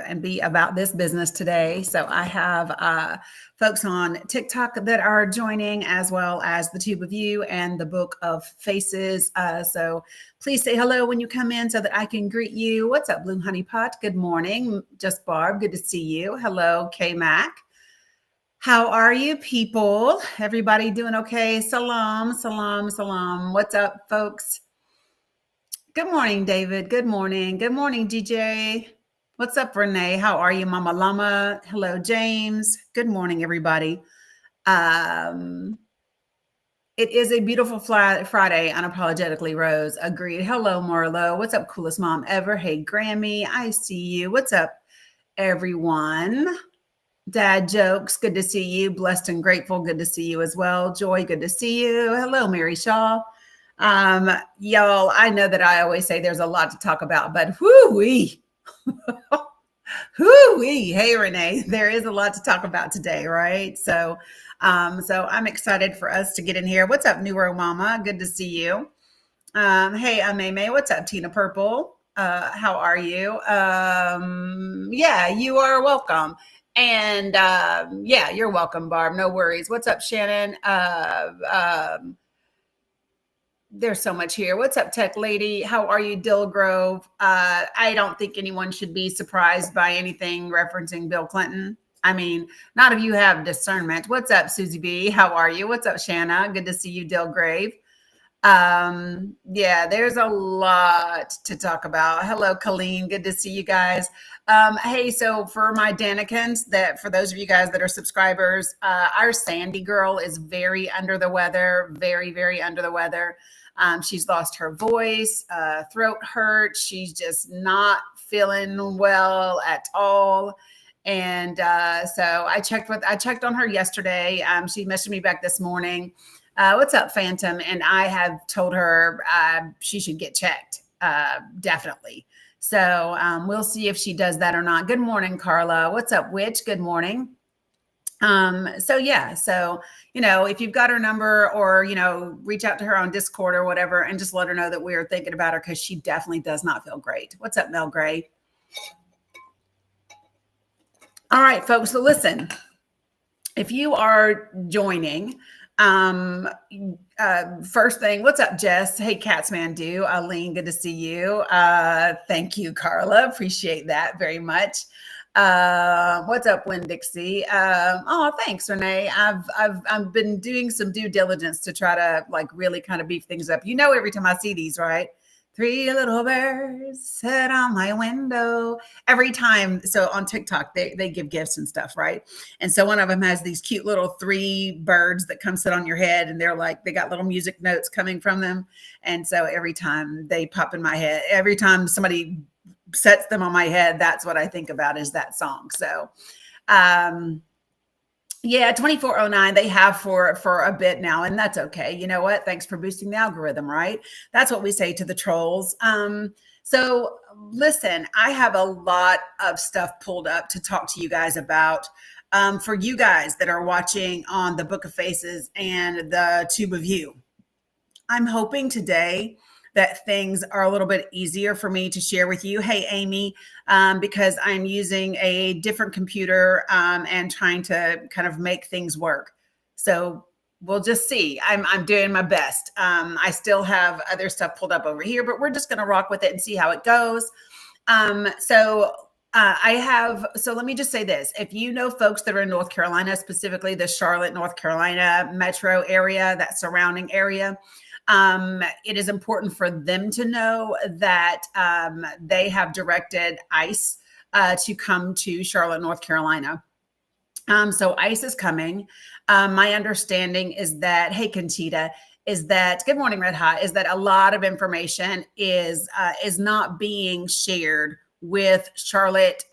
and be about this business today. So I have folks on TikTok that are joining, as well as the Tube of You and the Book of Faces. So please say hello when you come in so that I can greet you. What's up, Blue Honey Pot? Good morning. Just Barb, good to see you. Hello, K Mac. How are you people? Everybody doing okay? Salam, salam, salam. What's up, folks? Good morning, David. Good morning. Good morning, DJ. What's up, Renee? How are you, Mama Llama? Hello, James. Good morning, everybody. It is a beautiful Friday, unapologetically, Rose. Agreed. Hello, Marlo. What's up, coolest mom ever? Hey, Grammy. I see you. What's up, everyone? Dad Jokes, good to see you. Blessed and Grateful, good to see you as well. Joy, good to see you. Hello, Mary Shaw. Y'all, I know that I always say there's a lot to talk about, but whoo-wee. Whoo-wee. Hey, Renee, there is a lot to talk about today, right? So I'm excited for us to get in here. What's up, Neuro Mama? Good to see you. Hey, Ameme, what's up, Tina Purple? How are you? Yeah, you are welcome. And yeah, you're welcome, Barb. No worries. What's up, Shannon? There's so much here. What's up, Tech Lady? How are you, Dillgrove? I don't think anyone should be surprised by anything referencing Bill Clinton. I mean, not if you have discernment. What's up, Susie B? How are you? What's up, Shanna? Good to see you, Dillgrave. Yeah, there's a lot to talk about. Hello, Colleen. Good to see you guys. Hey, so for my Danikins, that for those of you guys that are subscribers, our Sandy girl is very under the weather, very, very under the weather. She's lost her voice, throat hurt. She's just not feeling well at all. And so I checked on her yesterday. She messaged me back this morning. What's up, Phantom? And I have told her she should get checked, definitely. So we'll see if she does that or not. Good morning, Carla. What's up, Witch? Good morning. So yeah, so, you know, if you've got her number or, you know, reach out to her on Discord or whatever and just let her know that we are thinking about her because she definitely does not feel great. What's up, Mel Gray? All right, folks. So listen, if you are joining, first thing, what's up, Jess? Hey, Catsmandu. Aline, good to see you. Thank you, Carla. Appreciate that very much. What's up, Win Dixie? Oh, thanks, Renee. I've been doing some due diligence to try to like really kind of beef things up. You know, every time I see these, right? 3 little birds sit on my window every time. So on TikTok, they give gifts and stuff, right? And so one of them has these cute little 3 birds that come sit on your head, and they're like, they got little music notes coming from them. And so every time they pop in my head, every time somebody sets them on my head, that's what I think about is that song. So, yeah, 2409 they have for a bit now, and that's okay. You know what? Thanks for boosting the algorithm, right? That's what we say to the trolls. So listen, I have a lot of stuff pulled up to talk to you guys about. For you guys that are watching on the Book of Faces and the Tube of You, I'm hoping today that things are a little bit easier for me to share with you. Hey, Amy, because I'm using a different computer and trying to kind of make things work. So we'll just see. I'm doing my best. I still have other stuff pulled up over here, but we're just going to rock with it and see how it goes. So let me just say this. If you know folks that are in North Carolina, specifically the Charlotte, North Carolina metro area, that surrounding area, it is important for them to know that they have directed ICE to come to Charlotte, North Carolina. So ICE is coming. My understanding is that, hey, Conchita, is that, good morning, Red Hot, is that a lot of information is not being shared with Charlotte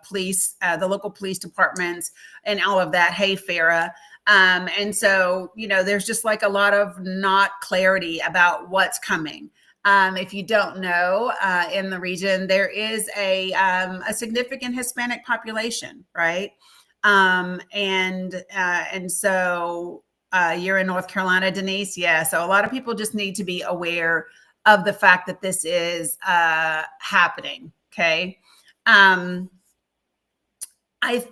police, the local police departments and all of that. Hey, Farah. And so, you know, there's just like a lot of not clarity about what's coming. If you don't know, in the region, there is a significant Hispanic population, right? And so you're in North Carolina, Denise. Yeah. So a lot of people just need to be aware of the fact that this is happening. Okay.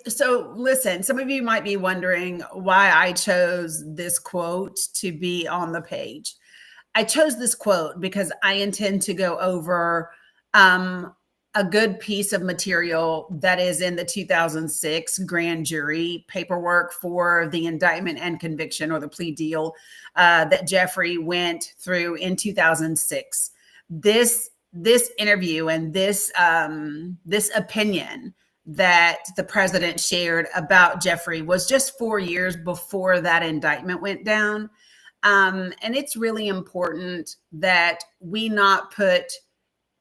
So listen, some of you might be wondering why I chose this quote to be on the page. I chose this quote because I intend to go over um, a good piece of material that is in the 2006 grand jury paperwork for the indictment and conviction, or the plea deal that Jeffrey went through in 2006. This interview and this opinion that the president shared about Jeffrey was just 4 years before that indictment went down. And it's really important that we not put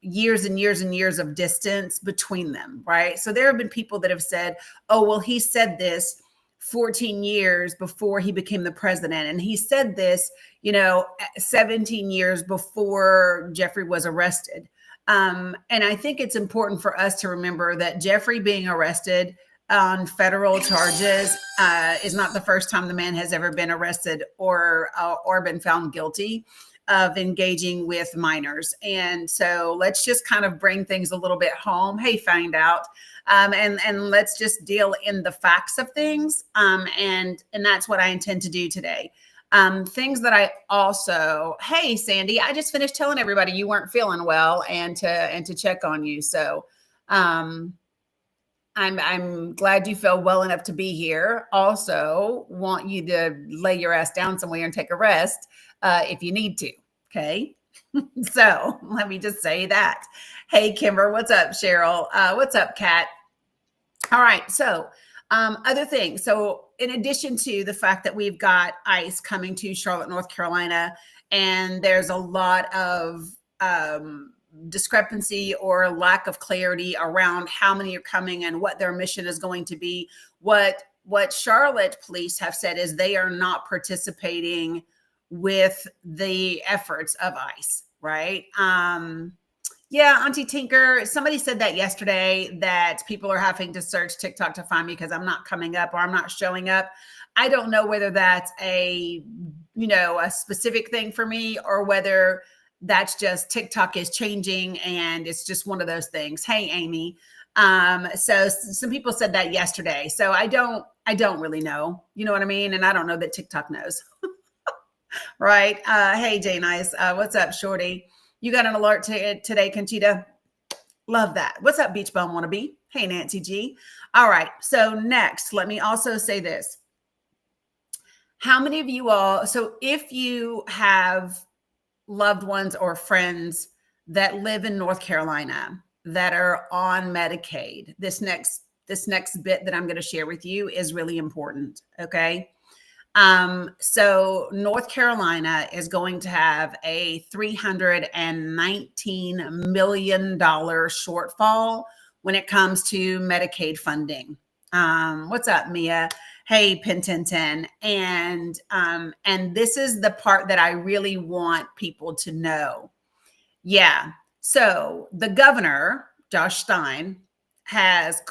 years and years and years of distance between them, right? So there have been people that have said, oh, well, he said this 14 years before he became the president. And he said this, 17 years before Jeffrey was arrested. And I think it's important for us to remember that Jeffrey being arrested on federal charges is not the first time the man has ever been arrested or been found guilty of engaging with minors. And so let's just kind of bring things a little bit home. Hey, find out. And let's just deal in the facts of things. And that's what I intend to do today. Things that I also, hey, Sandy, I just finished telling everybody you weren't feeling well and to check on you. So I'm glad you feel well enough to be here. Also, want you to lay your ass down somewhere and take a rest if you need to. Okay. So let me just say that. Hey, Kimber, what's up? Cheryl, what's up, Kat? All right. So other things. So in addition to the fact that we've got ICE coming to Charlotte, North Carolina, and there's a lot of discrepancy or lack of clarity around how many are coming and what their mission is going to be. What Charlotte police have said is they are not participating with the efforts of ICE, right? Yeah, Auntie Tinker, somebody said that yesterday, that people are having to search TikTok to find me because I'm not coming up or I'm not showing up. I don't know whether that's a specific thing for me or whether that's just TikTok is changing and it's just one of those things. Hey, Amy. So some people said that yesterday. So I don't really know, you know what I mean? And I don't know that TikTok knows. Right. Hey, Jay Nice. What's up, Shorty? You got an alert today, Conchita? Love that. What's up, Beach Bum Wannabe? Hey, Nancy G. All right. So next, let me also say this. How many of you all, so if you have loved ones or friends that live in North Carolina that are on Medicaid, this next bit that I'm going to share with you is really important. Okay. So North Carolina is going to have a $319 million shortfall when it comes to Medicaid funding. What's up, Mia? Hey, Pentinton. And this is the part that I really want people to know. Yeah. So the governor, Josh Stein, has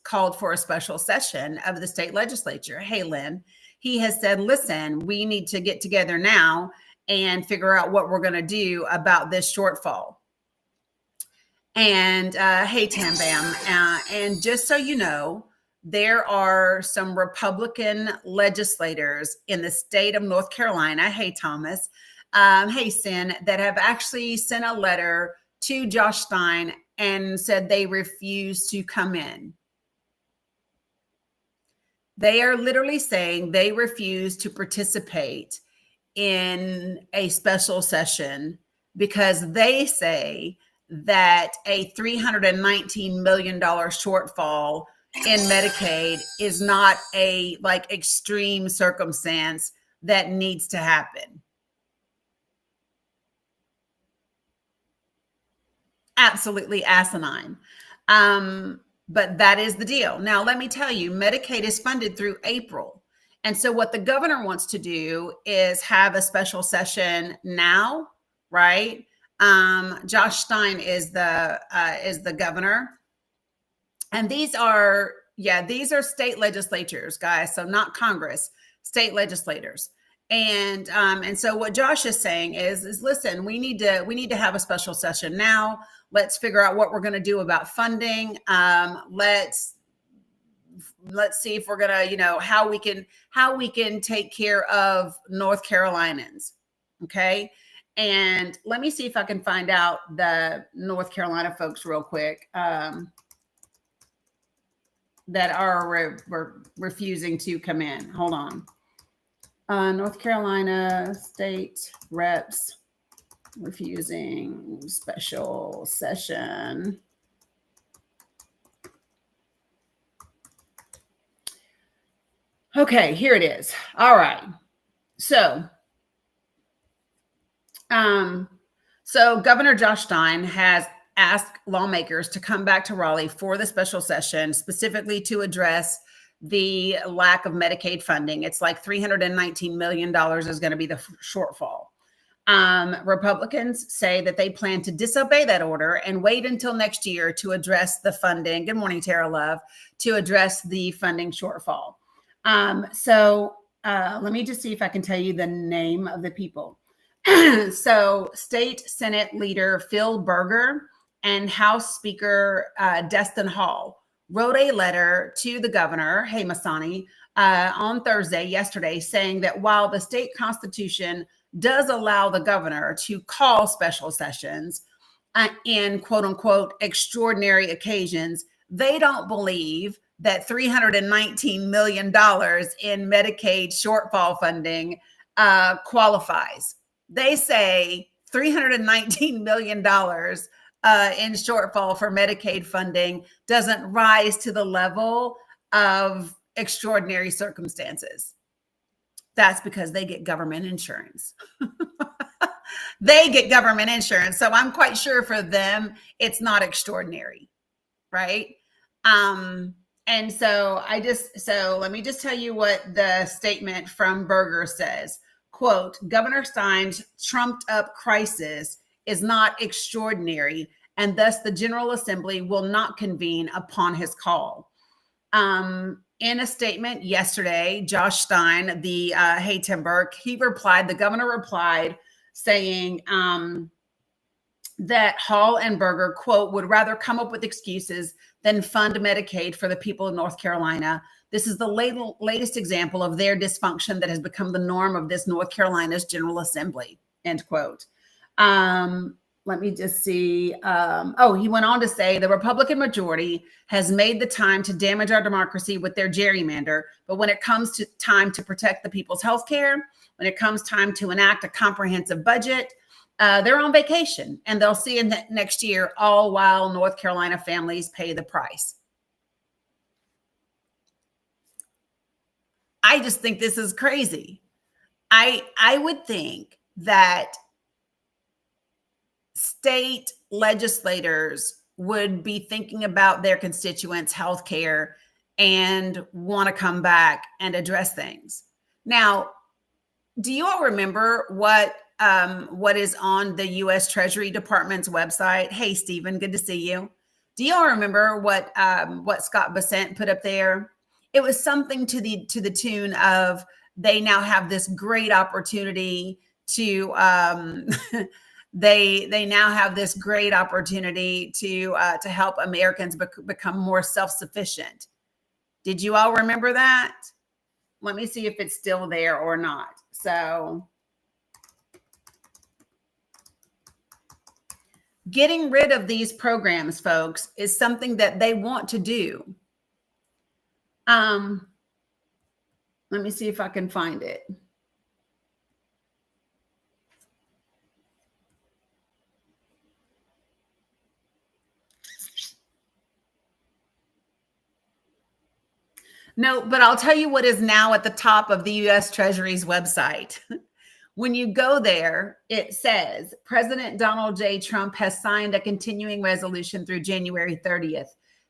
called for a special session of the state legislature. Hey, Lynn. He has said, listen, we need to get together now and figure out what we're going to do about this shortfall. And hey, Tam Bam. And just so you know, there are some Republican legislators in the state of North Carolina. Hey, Thomas. Hey, Sin, that have actually sent a letter to Josh Stein and said they refuse to come in. They are literally saying they refuse to participate in a special session because they say that a $319 million shortfall in Medicaid is not a extreme circumstance that needs to happen. Absolutely asinine. But that is the deal. Now, let me tell you, Medicaid is funded through April. And so what the governor wants to do is have a special session now, right? Josh Stein is the governor. And these are state legislatures, guys. So not Congress, state legislators. And so what Josh is saying is listen, we need to have a special session now. Let's figure out what we're going to do about funding. Let's let's see if we're gonna, how we can take care of North Carolinians. Okay. And let me see if I can find out the North Carolina folks real quick that are refusing to come in. Hold on. North Carolina state reps refusing special session. Okay, here it is. All right. So Governor Josh Stein has asked lawmakers to come back to Raleigh for the special session, specifically to address the lack of Medicaid funding. It's like $319 million is going to be the shortfall. Republicans say that they plan to disobey that order and wait until next year to address the funding. Good morning, Tara Love, to address the funding shortfall. Let me just see if I can tell you the name of the people. So State Senate Leader Phil Berger and House Speaker Destin Hall wrote a letter to the governor, Hey Masani, on yesterday, saying that while the state constitution does allow the governor to call special sessions in quote unquote extraordinary occasions, they don't believe that $319 million in Medicaid shortfall funding qualifies. They say $319 million in shortfall for Medicaid funding doesn't rise to the level of extraordinary circumstances. That's because they get government insurance. They get government insurance. So I'm quite sure for them, it's not extraordinary, right? And so let me just tell you what the statement from Berger says. Quote, Governor Stein's trumped up crisis is not extraordinary, and thus the General Assembly will not convene upon his call. In a statement yesterday, Josh Stein, the Haytenberg, the governor replied saying that Hall and Berger, quote, would rather come up with excuses than fund Medicaid for the people of North Carolina. This is the latest example of their dysfunction that has become the norm of this North Carolina's General Assembly, end quote. Let me just see. He went on to say the Republican majority has made the time to damage our democracy with their gerrymander. But when it comes to time to protect the people's health care, when it comes time to enact a comprehensive budget, they're on vacation and they'll see it next year, all while North Carolina families pay the price. I just think this is crazy. I would think that state legislators would be thinking about their constituents' health care and want to come back and address things. Now, do you all remember what is on the U.S. Treasury Department's website? Hey, Stephen, good to see you. Do you all remember what Scott Bessent put up there? It was something to the tune of they now have this great opportunity to they now have this great opportunity to help Americans become more self-sufficient. Did you all remember that? Let me see if it's still there or not. So getting rid of these programs, folks, is something that they want to do. Let me see if I can find it. No, but I'll tell you what is now at the top of the U.S. Treasury's website. When you go there, it says President Donald J. Trump has signed a continuing resolution through January 30th.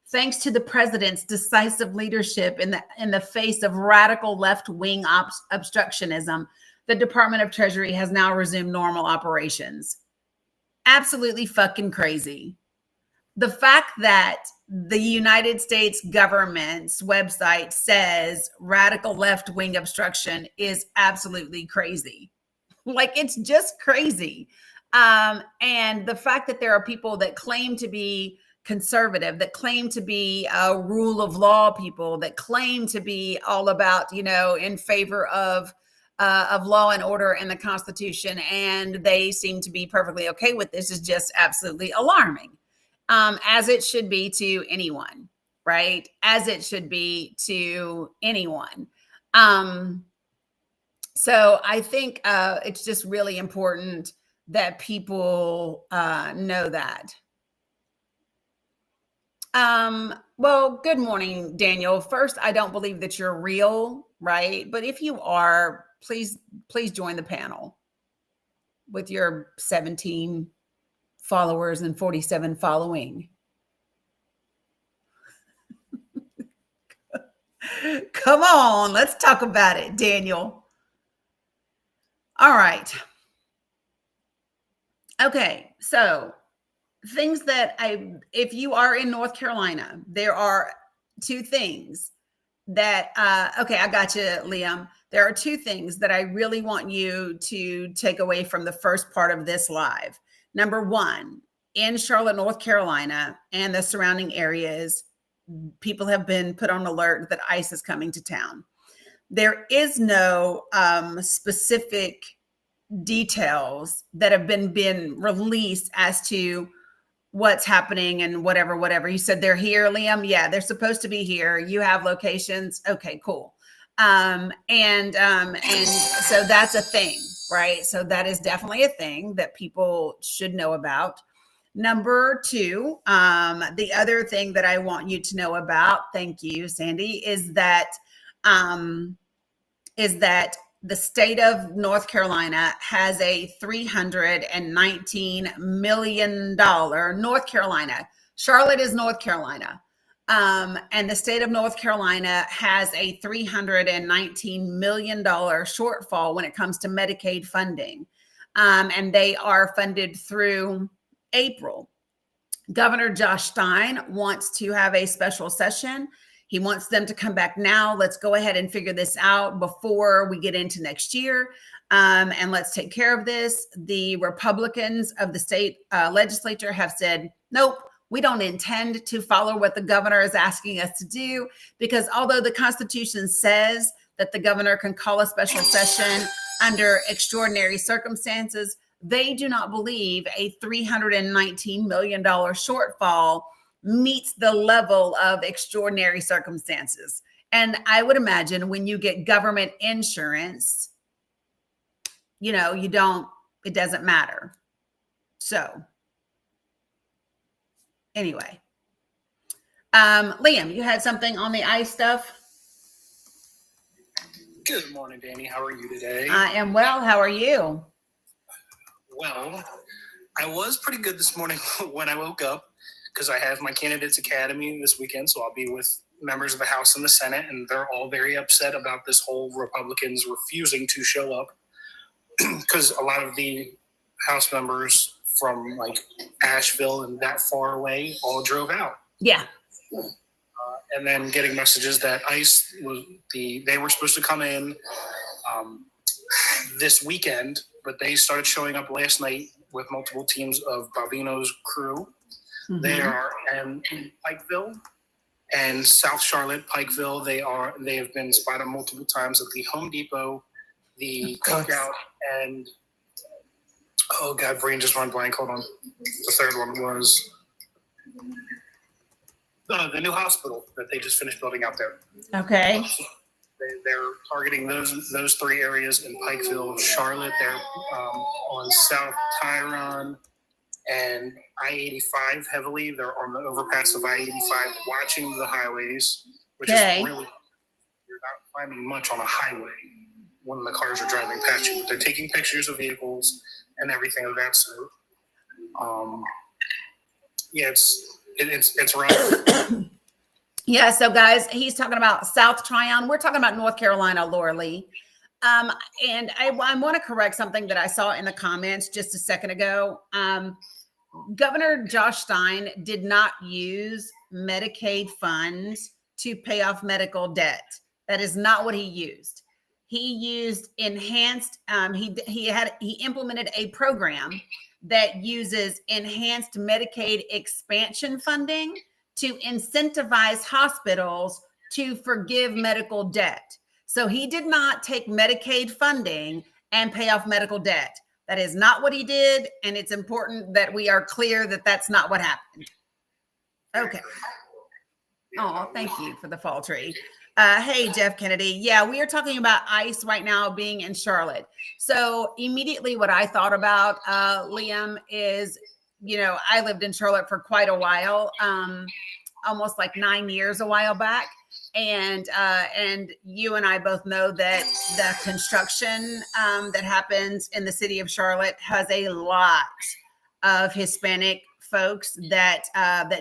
Thanks to the president's decisive leadership in the face of radical left-wing obstructionism, the Department of Treasury has now resumed normal operations. Absolutely fucking crazy. The fact that the United States government's website says radical left-wing obstruction is absolutely crazy. Like, it's just crazy. And the fact that there are people that claim to be conservative, that claim to be rule of law people, that claim to be all about, in favor of law and order and the Constitution, and they seem to be perfectly okay with this, is just absolutely alarming, as it should be to anyone, right? As it should be to anyone. So I think it's just really important that people know that. Well, good morning, Daniel. First, I don't believe that you're real, right? But if you are, please join the panel with your 17 followers and 47 following. Come on, let's talk about it, Daniel. All right. Okay, so things that if you are in North Carolina, there are two things that, okay, I got you, Liam. There are two things that I really want you to take away from the first part of this live. Number one, in Charlotte, North Carolina, and the surrounding areas, people have been put on alert that ICE is coming to town. There is no specific details that have been released as to what's happening and whatever. You said they're here, Liam. Yeah, they're supposed to be here. You have locations. Okay, cool. And so that's a thing, right? So that is definitely a thing that people should know about. Number two, the other thing that I want you to know about, thank you, Sandy, is that the state of North Carolina has a $319 million, North Carolina. Charlotte is North Carolina. And the state of North Carolina has a $319 million shortfall when it comes to Medicaid funding. And they are funded through April. Governor Josh Stein wants to have a special session. He wants them to come back now. Let's go ahead and figure this out before we get into next year. And let's take care of this. The Republicans of the state legislature have said, nope, we don't intend to follow what the governor is asking us to do, because although the Constitution says that the governor can call a special session under extraordinary circumstances, they do not believe a $319 million shortfall meets the level of extraordinary circumstances. And I would imagine when you get government insurance, it doesn't matter. So anyway, Liam, you had something on the ICE stuff? Good morning, Dani. How are you today? I am well. How are you? Well, I was pretty good this morning when I woke up, because I have my Candidates Academy this weekend, so I'll be with members of the House and the Senate, and they're all very upset about this whole Republicans refusing to show up, because a lot of the House members from like Asheville and that far away all drove out. Yeah. And then getting messages that ICE they were supposed to come in this weekend, but they started showing up last night with multiple teams of Bavino's crew. Mm-hmm. They are in Pikeville and South Charlotte, Pikeville. They have been spotted multiple times at the Home Depot, the Cookout, and oh God, brain just went blank. Hold on. The third one was the new hospital that they just finished building out there. Okay. They're targeting those three areas in Pikeville, Charlotte. They're on South Tyrone and I-85 heavily. They're on the overpass of I-85 watching the highways, which is really, you're not finding much on a highway when the cars are driving past you. They're taking pictures of vehicles and everything of that sort. Yeah, it's rough. Yeah, so guys, he's talking about South Tryon. We're talking about North Carolina, Laura Lee. And I want to correct something that I saw in the comments just a second ago. Governor Josh Stein did not use Medicaid funds to pay off medical debt. That is not what he used. He used enhanced, he implemented a program that uses enhanced Medicaid expansion funding to incentivize hospitals to forgive medical debt. So he did not take Medicaid funding and pay off medical debt. That is not what he did. And it's important that we are clear that that's not what happened. Okay. Oh, thank you for the fall tree. Hey, Jeff Kennedy. Yeah, we are talking about ICE right now being in Charlotte. So immediately what I thought about, Liam, is, I lived in Charlotte for quite a while, almost like 9 years a while back. And you and I both know that the construction that happens in the city of Charlotte has a lot of Hispanic folks that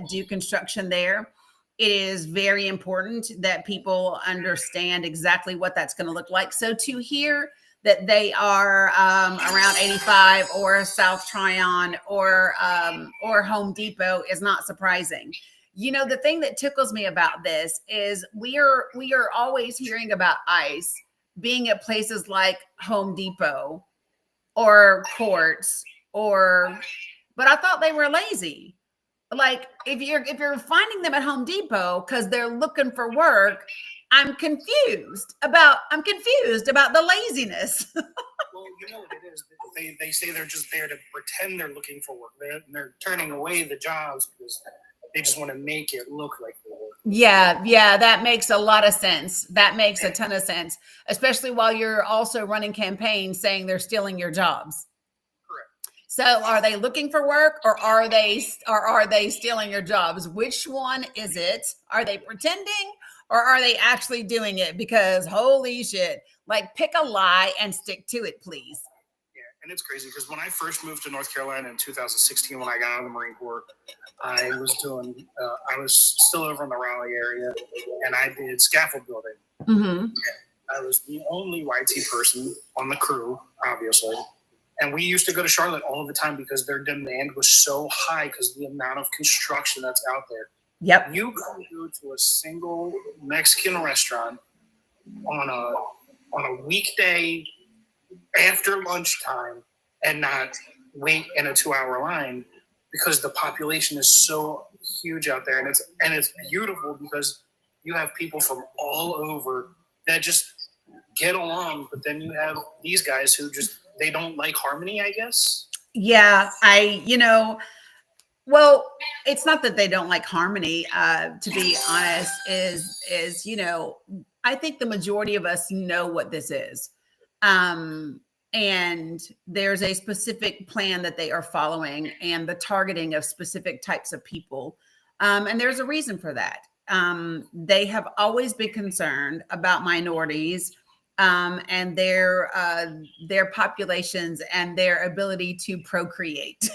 do construction there. It is very important that people understand exactly what that's going to look like. So to hear that they are around 85 or South Tryon or Home Depot is not surprising. The thing that tickles me about this is we are always hearing about ICE being at places like Home Depot or courts but I thought they were lazy. Like if you're finding them at Home Depot because they're looking for work, I'm confused about the laziness. Well, you know what it is. They say they're just there to pretend they're looking for work. They're turning away the jobs because they just want to make it look like they're working. Yeah, that makes a lot of sense. That makes a ton of sense, especially while you're also running campaigns saying they're stealing your jobs. So are they looking for work or are they stealing your jobs? Which one is it? Are they pretending or are they actually doing it? Because holy shit, like pick a lie and stick to it, please. Yeah, and it's crazy because when I first moved to North Carolina in 2016, when I got out of the Marine Corps, I was still over in the Raleigh area and I did scaffold building. Mm-hmm. I was the only YT person on the crew, obviously. And we used to go to Charlotte all the time because their demand was so high because of the amount of construction that's out there. Yep. You can go to a single Mexican restaurant on a weekday after lunchtime and not wait in a 2-hour line because the population is so huge out there. And it's beautiful because you have people from all over that just get along. But then you have these guys who just, they don't like harmony, I guess. Yeah, well, it's not that they don't like harmony, to be honest, is, I think the majority of us know what this is. And there's a specific plan that they are following and the targeting of specific types of people. And there's a reason for that. They have always been concerned about minorities and their populations and their ability to procreate.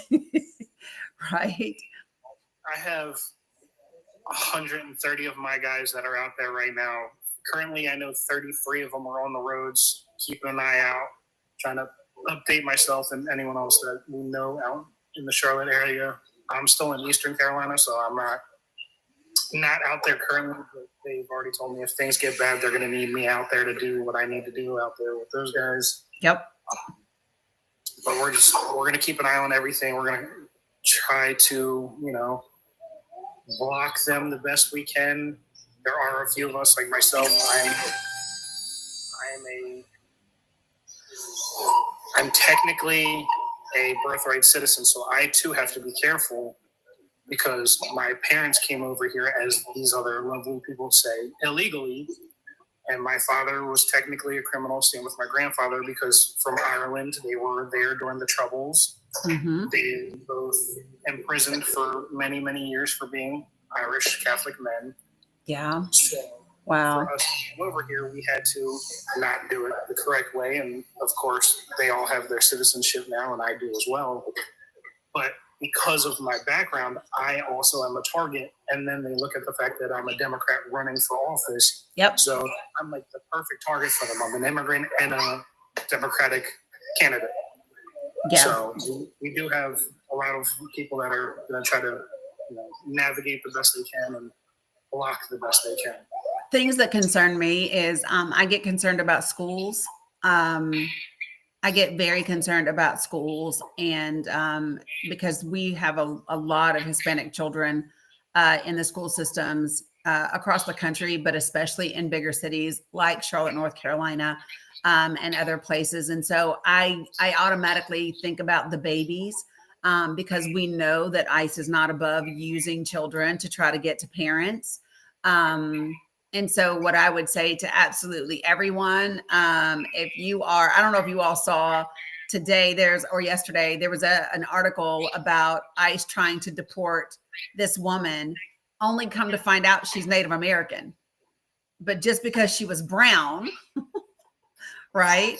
Right. I have 130 of my guys that are out there right now. Currently, I know 33 of them are on the roads, keeping an eye out, trying to update myself and anyone else that we know out in the Charlotte area. I'm still in Eastern Carolina, so I'm not out there currently, but they've already told me if things get bad, they're going to need me out there to do what I need to do out there with those guys. Yep. But we're going to keep an eye on everything. We're going to try to, block them the best we can. There are a few of us, like myself. I'm technically a birthright citizen, so I too have to be careful because my parents came over here, as these other lovely people say, illegally. And my father was technically a criminal, same with my grandfather, because from Ireland, they were there during the Troubles. Mm-hmm. They both imprisoned for many, many years for being Irish Catholic men. Yeah. So wow. For us over here, we had to not do it the correct way. And of course, they all have their citizenship now, and I do as well. But because of my background, I also am a target. And then they look at the fact that I'm a Democrat running for office. Yep. So I'm like the perfect target for them. I'm an immigrant and a Democratic candidate. Yeah. So we do have a lot of people that are going to try to navigate the best they can and block the best they can. Things that concern me is I get concerned about schools. I get very concerned about schools, and because we have a lot of Hispanic children in the school systems across the country, but especially in bigger cities like Charlotte, North Carolina, and other places. And so I automatically think about the babies because we know that ICE is not above using children to try to get to parents. And so what I would say to absolutely everyone, if you are, I don't know if you all saw today, or yesterday, there was an article about ICE trying to deport this woman, only come to find out she's Native American. But just because she was brown, right?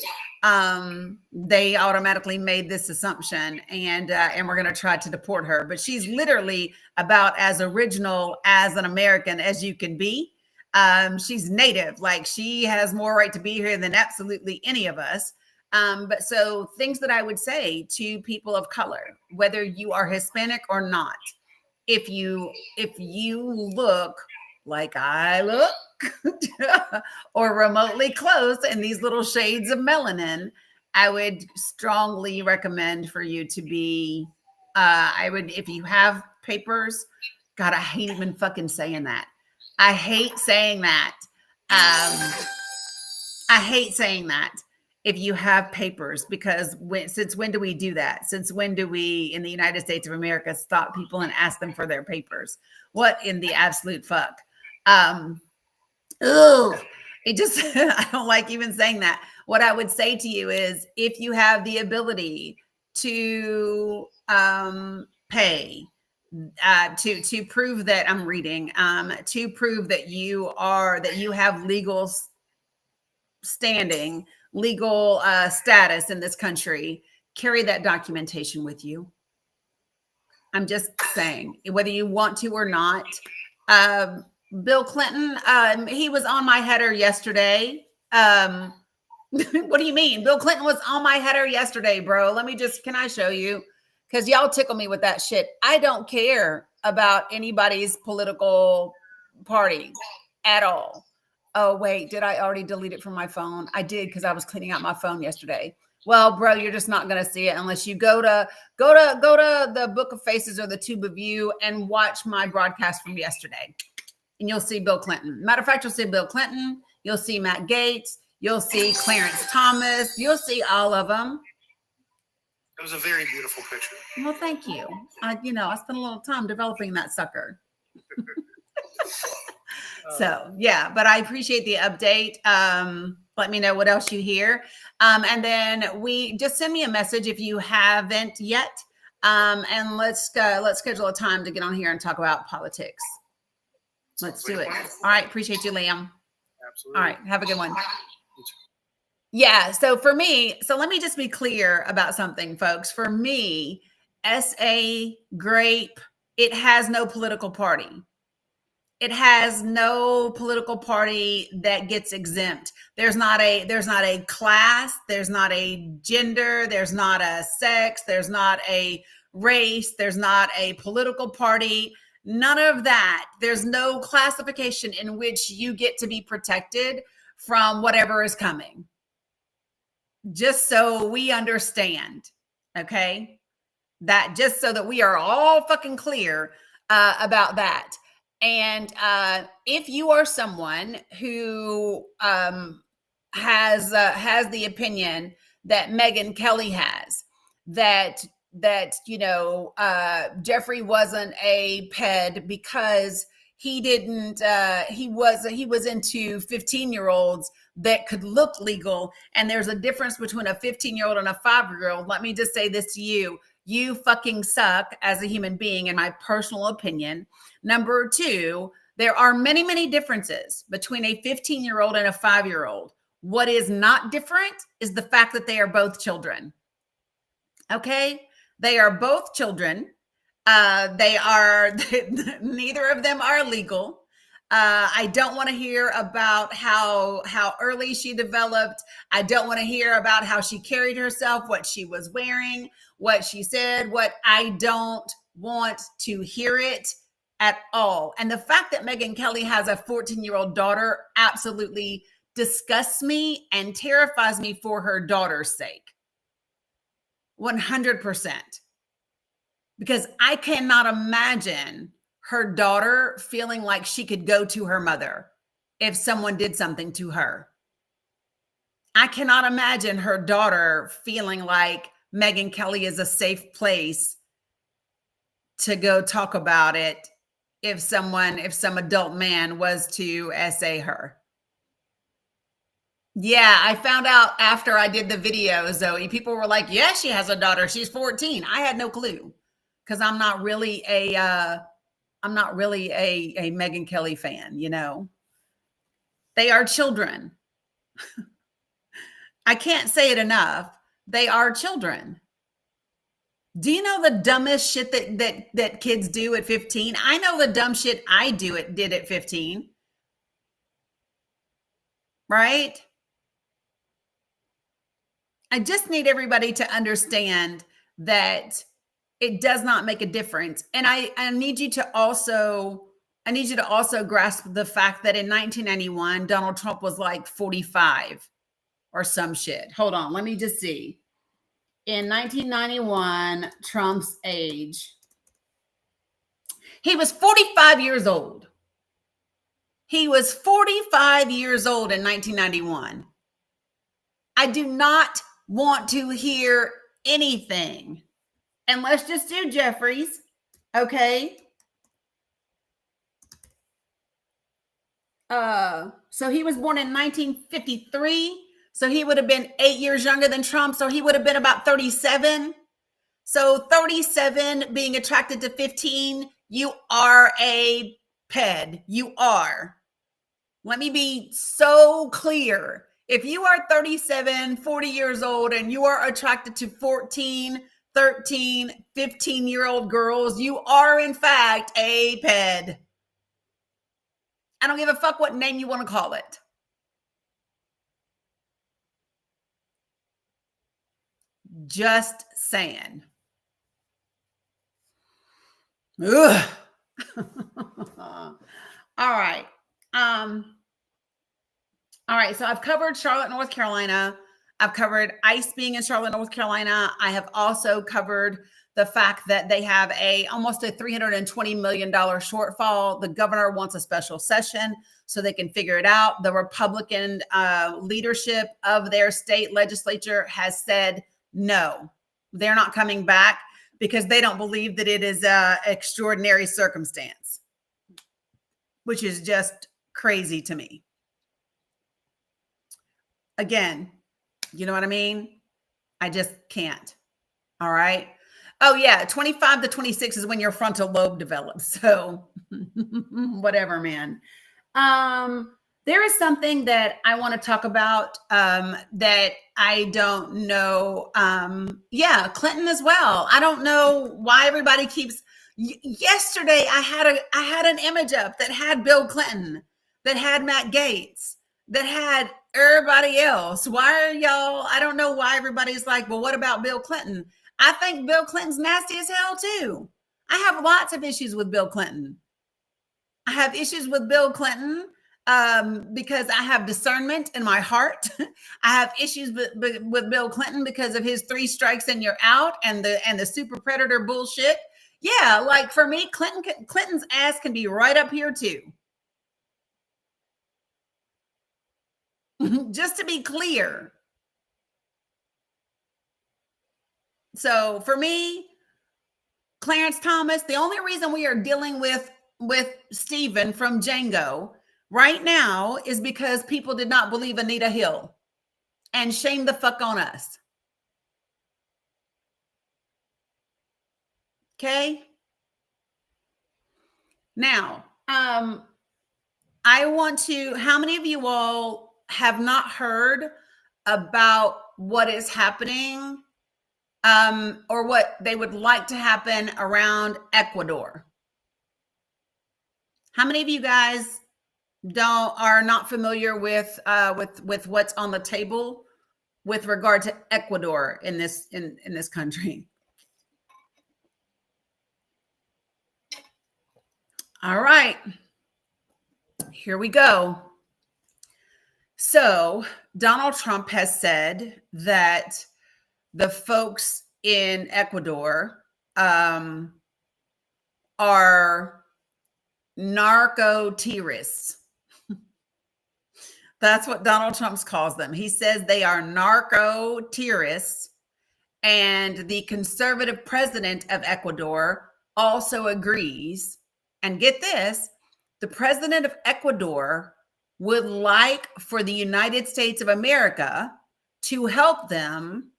They automatically made this assumption, and we're going to try to deport her. But she's literally about as original as an American as you can be. She's Native, like she has more right to be here than absolutely any of us. But so things that I would say to people of color, whether you are Hispanic or not, if you look like I look or remotely close in these little shades of melanin, I would strongly recommend for you to be, if you have papers, God, I hate even fucking saying that. I hate saying that. I hate saying that. If you have papers, because since when do we do that? Since when do we in the United States of America stop people and ask them for their papers? What in the absolute fuck? It just, I don't like even saying that. What I would say to you is if you have the ability to pay, to prove that I'm reading, to prove that you have legal standing, legal status in this country, carry that documentation with you. I'm just saying, whether you want to or not. Bill Clinton, he was on my header yesterday. What do you mean? Bill Clinton was on my header yesterday, bro. Can I show you? Because y'all tickle me with that shit. I don't care about anybody's political party at all. Oh, wait, did I already delete it from my phone? I did because I was cleaning out my phone yesterday. Well, bro, you're just not going to see it unless you go to the Book of Faces or the Tube of View and watch my broadcast from yesterday. And you'll see Bill Clinton. Matter of fact, you'll see Bill Clinton. You'll see Matt Gaetz. You'll see Clarence Thomas. You'll see all of them. It was a very beautiful picture. Well, thank you. I spent a little time developing that sucker. So, yeah, but I appreciate the update. Let me know what else you hear. And then just send me a message if you haven't yet. And let's schedule a time to get on here and talk about politics. Let's do it. All right. Appreciate you, Liam. Absolutely. All right. Have a good one. Yeah. So for me, let me just be clear about something, folks. For me, SA Grape, it has no political party. It has no political party that gets exempt. There's not a class, there's not a gender, there's not a sex, there's not a race, there's not a political party, none of that. There's no classification in which you get to be protected from whatever is coming. Just so we understand, okay? That just so that we are all fucking clear about that. And if you are someone who has the opinion that Megyn Kelly has, that Jeffrey wasn't a ped because he didn't he was into 15-year-olds that could look legal, and there's a difference between a 15-year-old and a 5-year-old. Let me just say this to you. You fucking suck as a human being, in my personal opinion. Number two, there are many, many differences between a 15-year-old and a 5-year-old. What is not different is the fact that they are both children. Okay? They are both children. They are, neither of them are legal. I don't want to hear about how early she developed. I don't want to hear about how she carried herself, what she was wearing, what she said. I don't want to hear it at all. And the fact that Megyn Kelly has a 14-year-old daughter absolutely disgusts me and terrifies me for her daughter's sake. 100%. Because I cannot imagine her daughter feeling like she could go to her mother if someone did something to her. I cannot imagine her daughter feeling like Megyn Kelly is a safe place to go talk about it if some adult man was to essay her. Yeah, I found out after I did the video, Zoe. People were like, yeah, she has a daughter. She's 14. I had no clue because I'm not really a Megyn Kelly fan, you know. They are children. I can't say it enough. They are children. Do you know the dumbest shit that kids do at 15? I know the dumb shit I did at 15. Right? I just need everybody to understand that it does not make a difference. And I need you to also grasp the fact that in 1991, Donald Trump was like 45 or some shit. Hold on, let me just see. In 1991, Trump's age, he was 45 years old. He was 45 years old in 1991. I do not want to hear anything. And let's just do Jeffries, okay? So he was born in 1953. So he would have been 8 years younger than Trump. So he would have been about 37. So 37 being attracted to 15, you are a ped. You are. Let me be so clear. If you are 37, 40 years old, and you are attracted to 14, 13, 15-year-old girls, you are in fact a ped. I don't give a fuck what name you want to call it. Just saying. Ugh. All right. All right. So I've covered Charlotte, North Carolina. I've covered ICE being in Charlotte, North Carolina. I have also covered the fact that they have almost a $320 million shortfall. The governor wants a special session so they can figure it out. The Republican leadership of their state legislature has said no, they're not coming back because they don't believe that it is an extraordinary circumstance, which is just crazy to me. Again, you know what I mean? I just can't. All right. Oh, yeah. 25 to 26 is when your frontal lobe develops. So whatever, man. There is something that I want to talk about that I don't know. Yeah, Clinton as well. I don't know why everybody keeps. Yesterday, I had an image up that had Bill Clinton, that had Matt Gaetz, that had everybody else. Why are y'all? I don't know why everybody's like, well, what about Bill Clinton? I think Bill Clinton's nasty as hell too. I have lots of issues with Bill Clinton. I have issues with Bill Clinton because I have discernment in my heart. I have issues with Bill Clinton because of his 3 strikes and you're out and the super predator bullshit. Yeah, like for me, Clinton's ass can be right up here too. Just to be clear. So for me, Clarence Thomas, the only reason we are dealing with Stephen from Django right now is because people did not believe Anita Hill, and shame the fuck on us. Okay. Now, I want to, how many of you all have not heard about what is happening or what they would like to happen around Ecuador? How many of you guys are not familiar with what's on the table with regard to Ecuador in this country? All right, here we go. So Donald Trump has said that the folks in Ecuador are narco terrorists. That's what Donald Trump calls them. He says they are narco terrorists. And the conservative president of Ecuador also agrees. And get this, the president of Ecuador would like for the United States of America to help them,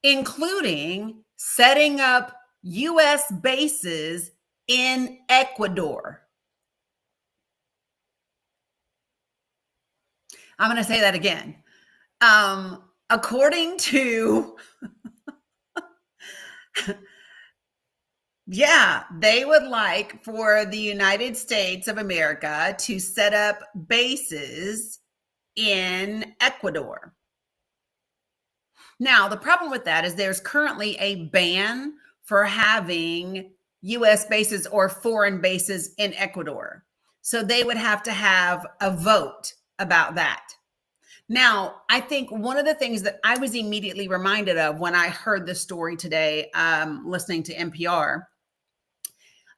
including setting up U.S. bases in Ecuador. I'm going to say that again. According to, yeah, they would like for the United States of America to set up bases in Ecuador. Now, the problem with that is there's currently a ban for having U.S. bases or foreign bases in Ecuador. So they would have to have a vote about that. Now, I think one of the things that I was immediately reminded of when I heard this story today, listening to NPR,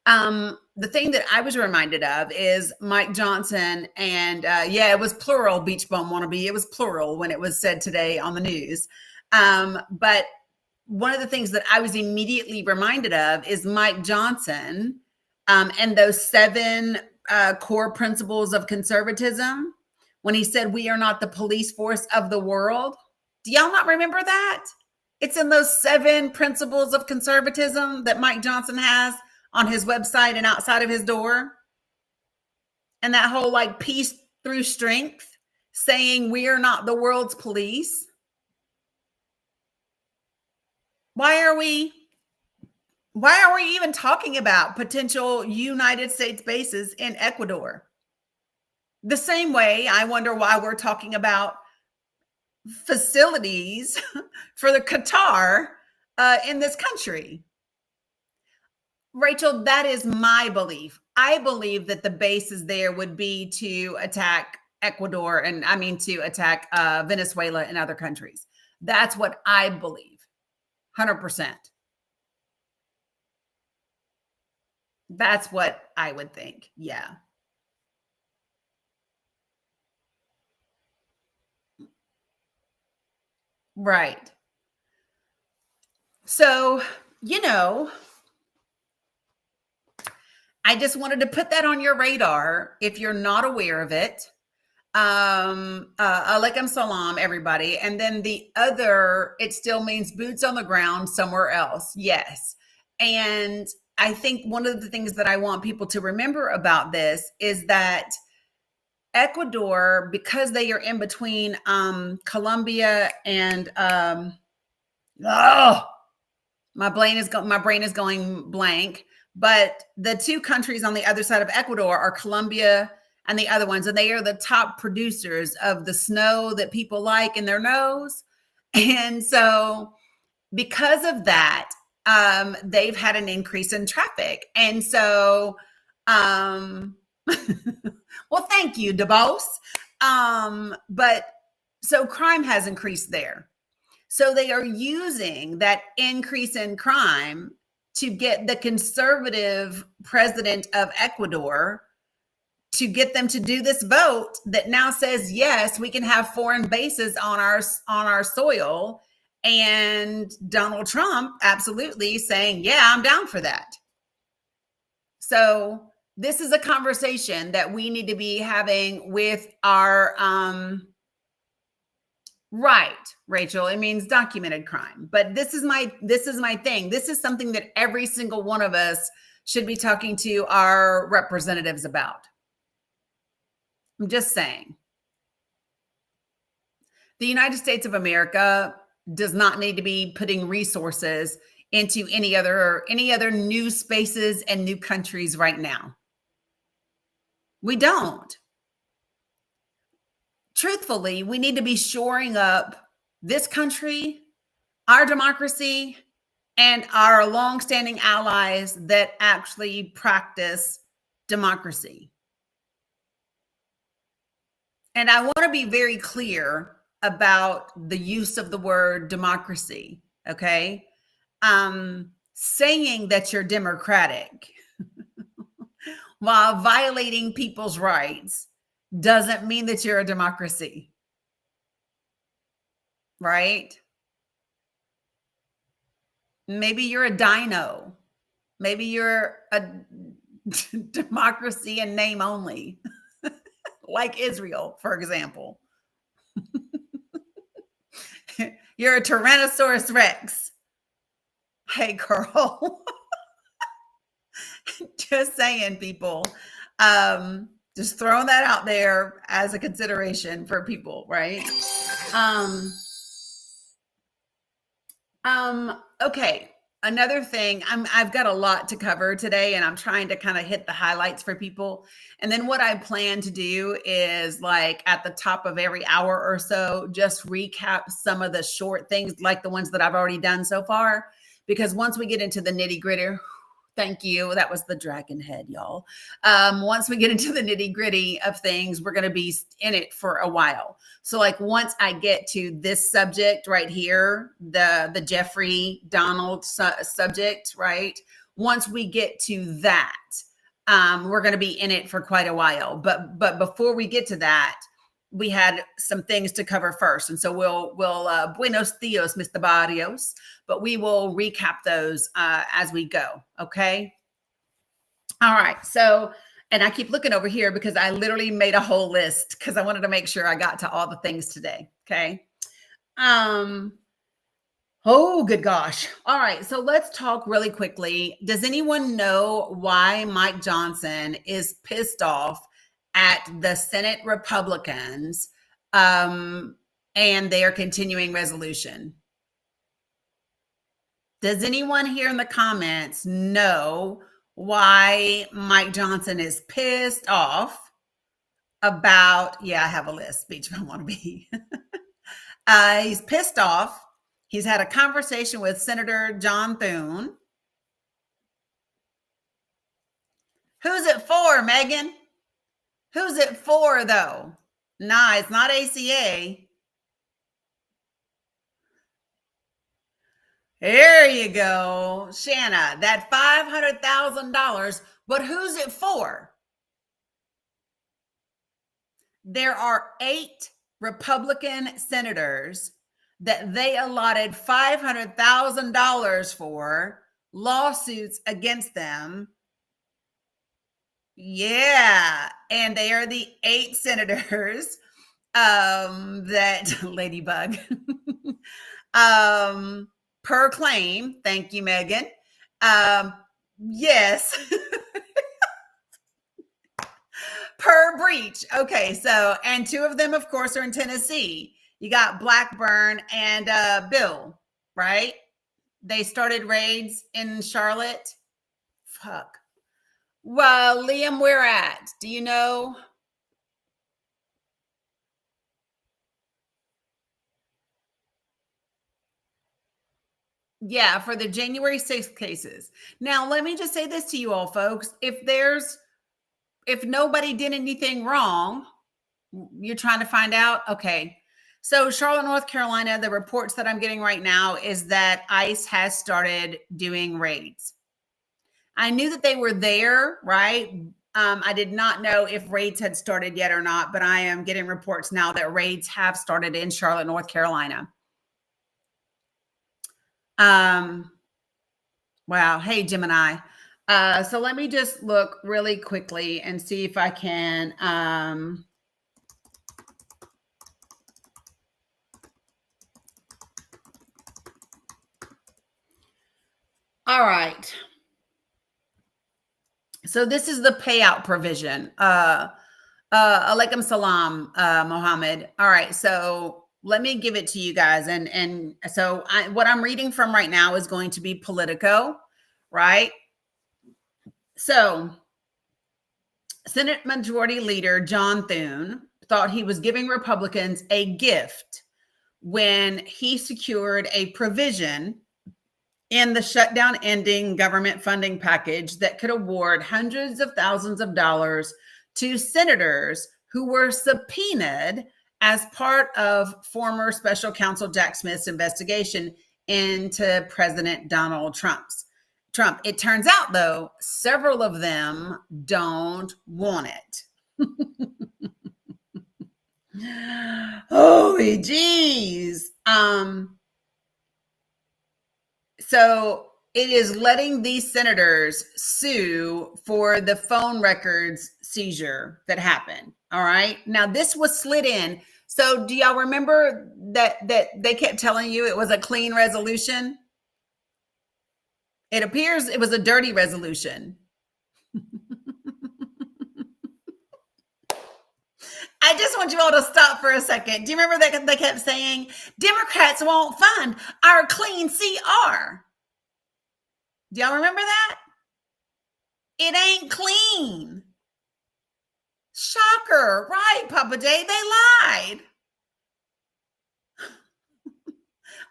the thing that I was reminded of is Mike Johnson and, yeah, it was plural, Beach Bum Wannabe. It was plural when it was said today on the news. But one of the things that I was immediately reminded of is Mike Johnson and those 7 core principles of conservatism. When he said, we are not the police force of the world. Do y'all not remember that? It's in those 7 principles of conservatism that Mike Johnson has on his website and outside of his door. And that whole like peace through strength, saying we are not the world's police. Why are we even talking about potential United States bases in Ecuador? The same way, I wonder why we're talking about facilities for the Qatar in this country. Rachel, that is my belief. I believe that the bases there would be to attack Ecuador and to attack Venezuela and other countries. That's what I believe. 100%. That's what I would think. Yeah. Right. So, I just wanted to put that on your radar if you're not aware of it. Alaikum salam, everybody. And then the other, it still means boots on the ground somewhere else. Yes. And I think one of the things that I want people to remember about this is that Ecuador, because they are in between Colombia and my brain is going blank. But the 2 countries on the other side of Ecuador are Colombia and the other ones, and they are the top producers of the snow that people like in their nose. And so because of that, they've had an increase in traffic. And so, well, thank you, DeBose. But so crime has increased there. So they are using that increase in crime to get the conservative president of Ecuador to get them to do this vote that now says, yes, we can have foreign bases on our soil. And Donald Trump absolutely saying, yeah, I'm down for that. So this is a conversation that we need to be having with our, right, Rachel, it means documented crime. But this is my thing. This is something that every single one of us should be talking to our representatives about. I'm just saying. The United States of America does not need to be putting resources into any other new spaces and new countries right now. We don't. Truthfully, we need to be shoring up this country, our democracy, and our longstanding allies that actually practice democracy. And I want to be very clear about the use of the word democracy, okay? saying that you're democratic while violating people's rights doesn't mean that you're a democracy, right? Maybe you're a dino. Maybe you're a democracy in name only, like Israel, for example. You're a Tyrannosaurus Rex. Hey, girl. Just saying, people. Just throwing that out there as a consideration for people, right? Okay. Another thing, I've got a lot to cover today, and I'm trying to kind of hit the highlights for people. And then what I plan to do is, like, at the top of every hour or so, just recap some of the short things, like the ones that I've already done so far. Because once we get into the nitty gritty, thank you. That was the dragon head, y'all. Once we get into the nitty gritty of things, we're going to be in it for a while. So, like, once I get to this subject right here, the Jeffrey Donald subject, right? Once we get to that, we're going to be in it for quite a while. But before we get to that, we had some things to cover first. And so we'll buenos dias, Mr. Barrios, but we will recap those as we go. Okay. All right. So, and I keep looking over here because I literally made a whole list because I wanted to make sure I got to all the things today. Okay. Oh, good gosh. All right. So let's talk really quickly. Does anyone know why Mike Johnson is pissed off at the Senate Republicans and their continuing resolution? Does anyone here in the comments know why Mike Johnson is pissed off about, yeah, I have a list, Beach if I want to be. He's pissed off. He's had a conversation with Senator John Thune. Who's it for, Megan? Who's it for, though? Nah, it's not ACA. There you go, Shanna, that $500,000, but who's it for? There are 8 Republican senators that they allotted $500,000 for, lawsuits against them. Yeah, and they are the 8 senators that Ladybug per claim. Thank you, Megan. Yes. Per breach. Okay, so, and 2 of them, of course, are in Tennessee. You got Blackburn and Bill, right? They started raids in Charlotte. Fuck. Well, Liam, where at? Do you know? Yeah, for the January 6th cases. Now, let me just say this to you all, folks. If nobody did anything wrong, you're trying to find out. Okay. So Charlotte, North Carolina, the reports that I'm getting right now is that ICE has started doing raids. I knew that they were there, right? I did not know if raids had started yet or not, but I am getting reports now that raids have started in Charlotte, North Carolina. Wow. Hey, Gemini. So let me just look really quickly and see if I can. All right. So this is the payout provision. Alaikum salam, Mohammed. All right. So let me give it to you guys. And so what I'm reading from right now is going to be Politico, right? So Senate Majority Leader John Thune thought he was giving Republicans a gift when he secured a provision in the shutdown ending government funding package that could award hundreds of thousands of dollars to senators who were subpoenaed as part of former special counsel Jack Smith's investigation into President Donald Trump. It turns out, though, several of them don't want it. Holy jeez. So it is letting these senators sue for the phone records seizure that happened. All right. Now this was slid in. So do y'all remember that they kept telling you it was a clean resolution? It appears it was a dirty resolution. I just want you all to stop for a second. Do you remember that they kept saying Democrats won't fund our clean CR? Do y'all remember that? It ain't clean. Shocker, right, Papa J? They lied.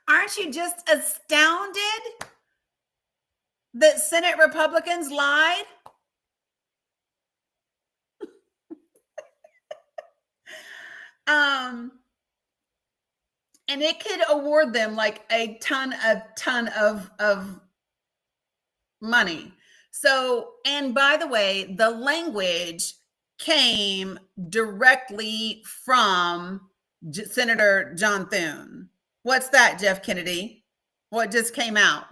Aren't you just astounded that Senate Republicans lied? And it could award them like a ton of money. So, and by the way, the language came directly from Senator John Thune. What's that, Jeff Kennedy? What just came out?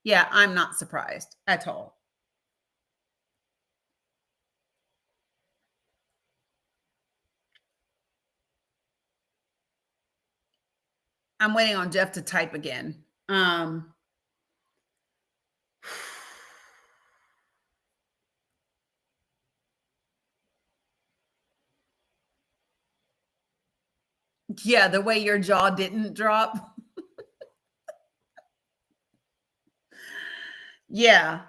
Yeah, I'm not surprised at all. I'm waiting on Jeff to type again. Yeah, the way your jaw didn't drop. Yeah.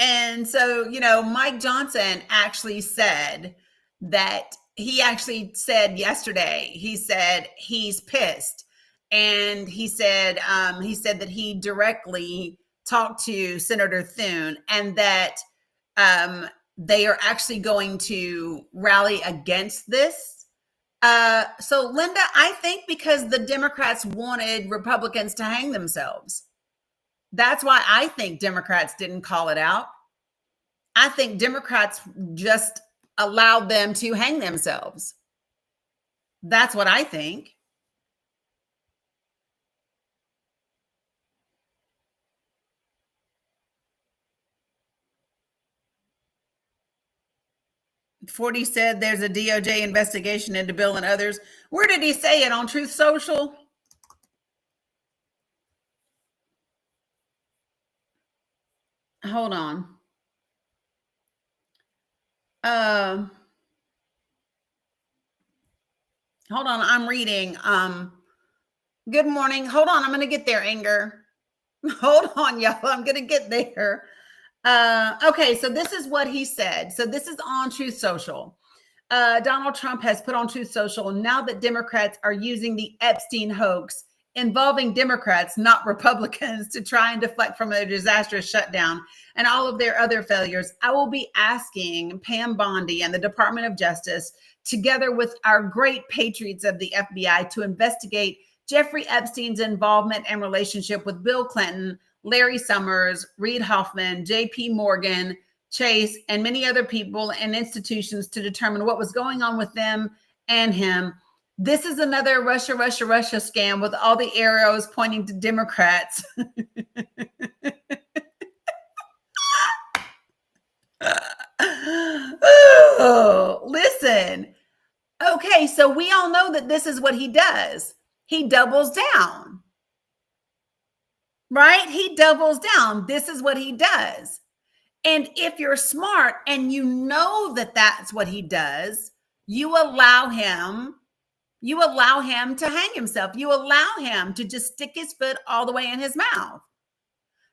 And so, Mike Johnson actually said that he actually said yesterday, he said he's pissed. And he said that he directly talked to Senator Thune and that they are actually going to rally against this. So Linda, I think because the Democrats wanted Republicans to hang themselves. That's why I think Democrats didn't call it out. I think Democrats just allowed them to hang themselves. That's what I think. Forty said there's a DOJ investigation into Bill and others. Where did he say it? On Truth Social? Hold on. Hold on. I'm reading. Good morning. Hold on. I'm going to get there, Anger. Hold on, y'all. I'm going to get there. Okay, so this is what he said. So this is on Truth Social. Donald Trump has put on Truth Social, now that Democrats are using the Epstein hoax involving Democrats, not Republicans, to try and deflect from a disastrous shutdown and all of their other failures, I will be asking Pam Bondi and the Department of Justice, together with our great patriots of the FBI, to investigate Jeffrey Epstein's involvement and relationship with Bill Clinton, Larry Summers, Reid Hoffman, JP Morgan, Chase, and many other people and institutions to determine what was going on with them and him. This is another Russia scam with all the arrows pointing to Democrats. Oh, listen. Okay, so we all know that this is what he does. He doubles down. Right? He doubles down. This is what he does. And if you're smart and you know that that's what he does, you allow him to hang himself. You allow him to just stick his foot all the way in his mouth.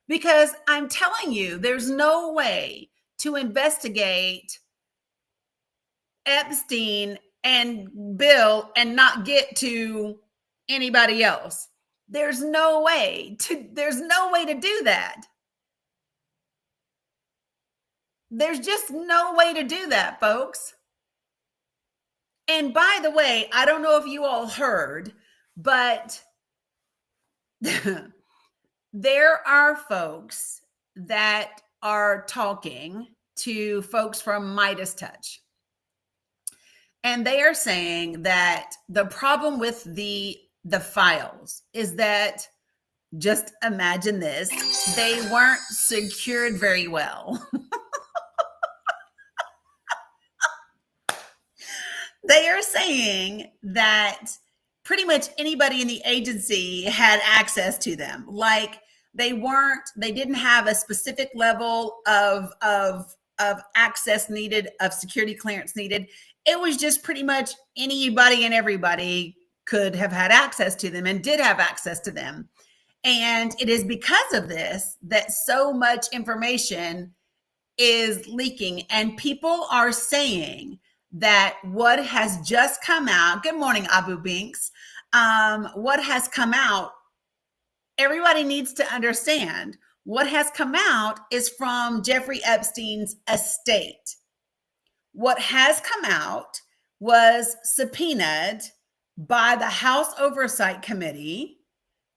Because I'm telling you, there's no way to investigate Epstein and Bill and not get to anybody else. There's no way to do that. There's just no way to do that, folks. And by the way, I don't know if you all heard, but there are folks that are talking to folks from Midas Touch. And they are saying that the problem with the files is that, just imagine this, they weren't secured very well. They are saying that pretty much anybody in the agency had access to them. Like they didn't have a specific level of access needed, of security clearance needed. It was just pretty much anybody and everybody could have had access to them and did have access to them. And it is because of this that so much information is leaking, and people are saying that what has just come out, good morning, Abu Binks, what has come out, everybody needs to understand what has come out is from Jeffrey Epstein's estate. What has come out was subpoenaed by the House Oversight Committee,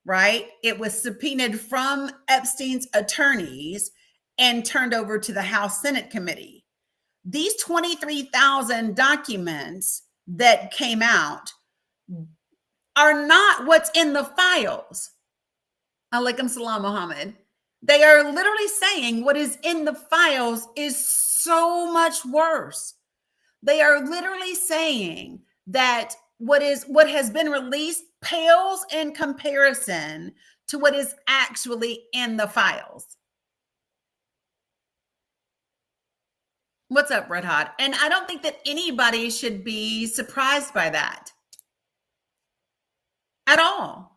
right? It was subpoenaed from Epstein's attorneys and turned over to the House Senate Committee. These 23,000 documents that came out are not what's in the files. Alaikum salam, Muhammad. They are literally saying what is in the files is so much worse. They are literally saying that what has been released pales in comparison to what is actually in the files. What's up, Red Hot? And I don't think that anybody should be surprised by that at all.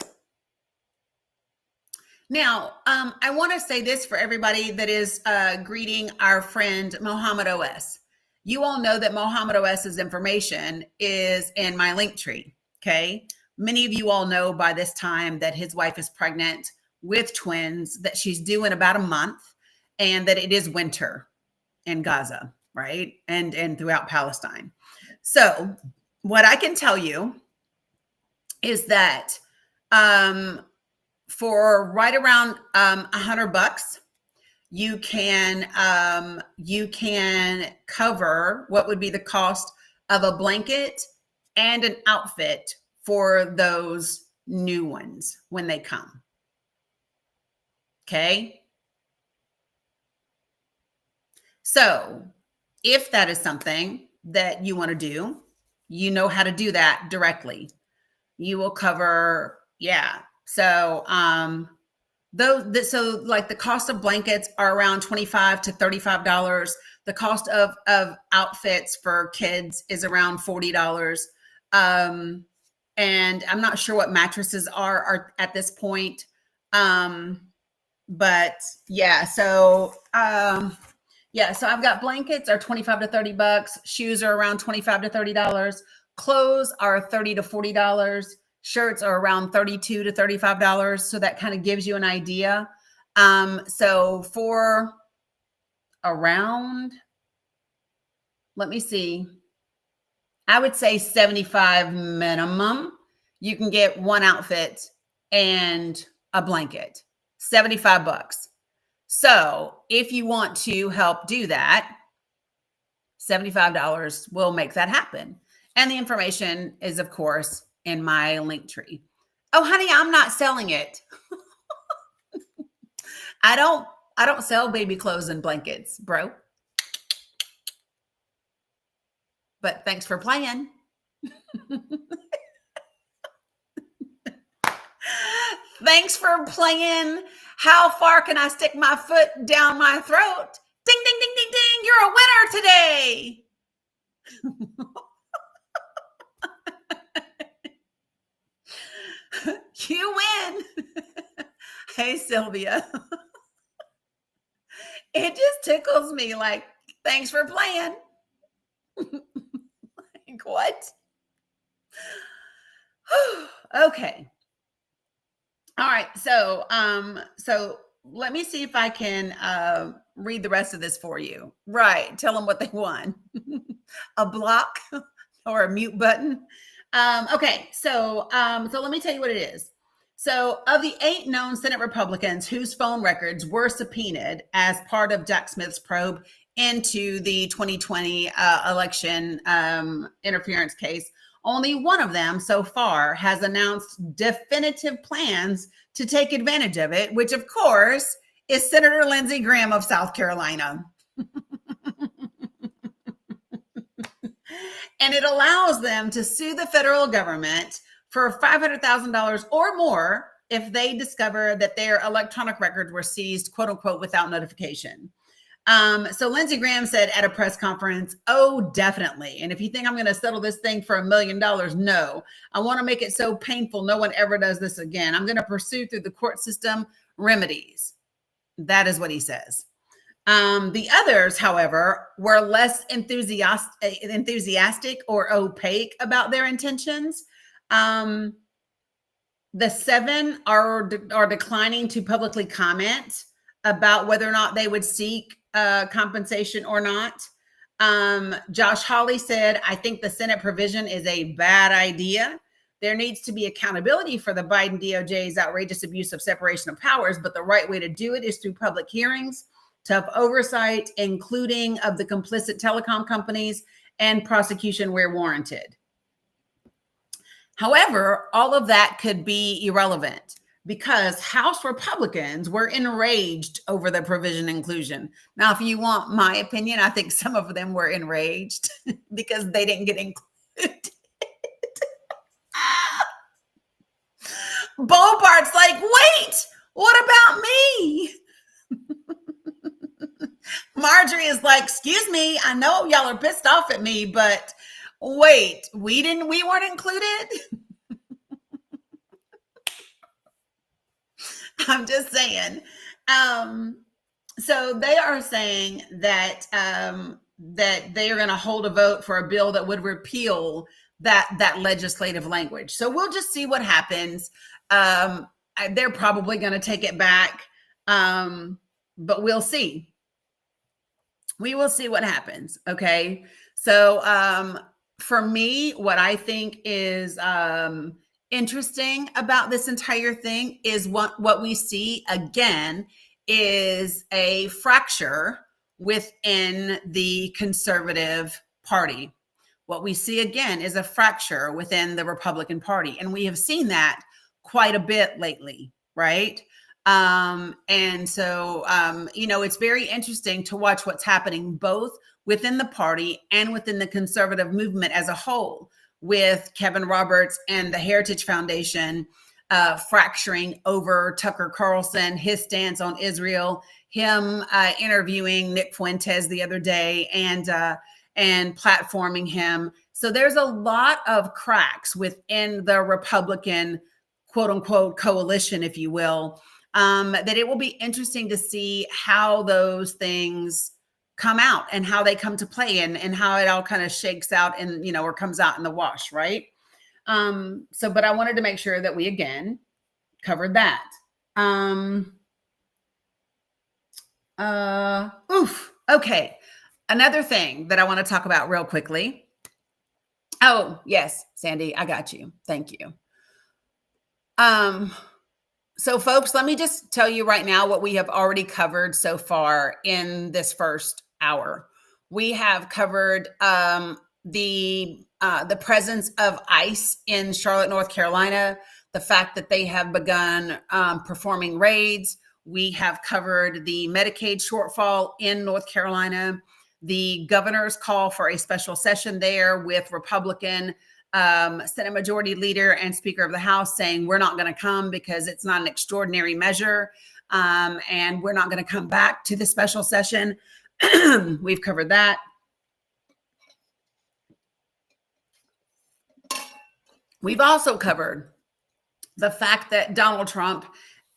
Now, I want to say this for everybody that is greeting our friend Mohammed OS. You all know that Mohammed OS's information is in my link tree, okay? Many of you all know by this time that his wife is pregnant with twins, that she's due in about a month, and that it is winter in Gaza, right? And throughout Palestine. So what I can tell you is that for right around $100, you can cover what would be the cost of a blanket and an outfit for those new ones when they come. Okay. So if that is something that you want to do, you know how to do that directly. You will cover, yeah. So, so like the cost of blankets are around $25 to $35. The cost of outfits for kids is around $40. And I'm not sure what mattresses are at this point. But yeah, so, yeah, so I've got blankets are $25 to $30. Shoes are around $25 to $30. Clothes are $30 to $40. Shirts are around $32 to $35. So that kind of gives you an idea. So for around, let me see, I would say 75 minimum, you can get one outfit and a blanket, $75. So if you want to help do that, $75 will make that happen. And the information is, of course, in my link tree. Oh, honey, I'm not selling it. I don't sell baby clothes and blankets, bro. But thanks for playing. Thanks for playing. How far can I stick my foot down my throat? Ding, ding, ding, ding, ding. You're a winner today. You win. Hey, Sylvia. It just tickles me like, thanks for playing. Like, what? Okay. All right. So, so let me see if I can read the rest of this for you. Right. Tell them what they won. A block or a mute button. Okay. So let me tell you what it is. So, of the 8 known Senate Republicans whose phone records were subpoenaed as part of Jack Smith's probe into the 2020 election interference case, only one of them so far has announced definitive plans to take advantage of it, which, of course, is Senator Lindsey Graham of South Carolina. And it allows them to sue the federal government for $500,000 or more if they discover that their electronic records were seized, quote unquote, without notification. So Lindsey Graham said at a press conference, "Oh, definitely. And if you think I'm going to settle this thing for $1 million, no. I want to make it so painful no one ever does this again. I'm going to pursue through the court system remedies." That is what he says. The others, however, were less enthusiastic or opaque about their intentions. The 7 are declining to publicly comment about whether or not they would seek compensation or not. Josh Hawley said, "I think the Senate provision is a bad idea. There needs to be accountability for the Biden DOJ's outrageous abuse of separation of powers, but the right way to do it is through public hearings, tough oversight, including of the complicit telecom companies, and prosecution where warranted." However, all of that could be irrelevant because House Republicans were enraged over the provision inclusion. Now, if you want my opinion, I think some of them were enraged because they didn't get included. Bobart's like, "Wait, what about me?" Marjorie is like, "Excuse me, I know y'all are pissed off at me, but wait, we weren't included." I'm just saying. So they are saying that that they are going to hold a vote for a bill that would repeal that legislative language. So we'll just see what happens. They're probably going to take it back, but we'll see. We will see what happens. Okay. So for me, what I think is interesting about this entire thing is what we see again is a fracture within the conservative party. What we see again is a fracture within the Republican Party. And we have seen that quite a bit lately, right? And so, it's very interesting to watch what's happening both within the party and within the conservative movement as a whole, with Kevin Roberts and the Heritage Foundation fracturing over Tucker Carlson, his stance on Israel, him interviewing Nick Fuentes the other day and platforming him. So there's a lot of cracks within the Republican, quote unquote, coalition, if you will, that it will be interesting to see how those things come out and how they come to play and how it all kind of shakes out and, or comes out in the wash, right? But I wanted to make sure that we, again, covered that. Okay. Another thing that I want to talk about real quickly. Oh, yes, Sandy, I got you. Thank you. So folks, let me just tell you right now what we have already covered so far in this first hour. We have covered the presence of ICE in Charlotte, North Carolina, the fact that they have begun performing raids. We have covered the Medicaid shortfall in North Carolina, the governor's call for a special session there with Republican Senate Majority Leader and Speaker of the House saying we're not going to come because it's not an extraordinary measure, and we're not going to come back to the special session. We've covered that. We've also covered the fact that Donald Trump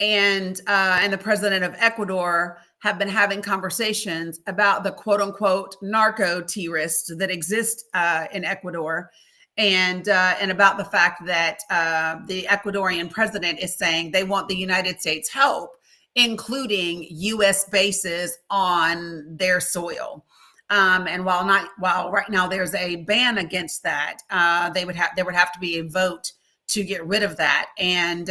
and the president of Ecuador have been having conversations about the quote unquote narco terrorists that exist in Ecuador. And about the fact that the Ecuadorian president is saying they want the United States help, including U.S. bases on their soil. And while right now there's a ban against that, there would have to be a vote to get rid of that. And,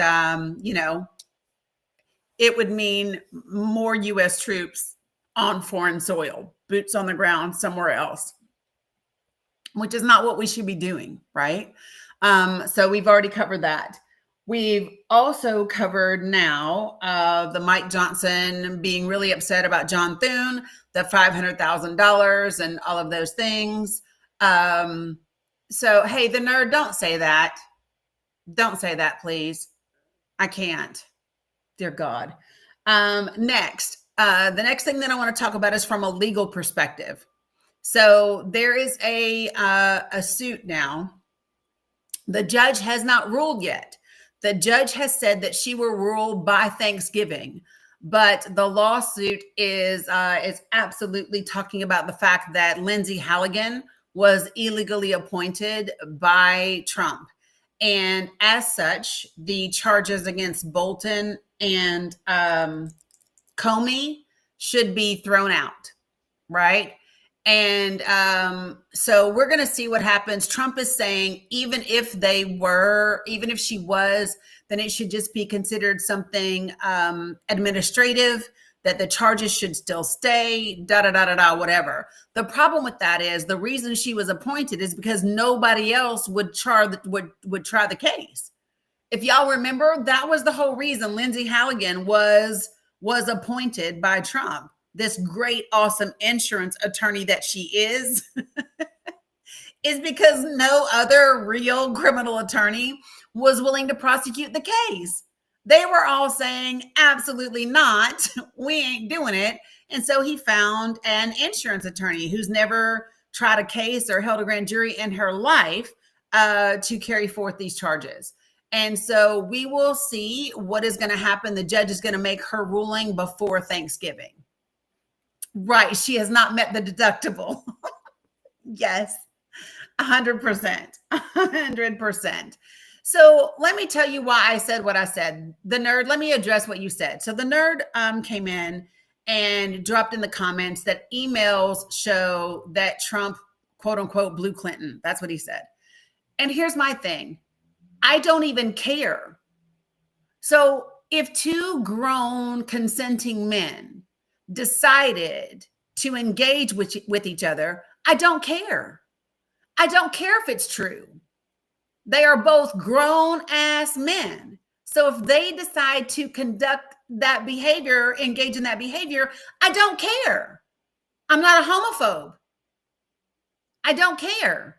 it would mean more U.S. troops on foreign soil, boots on the ground somewhere else, which is not what we should be doing, right? So we've already covered that. We've also covered now the Mike Johnson being really upset about John Thune, the $500,000 and all of those things. So, hey, the nerd, don't say that. Don't say that, please. I can't. Dear God. Next, the next thing that I want to talk about is from a legal perspective. So there is a suit now. The judge has not ruled yet. The judge has said that she will rule by Thanksgiving, but the lawsuit is absolutely talking about the fact that Lindsay Halligan was illegally appointed by Trump. And as such, the charges against Bolton and Comey should be thrown out, right? And so we're going to see what happens. Trump is saying even if she was, then it should just be considered something administrative, that the charges should still stay, whatever. The problem with that is the reason she was appointed is because nobody else would try the case. If y'all remember, that was the whole reason Lindsay Halligan was appointed by Trump. This great, awesome insurance attorney that she is because no other real criminal attorney was willing to prosecute the case. They were all saying, absolutely not. We ain't doing it. And so he found an insurance attorney who's never tried a case or held a grand jury in her life to carry forth these charges. And so we will see what is going to happen. The judge is going to make her ruling before Thanksgiving. Right. She has not met the deductible. Yes. 100%. 100%. So let me tell you why I said what I said. The nerd, let me address what you said. So the nerd came in and dropped in the comments that emails show that Trump, quote unquote, blew Clinton. That's what he said. And here's my thing. I don't even care. So if two grown consenting men decided to engage with each other, I don't care. I don't care if it's true. They are both grown ass men. So if they decide to conduct that behavior, engage in that behavior, I don't care. I'm not a homophobe. I don't care.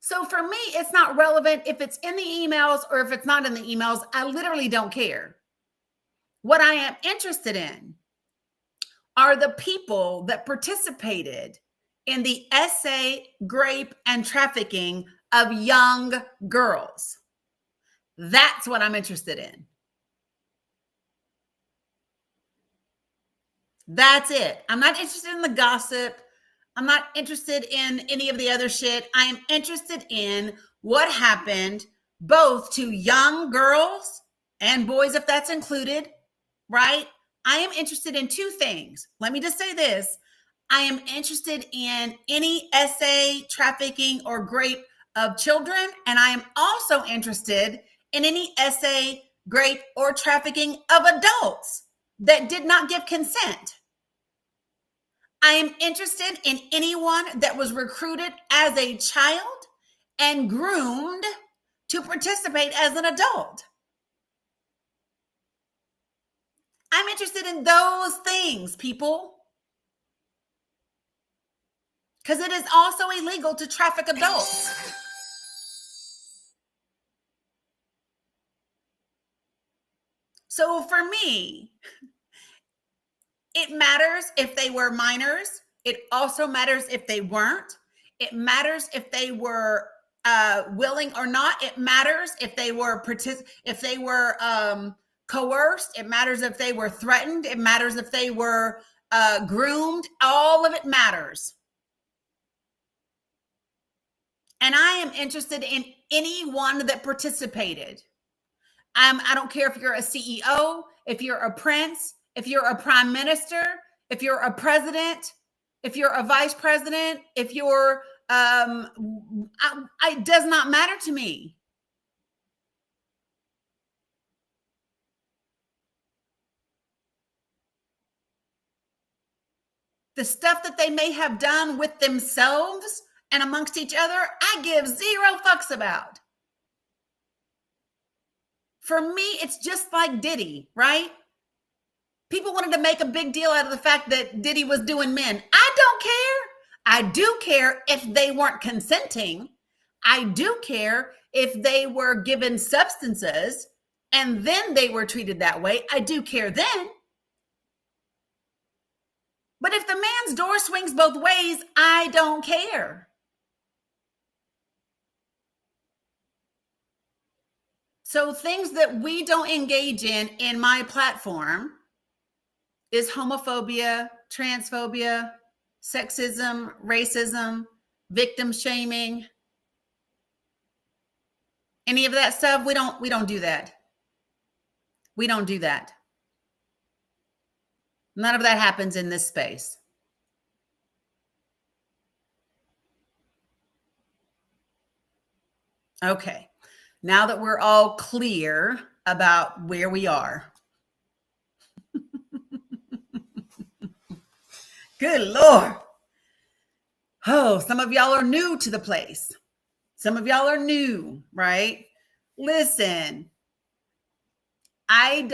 So for me, it's not relevant if it's in the emails or if it's not in the emails. I literally don't care. What I am interested in are the people that participated in the essay, rape, and trafficking of young girls. That's what I'm interested in. That's it. I'm not interested in the gossip. I'm not interested in any of the other shit. I am interested in what happened both to young girls and boys, if that's included, right? I am interested in two things. Let me just say this. I am interested in any essay, trafficking, or rape of children. And I am also interested in any essay, rape, or trafficking of adults that did not give consent. I am interested in anyone that was recruited as a child and groomed to participate as an adult. I'm interested in those things, people. Because it is also illegal to traffic adults. So for me, it matters if they were minors. It also matters if they weren't. It matters if they were willing or not. It matters if they were coerced. It matters if they were threatened. It matters if they were groomed. All of it matters. And I am interested in anyone that participated. I don't care if you're a CEO, if you're a prince, if you're a prime minister, if you're a president, if you're a vice president, if you're, it does not matter to me. The stuff that they may have done with themselves and amongst each other, I give zero fucks about. For me, it's just like Diddy, right? People wanted to make a big deal out of the fact that Diddy was doing men. I don't care. I do care if they weren't consenting. I do care if they were given substances and then they were treated that way. I do care then. But if the man's door swings both ways, I don't care. So things that we don't engage in my platform is homophobia, transphobia, sexism, racism, victim shaming. Any of that stuff, we don't do that. We don't do that. None of that happens in this space. Okay. Now that we're all clear about where we are. Good Lord. Oh, some of y'all are new to the place. Some of y'all are new, right? Listen, I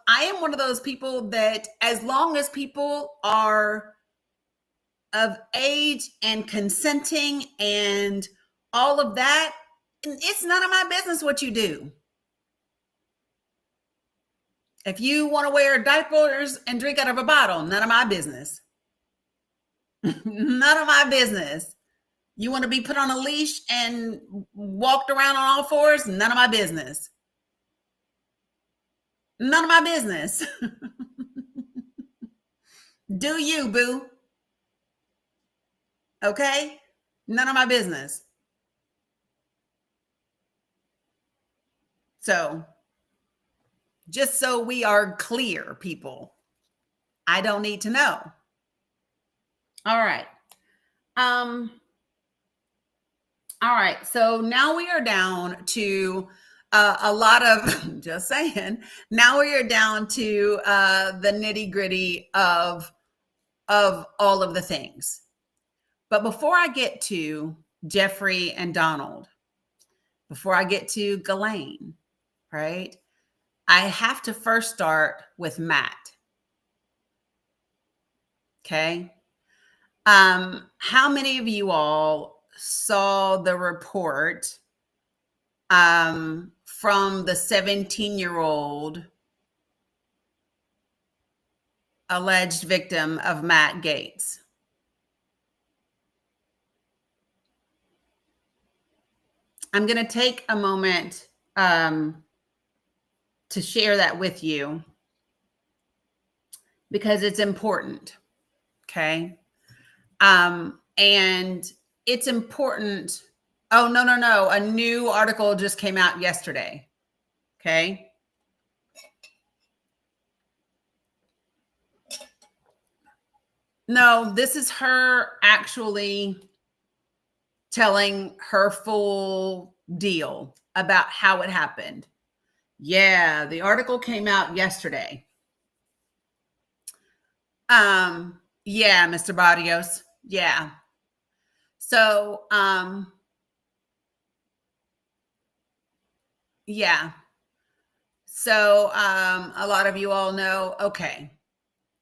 am one of those people that as long as people are of age and consenting and all of that, it's none of my business what you do. If you want to wear diapers and drink out of a bottle, none of my business. None of my business. You want to be put on a leash and walked around on all fours, none of my business. None of my business. Do you, boo? Okay? None of my business. So, just so we are clear, people, I don't need to know. All right. All right. So now we are down to a lot of, just saying, now we are down to the nitty gritty of all of the things. But before I get to Jeffrey and Donald, before I get to Ghislaine, right, I have to first start with Matt. Okay. How many of you all saw the report from the 17-year-old alleged victim of Matt Gaetz? I'm going to take a moment to share that with you because it's important. Okay. And it's important. Oh, no. A new article just came out yesterday. Okay. No, this is her actually telling her full deal about how it happened. Yeah, the article came out yesterday. Yeah, Mr. Barrios. Yeah. So, yeah. So, a lot of you all know. Okay.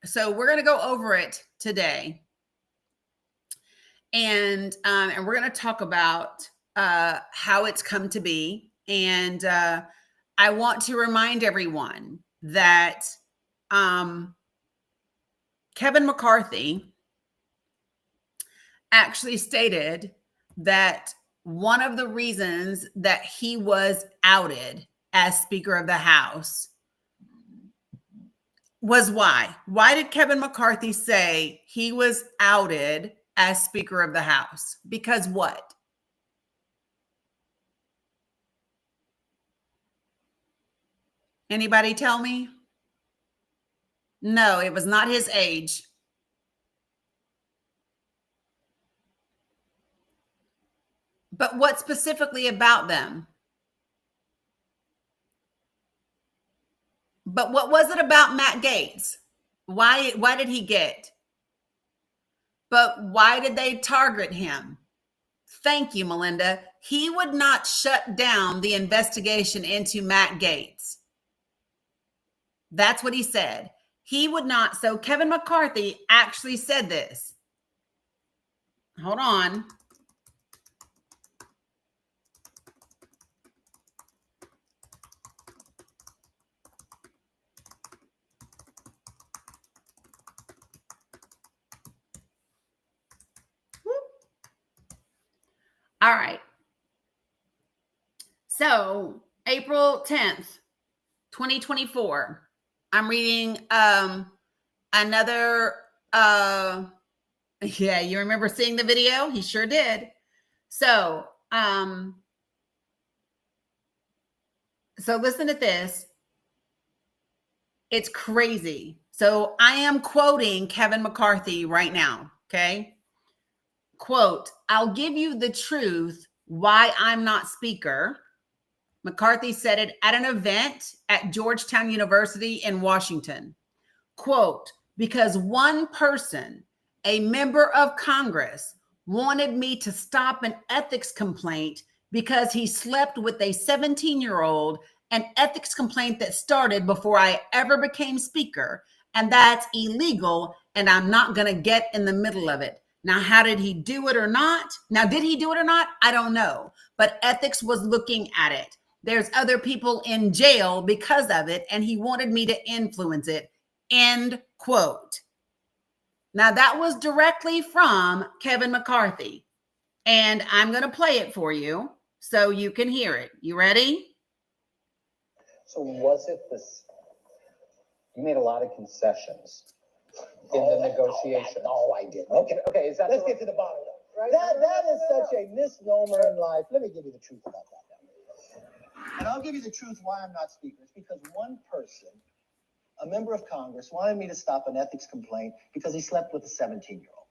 So we're going to go over it today. And we're going to talk about how it's come to be. And I want to remind everyone that Kevin McCarthy actually stated that one of the reasons that he was outed as Speaker of the House was why? Why did Kevin McCarthy say he was outed as Speaker of the House? Because what? Anybody tell me? No, it was not his age. But what specifically about them? But what was it about Matt Gaetz? Why did he get? But why did they target him? Thank you, Melinda. He would not shut down the investigation into Matt Gaetz. That's what he said. He would not. So Kevin McCarthy actually said this. Hold on. All right. So April 10th, 2024. I'm reading another yeah, you remember seeing the video? He sure did. So so listen to this. It's crazy. So I am quoting Kevin McCarthy right now, okay? Quote, I'll give you the truth why I'm not speaker. McCarthy said it at an event at Georgetown University in Washington. Quote, because one person, a member of Congress, wanted me to stop an ethics complaint because he slept with a 17-year-old, an ethics complaint that started before I ever became speaker. And that's illegal. And I'm not going to get in the middle of it. Now, how did he do it or not? Now, did he do it or not? I don't know. But ethics was looking at it. There's other people in jail because of it, and he wanted me to influence it. End quote. Now, that was directly from Kevin McCarthy, and I'm going to play it for you so you can hear it. You ready? So was it this? You made a lot of concessions in the negotiation. No, I didn't. Okay. Is that Let's get to the bottom of it. Right? That is such a misnomer in life. Let me give you the truth about that. And I'll give you the truth why I'm not speaker. It's because one person, a member of Congress, wanted me to stop an ethics complaint because he slept with a 17-year-old.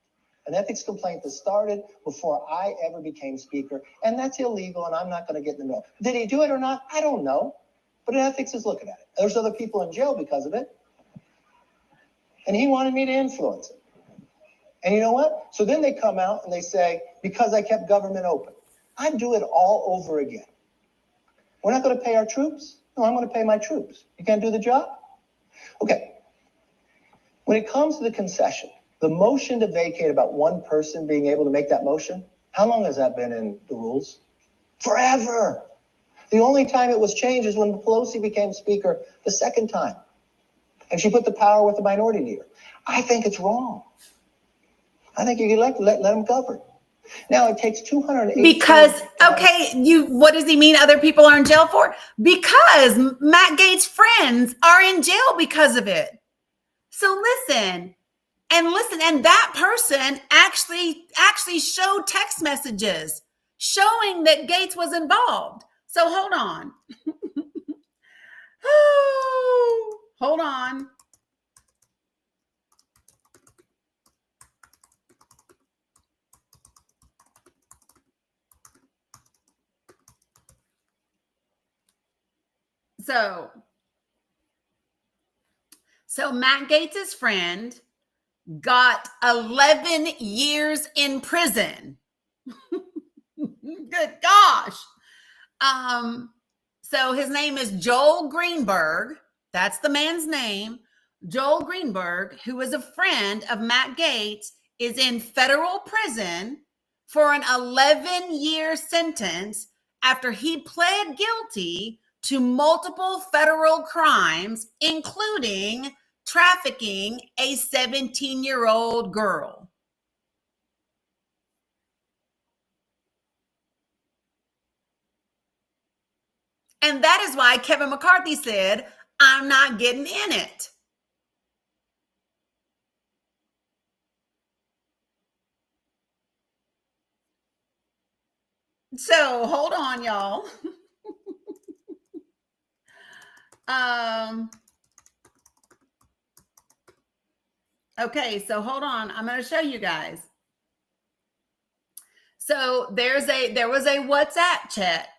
An ethics complaint that started before I ever became speaker, and that's illegal, and I'm not going to get in the middle. Did he do it or not? I don't know. But ethics is looking at it. There's other people in jail because of it. And he wanted me to influence it. And you know what? So then they come out and they say, because I kept government open. I'd do it all over again. We're not going to pay our troops? No, I'm going to pay my troops. You can't do the job? Okay. When it comes to the concession, the motion to vacate about one person being able to make that motion, how long has that been in the rules? Forever. The only time it was changed is when Pelosi became speaker the second time. And she put the power with the minority leader. I think it's wrong. I think you let them govern. Now it takes 280. Because, okay, what does he mean other people are in jail for? Because Matt Gaetz' friends are in jail because of it. So listen, and that person actually showed text messages showing that Gaetz was involved. So hold on. Hold on. So Matt Gaetz' friend got 11 years in prison. Good gosh. So his name is Joel Greenberg. That's the man's name. Joel Greenberg, who is a friend of Matt Gaetz, is in federal prison for an 11-year sentence after he pled guilty to multiple federal crimes, including trafficking a 17-year-old girl. And that is why Kevin McCarthy said, I'm not getting in it. So hold on, y'all. Okay, so hold on. I'm going to show you guys. So there was a WhatsApp chat.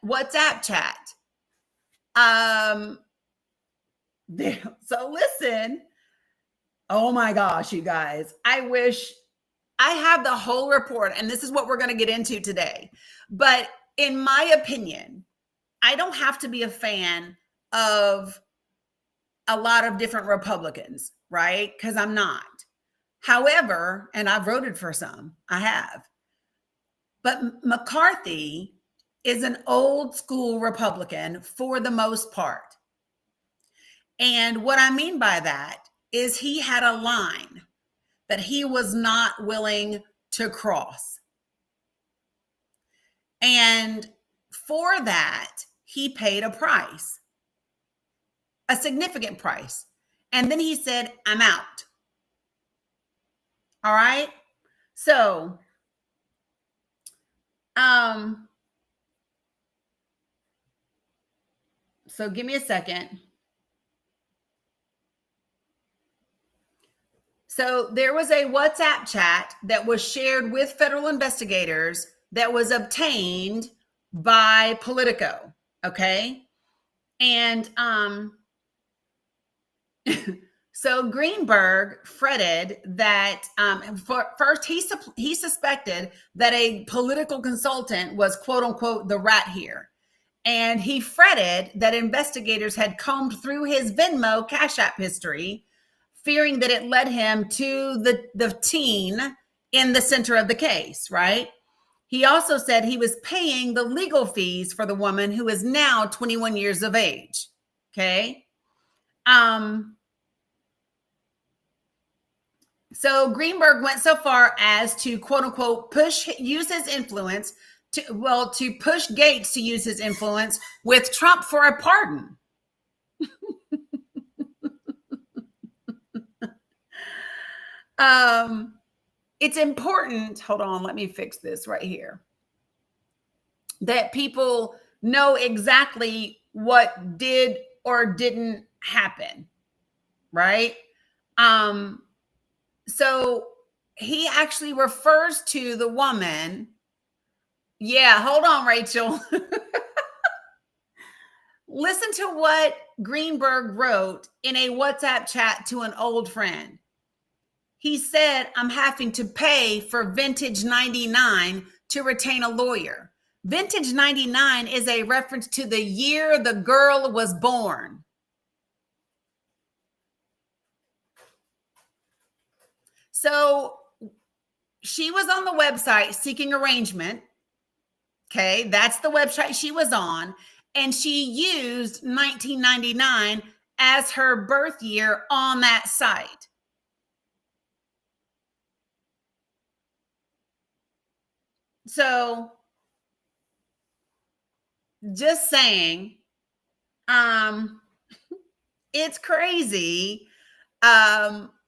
So listen. Oh my gosh, you guys. I wish I have the whole report, and this is what we're going to get into today. But in my opinion, I don't have to be a fan of a lot of different Republicans, right? Because I'm not. However, and I've voted for some, I have. But McCarthy is an old school Republican for the most part. And what I mean by that is he had a line that he was not willing to cross. And for that, he paid a price, a significant price. And then he said, I'm out. All right. So, so give me a second. So there was a WhatsApp chat that was shared with federal investigators that was obtained by Politico. Okay. And, so Greenberg fretted that first he suspected that a political consultant was quote unquote the rat here. And he fretted that investigators had combed through his Venmo Cash App history, fearing that it led him to the teen in the center of the case, right? He also said he was paying the legal fees for the woman who is now 21 years of age. Okay. So Greenberg went so far as to quote unquote use his influence to push Gates to use his influence with Trump for a pardon. It's important. Hold on, let me fix this right here. That people know exactly what did or didn't happen, right? So he actually refers to the woman. Yeah, hold on, Rachel. Listen to what Greenberg wrote in a WhatsApp chat to an old friend. He said, I'm having to pay for Vintage 99 to retain a lawyer. Vintage 99 is a reference to the year the girl was born. So she was on the website seeking arrangement. Okay, that's the website she was on. And she used 1999 as her birth year on that site. So just saying, it's crazy.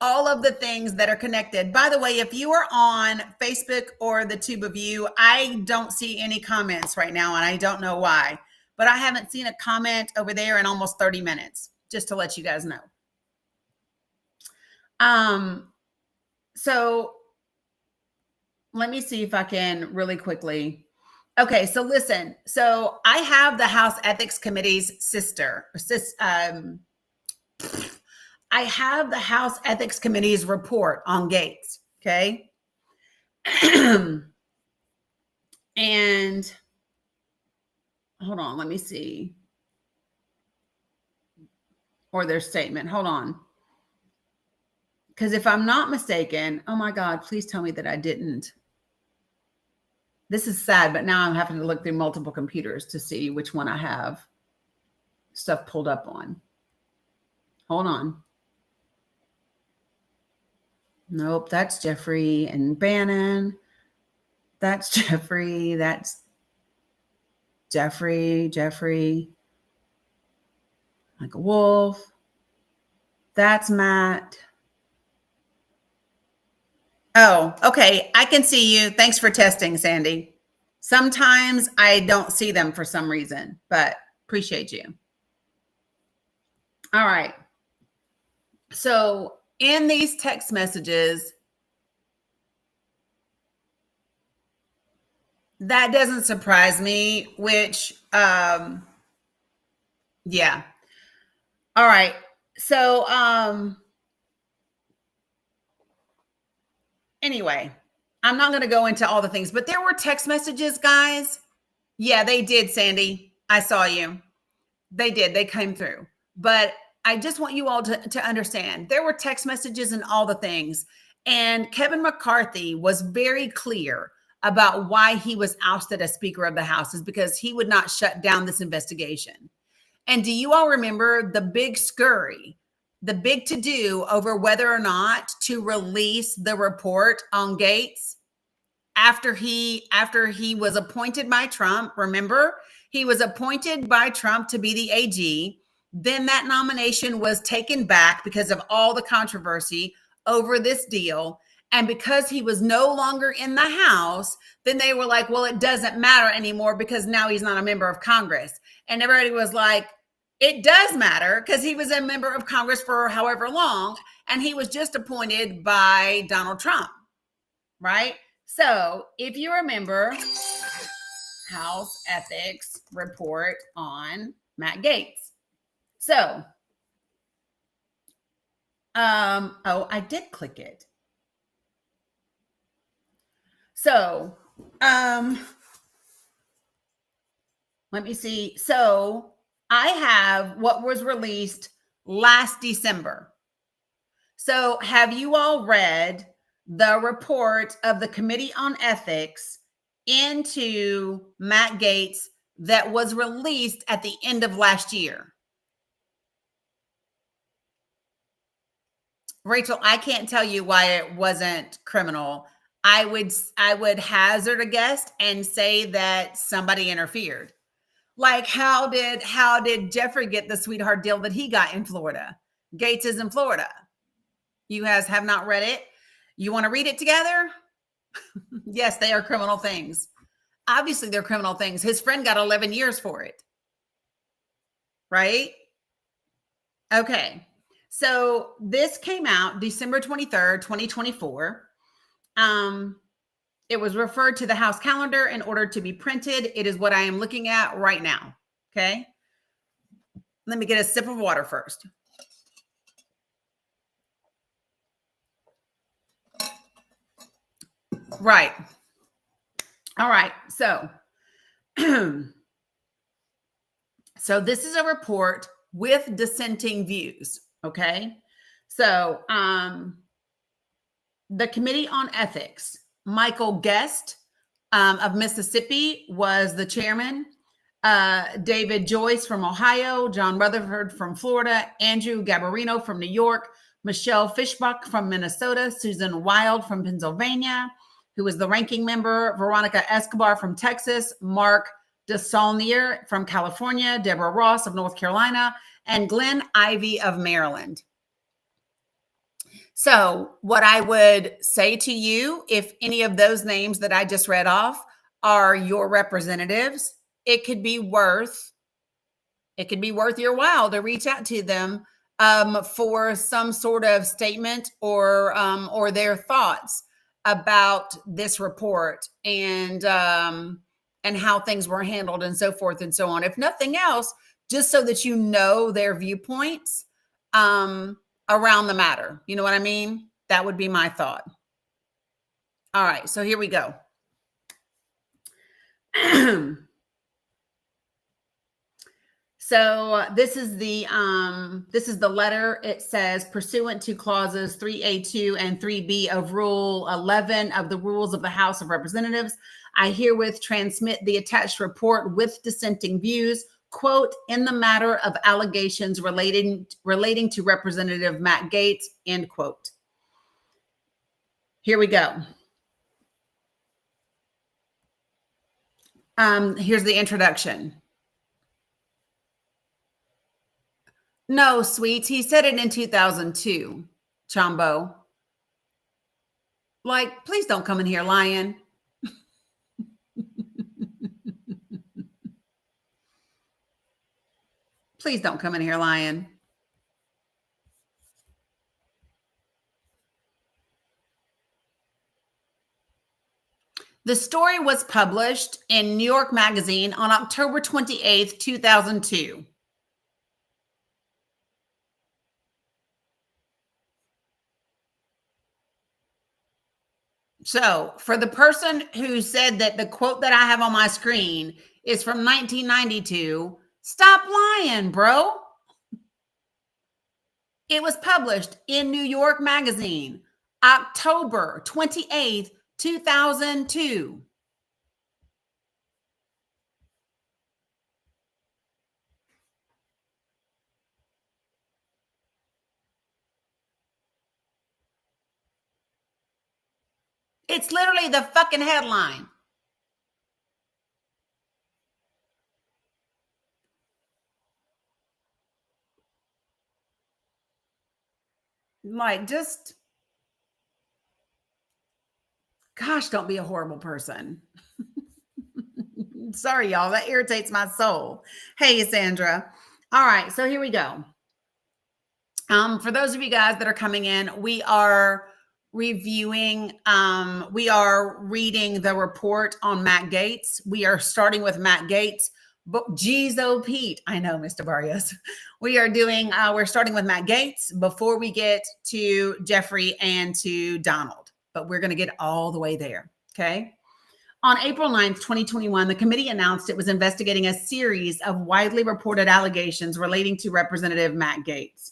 All of the things that are connected. By the way, if you are on Facebook or the Tube of You, I don't see any comments right now, and I don't know why, but I haven't seen a comment over there in almost 30 minutes, just to let you guys know. So let me see if I can really quickly. Okay, so listen. So I have the House Ethics Committee's I have the House Ethics Committee's report on Gates, okay? And hold on, let me see. Or their statement, hold on. Because if I'm not mistaken, oh my God, please tell me that I didn't. This is sad, but now I'm having to look through multiple computers to see which one I have stuff pulled up on. Hold on. Nope, that's Jeffrey and Bannon. That's Jeffrey. That's Jeffrey. Like a wolf. That's Matt. Oh, okay. I can see you. Thanks for testing, Sandy. Sometimes I don't see them for some reason, but appreciate you. All right. So in these text messages, that doesn't surprise me, which, yeah. All right. So, anyway, I'm not going to go into all the things, but there were text messages, guys. Yeah, they did, Sandy. I saw you. They did. They came through. But I just want you all to understand there were text messages and all the things. And Kevin McCarthy was very clear about why he was ousted as Speaker of the House, is because he would not shut down this investigation. And do you all remember the big scurry, the big to-do over whether or not to release the report on Gates after he was appointed by Trump? Remember, he was appointed by Trump to be the AG. Then that nomination was taken back because of all the controversy over this deal. And because he was no longer in the House, then they were like, well, it doesn't matter anymore because now he's not a member of Congress. And everybody was like, it does matter because he was a member of Congress for however long. And he was just appointed by Donald Trump, right? So if you remember House Ethics report on Matt Gaetz. So, I did click it. So, let me see. So I have what was released last December. So have you all read the report of the Committee on Ethics into Matt Gaetz that was released at the end of last year? Rachel, I can't tell you why it wasn't criminal. I would hazard a guess and say that somebody interfered. Like how did Jeffrey get the sweetheart deal that he got in Florida? Gaetz is in Florida. You guys have not read it. You want to read it together? Yes, they are criminal things. Obviously, they're criminal things. His friend got 11 years for it. Right? Okay. So this came out December 23rd, 2024. It was referred to the House calendar in order to be printed. It is what I am looking at right now. Okay. Let me get a sip of water first. Right. All right. So, so this is a report with dissenting views. Okay. So, the Committee on Ethics, Michael Guest of Mississippi was the chairman. David Joyce from Ohio, John Rutherford from Florida, Andrew Gabarino from New York, Michelle Fishbach from Minnesota, Susan Wild from Pennsylvania, who was the ranking member, Veronica Escobar from Texas, Mark DeSaulnier from California, Deborah Ross of North Carolina, and Glenn Ivey of Maryland. So what I would say to you, if any of those names that I just read off are your representatives, it could be worth your while to reach out to them for some sort of statement or their thoughts about this report and how things were handled and so forth and so on. If nothing else, just so that you know their viewpoints around the matter. You know what I mean? That would be my thought. All right, so here we go. So this is the letter. It says, pursuant to clauses 3A2 and 3B of Rule 11 of the Rules of the House of Representatives, I herewith transmit the attached report with dissenting views, quote, in the matter of allegations relating to Representative Matt Gaetz, end quote. Here we go. Here's the introduction. No, sweets. He said it in 2002, Chombo. Like, please don't come in here lying. Please don't come in here lying. The story was published in New York Magazine on October 28th, 2002. So for the person who said that the quote that I have on my screen is from 1992, stop lying, bro. It was published in New York Magazine, October 28th, 2002. It's literally the fucking headline. Like, just, gosh, don't be a horrible person. Sorry, y'all. That irritates my soul. Hey, Sandra. All right, so here we go. For those of you guys that are coming in, we are reviewing, we are reading the report on Matt Gaetz. We are starting with Matt Gaetz. But geez, oh Pete, I know, Mr. Barrios. We are doing, we're starting with Matt Gaetz before we get to Jeffrey and to Donald, but we're going to get all the way there. Okay. On April 9th, 2021, the committee announced it was investigating a series of widely reported allegations relating to Representative Matt Gaetz.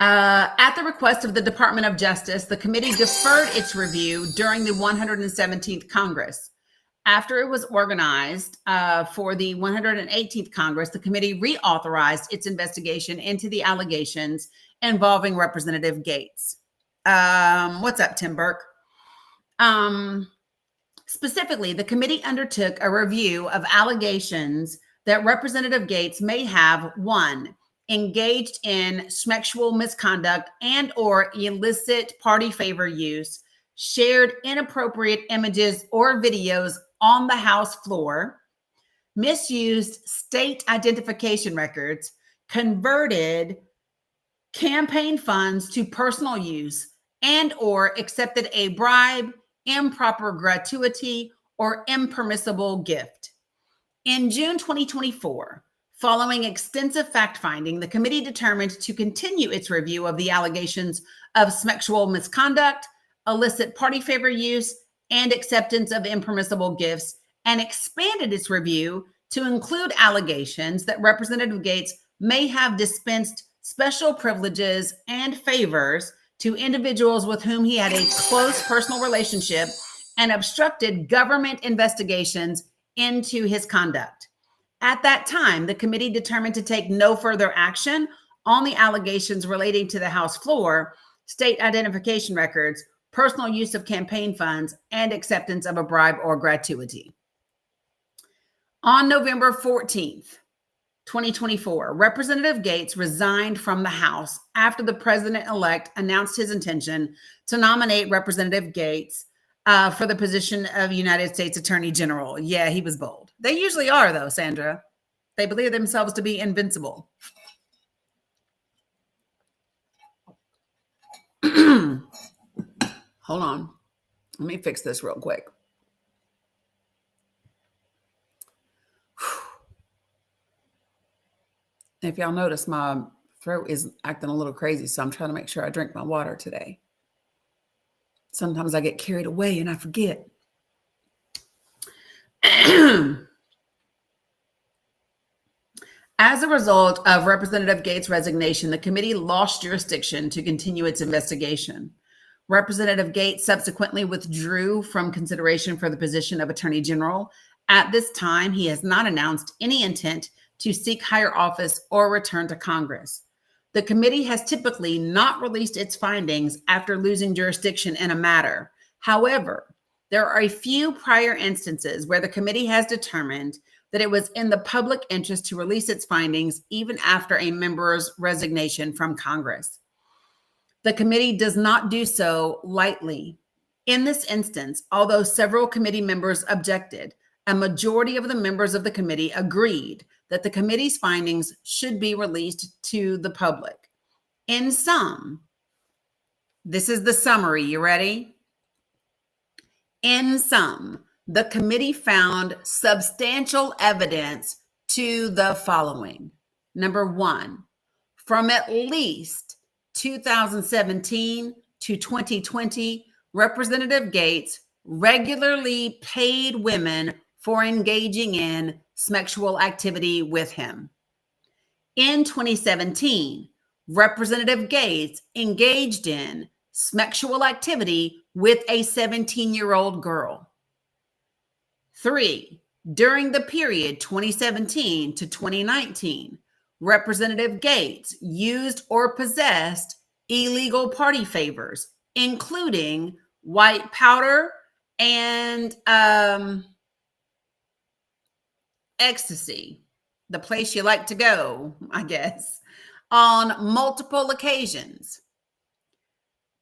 At the request of the Department of Justice, the committee deferred its review during the 117th Congress. After it was organized for the 118th Congress, the committee reauthorized its investigation into the allegations involving Representative Gaetz. What's up, Tim Burke? Specifically, the committee undertook a review of allegations that Representative Gaetz may have, one, engaged in sexual misconduct and or illicit party favor use, shared inappropriate images or videos on the House floor, misused state identification records, converted campaign funds to personal use, and or accepted a bribe, improper gratuity, or impermissible gift. In June 2024, following extensive fact-finding, the committee determined to continue its review of the allegations of sexual misconduct, illicit party favor use, and acceptance of impermissible gifts, and expanded its review to include allegations that Representative Gaetz may have dispensed special privileges and favors to individuals with whom he had a close personal relationship and obstructed government investigations into his conduct. At that time, the committee determined to take no further action on the allegations relating to the House floor, state identification records, personal use of campaign funds, and acceptance of a bribe or gratuity. On November 14th, 2024, Representative Gaetz resigned from the House after the president-elect announced his intention to nominate Representative Gaetz for the position of United States Attorney General. Yeah, he was bold. They usually are, though, Sandra. They believe themselves to be invincible. Hold on. Let me fix this real quick. If y'all notice, my throat is acting a little crazy, so I'm trying to make sure I drink my water today. Sometimes I get carried away and I forget. As a result of Representative Gaetz' resignation, the committee lost jurisdiction to continue its investigation. Representative Gaetz subsequently withdrew from consideration for the position of Attorney General. At this time, he has not announced any intent to seek higher office or return to Congress. The committee has typically not released its findings after losing jurisdiction in a matter. However, there are a few prior instances where the committee has determined that it was in the public interest to release its findings even after a member's resignation from Congress. The committee does not do so lightly. In this instance, although several committee members objected, a majority of the members of the committee agreed that the committee's findings should be released to the public. In sum, this is the summary. You ready? In sum, the committee found substantial evidence to the following. Number one, from at least 2017 to 2020, Representative Gates regularly paid women for engaging in sexual activity with him. In 2017, Representative Gates engaged in sexual activity with a 17-year-old girl. 3, during the period 2017 to 2019, Representative Gates used or possessed illegal party favors, including white powder and ecstasy, the place you like to go, I guess, on multiple occasions.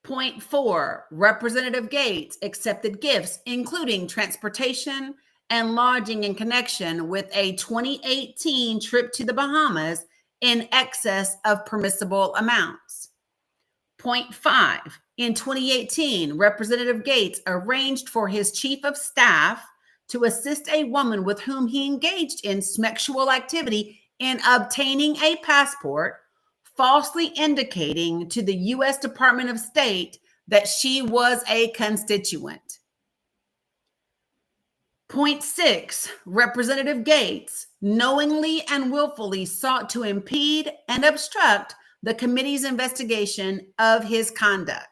Point 4, Representative Gates accepted gifts, including transportation and lodging in connection with a 2018 trip to the Bahamas in excess of permissible amounts. Point 5, in 2018, Representative Gates arranged for his chief of staff to assist a woman with whom he engaged in sexual activity in obtaining a passport, falsely indicating to the U.S. Department of State that she was a constituent. Point 6, Representative Gates knowingly and willfully sought to impede and obstruct the committee's investigation of his conduct.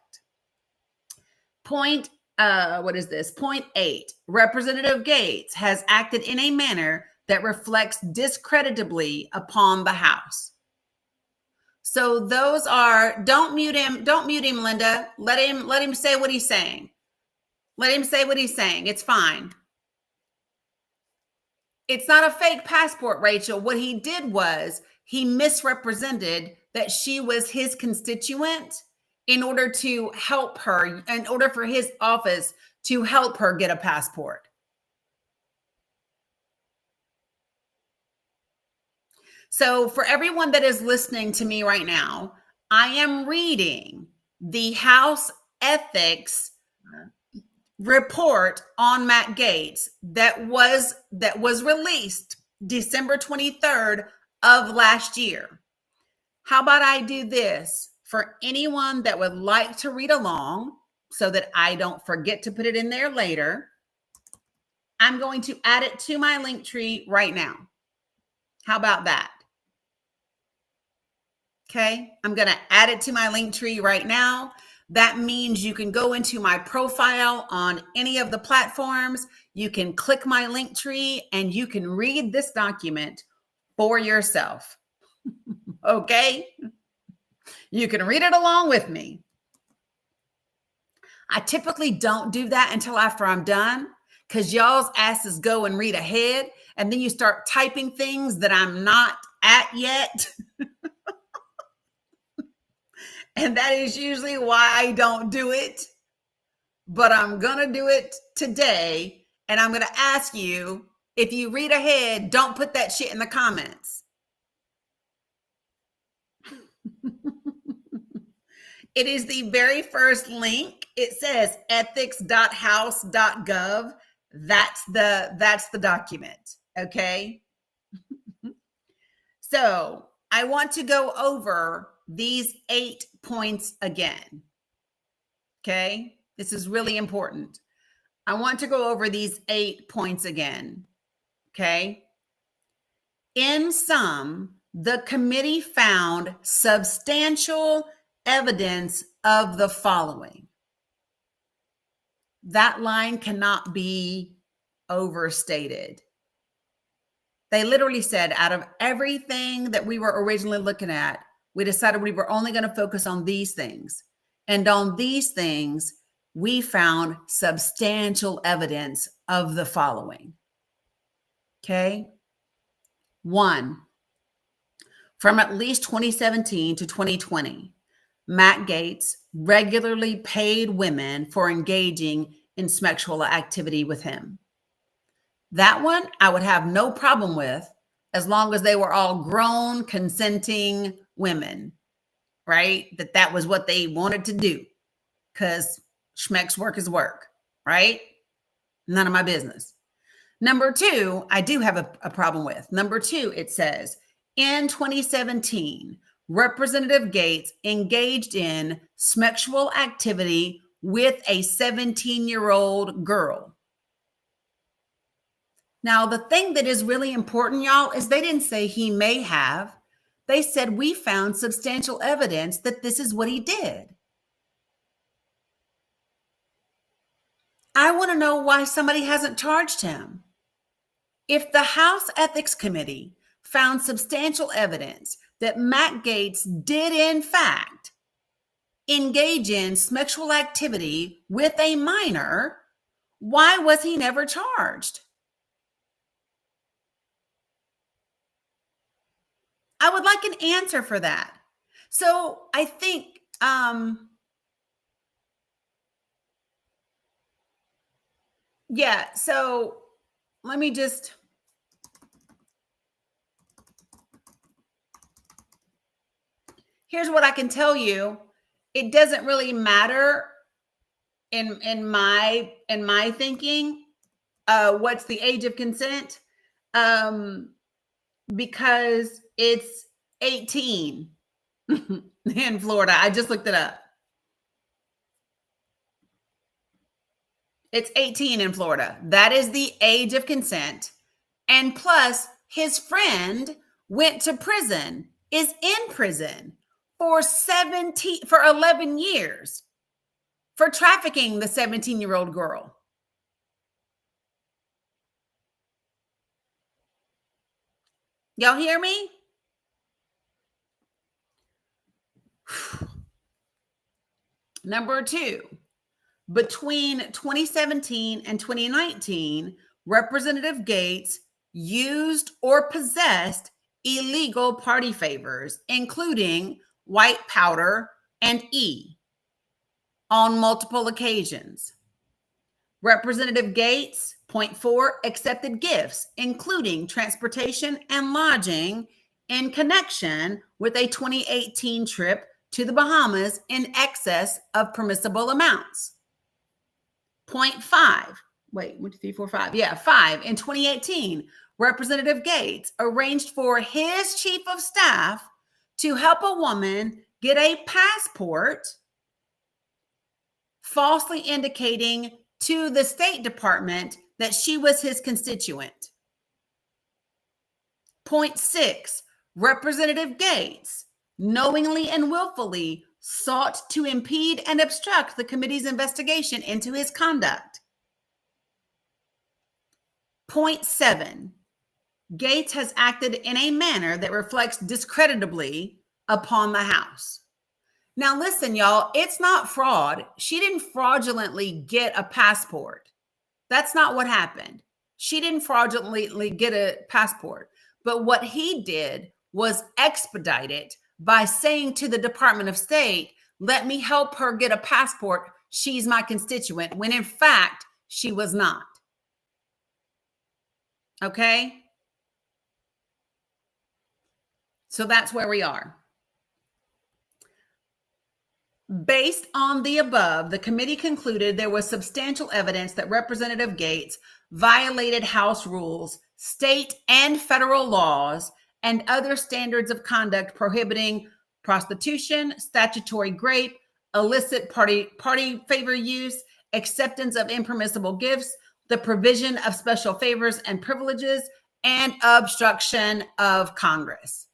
Point 8, Representative Gates has acted in a manner that reflects discreditably upon the House. So those are, don't mute him, Linda. Let him say what he's saying. Let him say what he's saying. It's fine. It's not a fake passport, Rachel. What he did was he misrepresented that she was his constituent in order to help her, in order for his office to help her get a passport. So for everyone that is listening to me right now, I am reading the House Ethics report on Matt Gaetz that was released December 23rd of last year. How about I do this for anyone that would like to read along so that I don't forget to put it in there later? I'm going to add it to my link tree right now. How about that? Okay, I'm going to add it to my link tree right now. That means you can go into my profile on any of the platforms. You can click my link tree and you can read this document for yourself. Okay? You can read it along with me. I typically don't do that until after I'm done because y'all's asses go and read ahead and then you start typing things that I'm not at yet. And that is usually why I don't do it. But I'm going to do it today. And I'm going to ask you, if you read ahead, don't put that shit in the comments. It is the very first link. It says ethics.house.gov. That's the document. Okay. So I want to go over these 8 points again. Okay. This is really important. I want to go over these 8 points again. Okay. In sum, the committee found substantial evidence of the following. That line cannot be overstated. They literally said, out of everything that we were originally looking at, we decided we were only going to focus on these things. And on these things, we found substantial evidence of the following. Okay. 1, from at least 2017 to 2020, Matt Gaetz regularly paid women for engaging in sexual activity with him. That one I would have no problem with as long as they were all grown, consenting women, right? That was what they wanted to do because schmeck's work is work, right? None of my business. Number 2, I do have a problem with. Number 2, it says, in 2017, Representative Gates engaged in sexual activity with a 17-year-old girl. Now, the thing that is really important, y'all, is they didn't say he may have. They said we found substantial evidence that this is what he did. I want to know why somebody hasn't charged him. If the House Ethics Committee found substantial evidence that Matt Gaetz did, in fact, engage in sexual activity with a minor, why was he never charged? I would like an answer for that. So I think, yeah, so let me just, here's what I can tell you. It doesn't really matter in my thinking, what's the age of consent, because it's 18 in Florida. I just looked it up. It's 18 in Florida. That is the age of consent. And plus, his friend went to prison, is in prison for 11 years for trafficking the 17-year-old girl. Y'all hear me? Number 2, between 2017 and 2019, Representative Gaetz used or possessed illegal party favors, including white powder and E, on multiple occasions. Representative Gaetz, point 4, accepted gifts, including transportation and lodging in connection with a 2018 trip to the Bahamas in excess of permissible amounts. Point 5, wait, 1, 2, 3, 4, 5. Yeah, 5. In 2018, Representative Gaetz arranged for his chief of staff to help a woman get a passport, falsely indicating to the State Department that she was his constituent. Point 6, Representative Gaetz knowingly and willfully sought to impede and obstruct the committee's investigation into his conduct. Point 7, Gaetz has acted in a manner that reflects discreditably upon the House. Now, listen, y'all, it's not fraud. She didn't fraudulently get a passport. That's not what happened. She didn't fraudulently get a passport. But what he did was expedite it by saying to the Department of State, let me help her get a passport. She's my constituent, when in fact, she was not. Okay? So that's where we are. Based on the above, the committee concluded there was substantial evidence that Representative Gaetz violated House rules, state and federal laws, and other standards of conduct prohibiting prostitution, statutory rape, illicit party favor use, acceptance of impermissible gifts, the provision of special favors and privileges, and obstruction of Congress.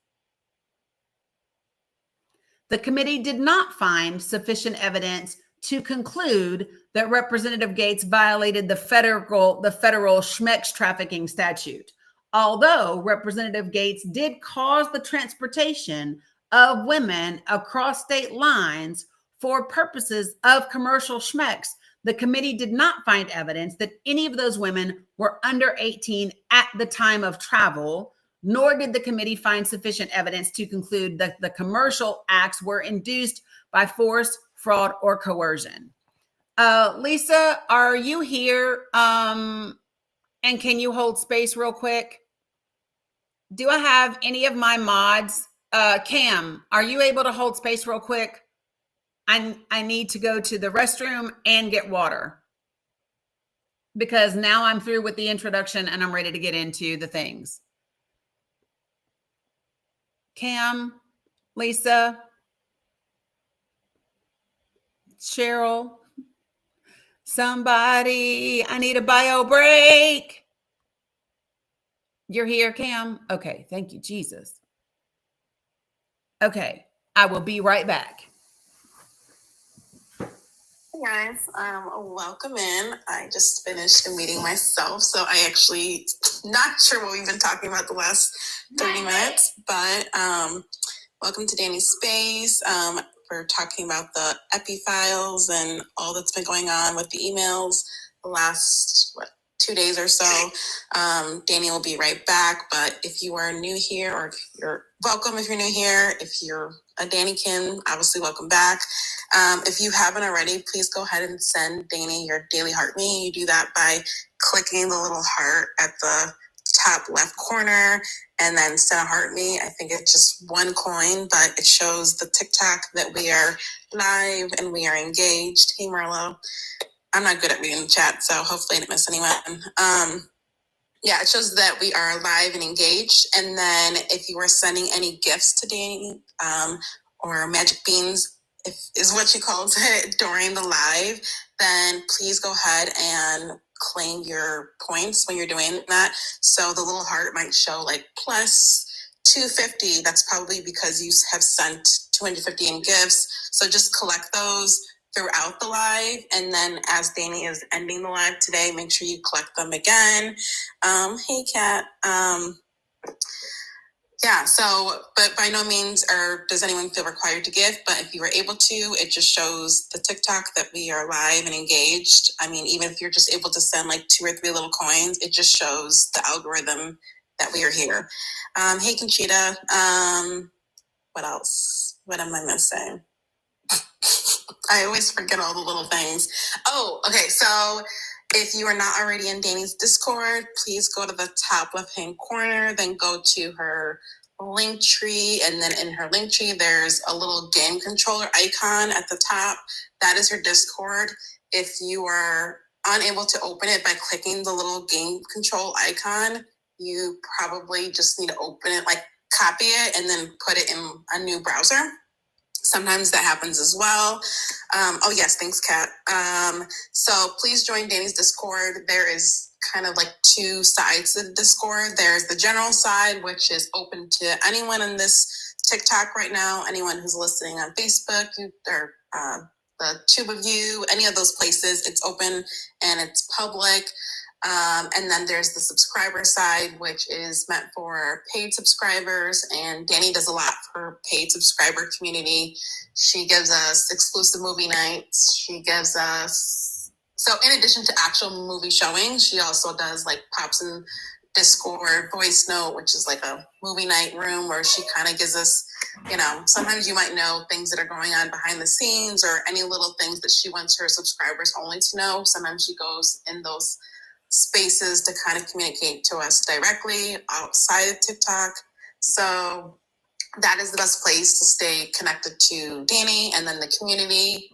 The committee did not find sufficient evidence to conclude that Representative Gaetz violated the federal schmex trafficking statute, although Representative Gaetz did cause the transportation of women across state lines for purposes of commercial schmex. The committee did not find evidence that any of those women were under 18 at the time of travel, nor did the committee find sufficient evidence to conclude that the commercial acts were induced by force, fraud, or coercion. Lisa, are you here? And can you hold space real quick? Do I have any of my mods? Cam, are you able to hold space real quick? I need to go to the restroom and get water, because now I'm through with the introduction and I'm ready to get into the things. Cam, Lisa, Cheryl, somebody, I need a bio break. You're here, Cam? Okay, thank you, Jesus. Okay, I will be right back. Hey guys, welcome in. I just finished a meeting myself, so I actually not sure what we've been talking about the last 30 minutes, but welcome to Dani's space. We're talking about the epi files and all that's been going on with the emails the last 2 days or so. Dani will be right back, but if you are new here, or if you're welcome if you're new here, if you're a Danikin, obviously welcome back. If you haven't already, please go ahead and send Dani your daily heart me. You do that by clicking the little heart at the top left corner and then send a heart me. I think it's just 1 coin, but it shows the TikTok that we are live and we are engaged. Hey, Marlo. I'm not good at reading the chat, so hopefully I didn't miss anyone. Yeah, it shows that we are live and engaged. And then if you are sending any gifts to Dani or magic beans, is what she calls it, during the live, then please go ahead and claim your points when you're doing that. So the little heart might show like plus 250. That's probably because you have sent 250 in gifts. So just collect those throughout the live, and then as Dani is ending the live today, make sure you collect them again. Hey Kat. Yeah, so, but by no means does anyone feel required to give, but if you were able to, it just shows the TikTok that we are live and engaged. I mean, even if you're just able to send like 2 or 3 little coins, it just shows the algorithm that we are here. Hey Conchita. What else? What am I missing? I always forget all the little things. Oh, okay. So if you are not already in Dani's Discord, please go to the top left-hand corner, then go to her link tree. And then in her link tree, there's a little game controller icon at the top. That is her Discord. If you are unable to open it by clicking the little game control icon, you probably just need to open it, like copy it, and then put it in a new browser. Sometimes that happens as well. Oh yes, thanks, Kat. So please join Dani's Discord. There is kind of like 2 sides to the Discord. There's the general side, which is open to anyone in this TikTok right now, anyone who's listening on Facebook, or the tube of you, any of those places. It's open and it's public. And then there's the subscriber side, which is meant for paid subscribers. And Dani does a lot for paid subscriber community. She gives us exclusive movie nights. She gives us, so in addition to actual movie showings, she also does like pops in Discord voice note, which is like a movie night room where she kind of gives us, sometimes you might know things that are going on behind the scenes or any little things that she wants her subscribers only to know. Sometimes she goes in those spaces to kind of communicate to us directly outside of TikTok. So that is the best place to stay connected to Dani and then the community.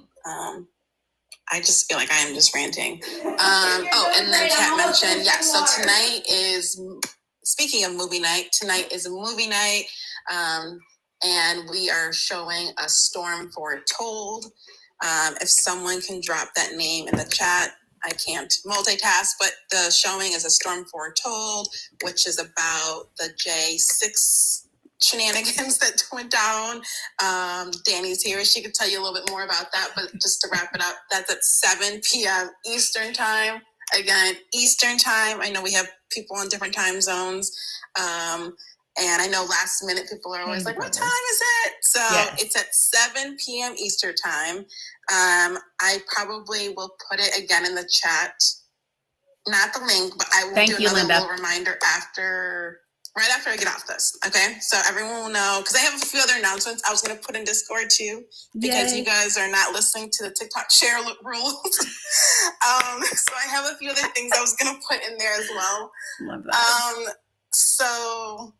I just feel like I am just ranting. And then Kat mentioned, so tonight is, speaking of movie night, tonight is a movie night. And we are showing A Storm Foretold. If someone can drop that name in the chat. I can't multitask, but the showing is A Storm Foretold, which is about the J6 shenanigans that went down. Dani's here. She could tell you a little bit more about that, but just to wrap it up, that's at 7 p.m. Eastern time. Again, Eastern time. I know we have people on different time zones. And I know last minute people are always like, what time is it? So It's at 7 p.m. Eastern time. I probably will put it again in the chat. Not the link, but I will do another little reminder right after I get off this. Okay, so everyone will know, because I have a few other announcements I was going to put in Discord too, because you guys are not listening to the TikTok share rules. So I have a few other things I was going to put in there as well. Love that. So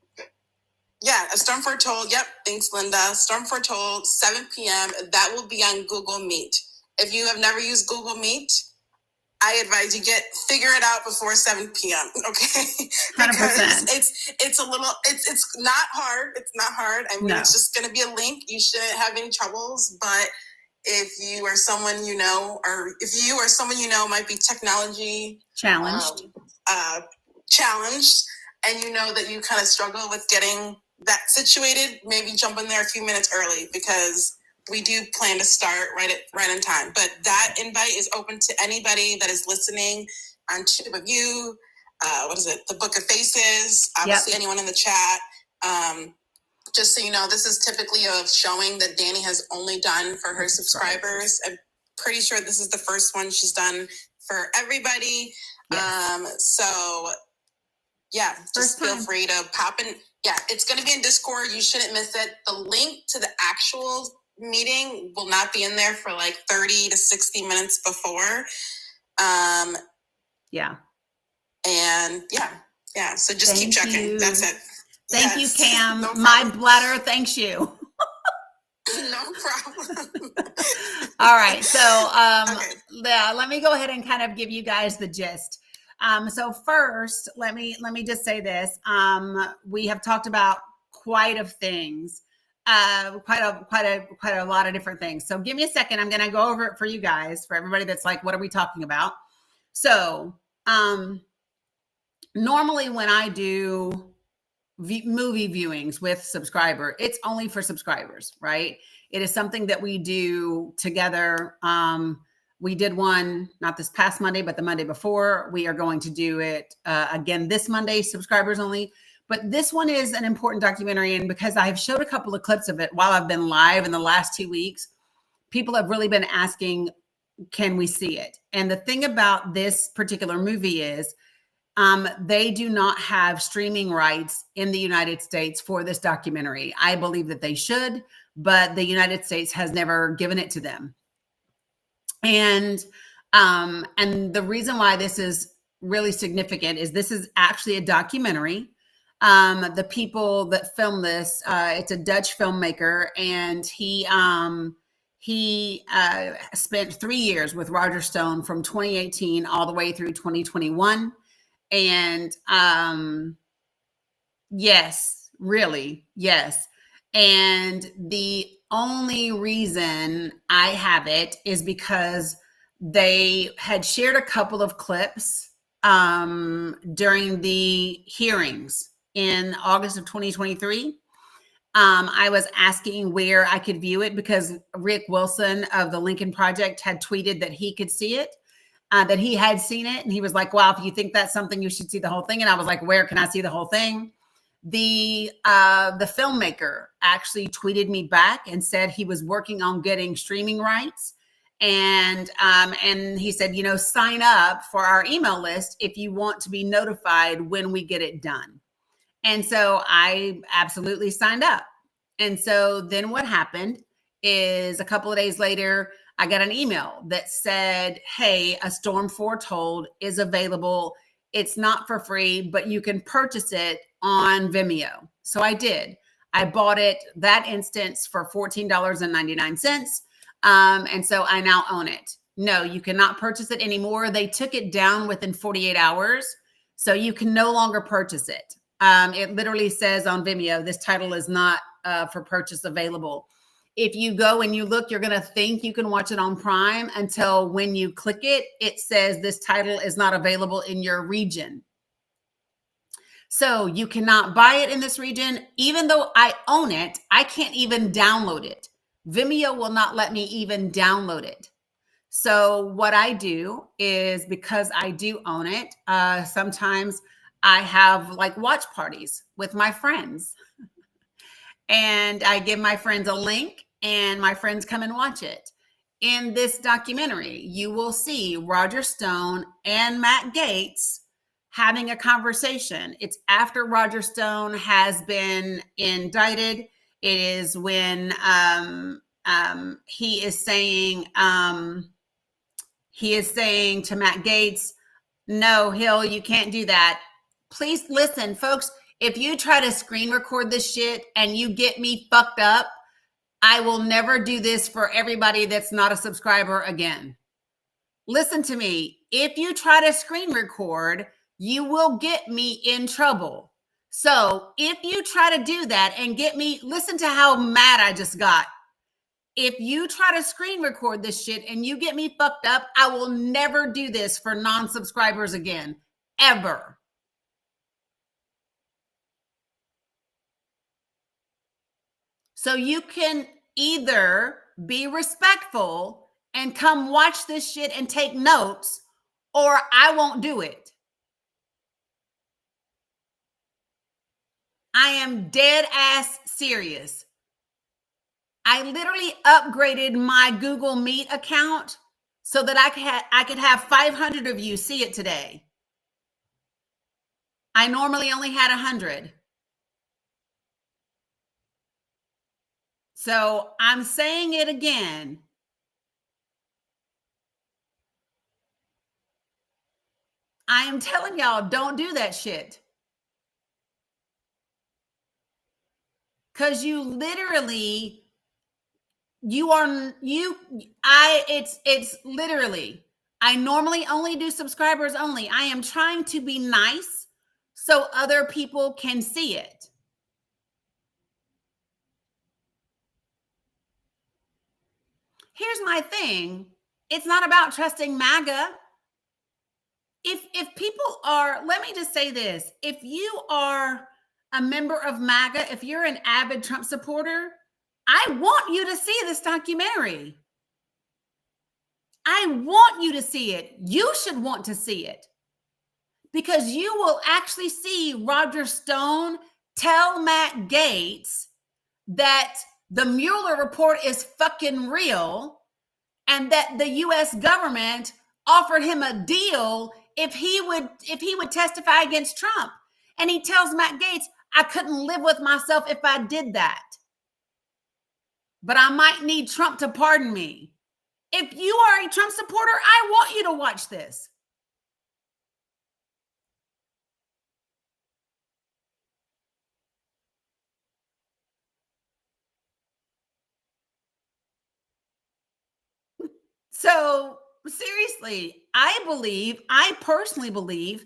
yeah, A Storm Foretold. Yep, thanks, Linda. Storm Foretold, 7 p.m. That will be on Google Meet. If you have never used Google Meet, I advise you figure it out before 7 p.m. Okay, 100%. because it's a little it's not hard. It's not hard. I mean, No. it's just going to be a link. You shouldn't have any troubles. But if you or someone you know, might be technology Challenged. Challenged, and you know that you kind of struggle with getting that situated, maybe jump in there a few minutes early, because we do plan to start right in time. But that invite is open to anybody that is listening on Tube of You. What is it? The Book of Faces. Obviously, anyone in the chat. Just so you know, this is typically a showing that Dani has only done for her subscribers. I'm pretty sure this is the first one she's done for everybody. Yes. So yeah, just feel free to pop in. Yeah, it's going to be in Discord. You shouldn't miss it. The link to the actual meeting will not be in there for like 30 to 60 minutes before. Yeah. And yeah. So just keep checking. That's it. Thank you, Cam. No, my bladder thanks you. No problem. All right. So Okay. let me go ahead and kind of give you guys the gist. So first, let me just say this. We have talked about quite a things, quite a lot of different things. So give me a second. I'm going to go over it for you guys, for everybody that's like, what are we talking about? So normally when I do movie viewings with subscriber, it's only for subscribers, right? It is something that we do together. We did one, not this past Monday, but the Monday before. We are going to do it again this Monday, subscribers only. But this one is an important documentary. And because I've showed a couple of clips of it while I've been live in the last 2 weeks, people have really been asking, can we see it? And the thing about this particular movie is they do not have streaming rights in the United States for this documentary. I believe that they should, but the United States has never given it to them. And the reason why this is really significant is this is actually a documentary. The people that filmed this, it's a Dutch filmmaker, and he spent 3 years with Roger Stone from 2018 all the way through 2021. And yes, really, yes. And the only reason I have it is because they had shared a couple of clips during the hearings in August of 2023. I was asking where I could view it because Rick Wilson of the Lincoln Project had tweeted that he could see it, that he had seen it. And he was like, wow, if you think that's something, you should see the whole thing. And I was like, where can I see the whole thing? The filmmaker actually tweeted me back and said he was working on getting streaming rights. And he said, sign up for our email list if you want to be notified when we get it done. And so I absolutely signed up. And so then what happened is a couple of days later, I got an email that said, hey, A Storm Foretold is available. It's not for free, but you can purchase it on Vimeo. So I did. I bought it that instance for $14.99. And so I now own it. No, you cannot purchase it anymore. They took it down within 48 hours. So you can no longer purchase it. It literally says on Vimeo, this title is not for purchase available. If you go and you look, you're going to think you can watch it on Prime until when you click it, it says this title is not available in your region. So you cannot buy it in this region. Even though I own it, I can't even download it. Vimeo will not let me even download it. So what I do is, because I do own it, sometimes I have like watch parties with my friends. And I give my friends a link and my friends come and watch it. In this documentary, you will see Roger Stone and Matt Gaetz having a conversation. It's after Roger Stone has been indicted. It is when he is saying to Matt Gaetz, no, Hill, you can't do that. Please listen, folks. If you try to screen record this shit and you get me fucked up, I will never do this for everybody that's not a subscriber again. Listen to me. If you try to screen record, you will get me in trouble. So if you try to do that and get me, listen to how mad I just got. If you try to screen record this shit and you get me fucked up, I will never do this for non-subscribers again, ever. So you can either be respectful and come watch this shit and take notes, or I won't do it. I am dead ass serious. I literally upgraded my Google Meet account so that I could have 500 of you see it today. I normally only had 100. So I'm saying it again. I am telling y'all, don't do that shit. Because you literally, it's literally, I normally only do subscribers only. I am trying to be nice so other people can see it. Here's my thing. It's not about trusting MAGA. If people are, let me just say this. If you are a member of MAGA, if you're an avid Trump supporter, I want you to see this documentary. I want you to see it. You should want to see it because you will actually see Roger Stone tell Matt Gaetz that the Mueller report is fucking real and that the US government offered him a deal if he would testify against Trump. And he tells Matt Gaetz, I couldn't live with myself if I did that. But I might need Trump to pardon me. If you are a Trump supporter, I want you to watch this. So seriously, I personally believe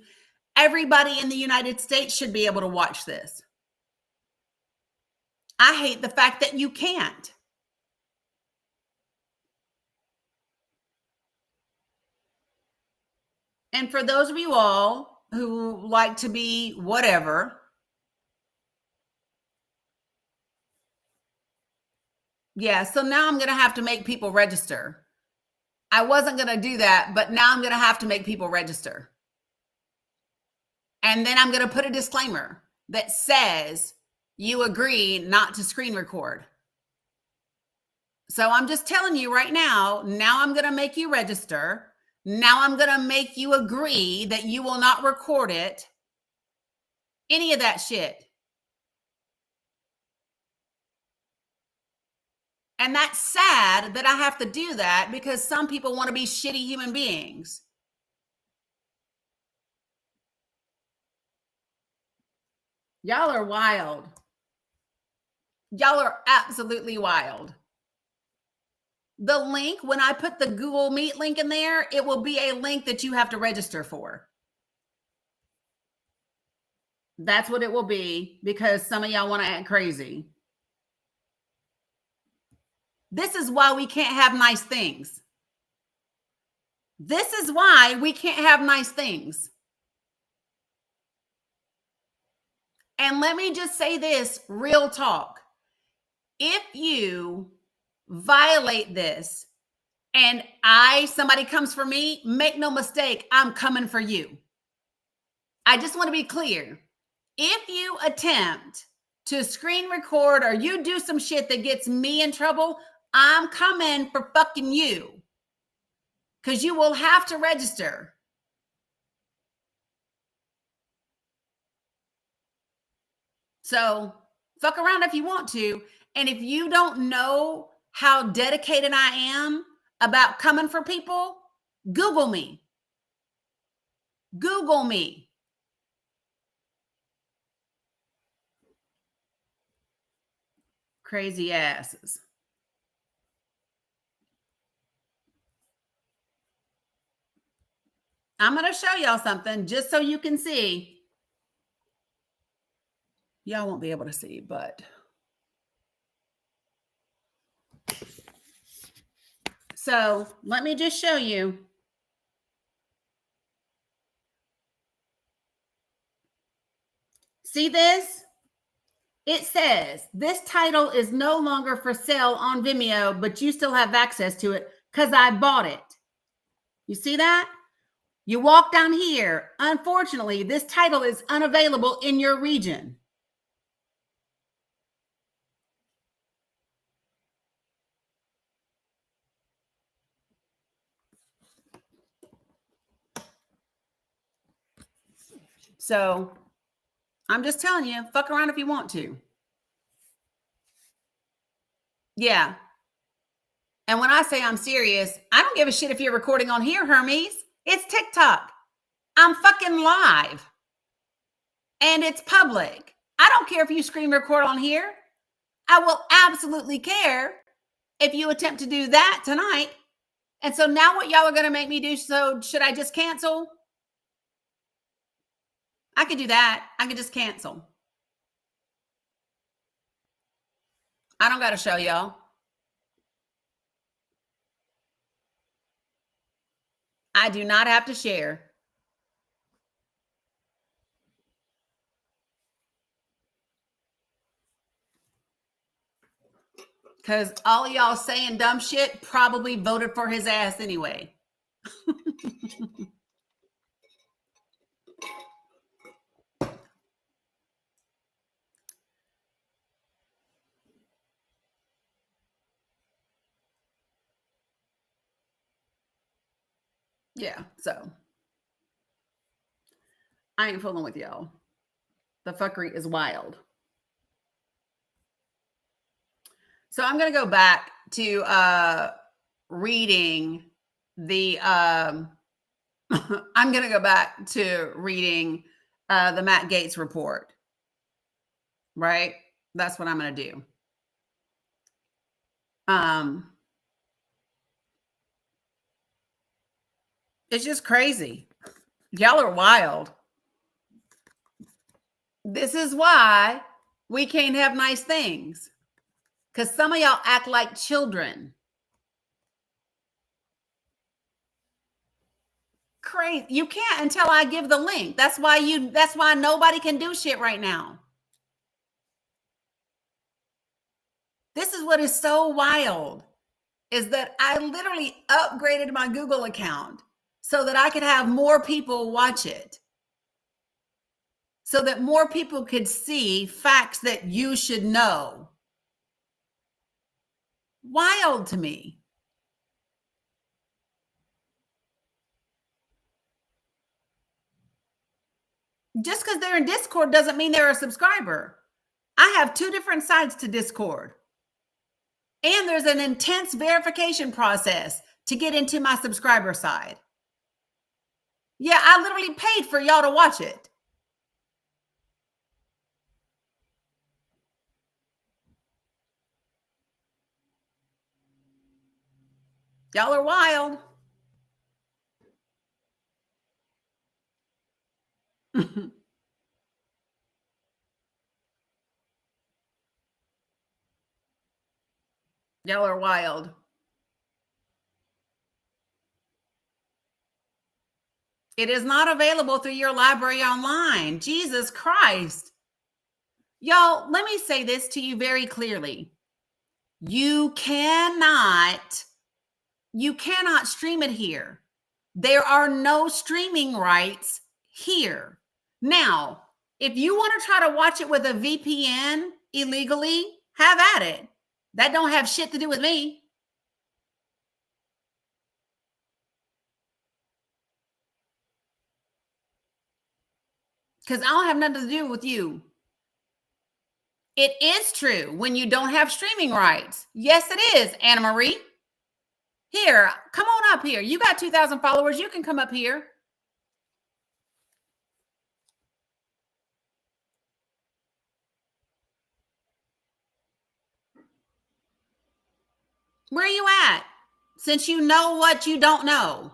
everybody in the United States should be able to watch this. I hate the fact that you can't. And for those of you all who like to be whatever, yeah, so now I'm going to have to make people register. I wasn't going to do that, but now I'm going to have to make people register. And then I'm going to put a disclaimer that says you agree not to screen record. So I'm just telling you right now, now I'm going to make you register. Now I'm going to make you agree that you will not record it. Any of that shit. And that's sad that I have to do that because some people want to be shitty human beings. Y'all are wild. Y'all are absolutely wild. The link, when I put the Google Meet link in there, it will be a link that you have to register for. That's what it will be because some of y'all want to act crazy. This is why we can't have nice things. This is why we can't have nice things. And let me just say this, real talk. If you violate this and somebody comes for me, make no mistake, I'm coming for you. I just want to be clear. If you attempt to screen record or you do some shit that gets me in trouble, I'm coming for fucking you. Because you will have to register. So fuck around if you want to. And if you don't know how dedicated I am about coming for people, Google me. Google me. Crazy asses. I'm going to show y'all something just so you can see. Y'all won't be able to see, but so let me just show you. See this? It says this title is no longer for sale on Vimeo, but you still have access to it because I bought it. You see that? You walk down here. Unfortunately, this title is unavailable in your region. So I'm just telling you, fuck around if you want to. Yeah. And when I say I'm serious, I don't give a shit if you're recording on here, Hermes. It's TikTok. I'm fucking live. And it's public. I don't care if you screen record on here. I will absolutely care if you attempt to do that tonight. And so now what y'all are going to make me do, so should I just cancel? I could do that. I could just cancel. I don't got to show y'all. I do not have to share. Because all y'all saying dumb shit probably voted for his ass anyway. Yeah, so I ain't fooling with y'all. The fuckery is wild. So I'm going to go back to reading the I'm going to go back to reading the Matt Gaetz report. Right? That's what I'm going to do. It's just crazy. Y'all are wild. This is why we can't have nice things. Because some of y'all act like children. Crazy. You can't until I give the link. That's why nobody can do shit right now. This is what is so wild, is that I literally upgraded my Google account so that I could have more people watch it. So that more people could see facts that you should know. Wild to me. Just because they're in Discord doesn't mean they're a subscriber. I have 2 different sides to Discord. And there's an intense verification process to get into my subscriber side. Yeah, I literally paid for y'all to watch it. Y'all are wild. Y'all are wild. It is not available through your library online. Jesus Christ. Y'all, let me say this to you very clearly. You cannot stream it here. There are no streaming rights here. Now, if you want to try to watch it with a VPN illegally, have at it. That don't have shit to do with me. Because I don't have nothing to do with you. It is true when you don't have streaming rights. Yes, it is, Anna Marie. Here, come on up here. You got 2,000 followers. You can come up here. Where are you at? Since you know what you don't know.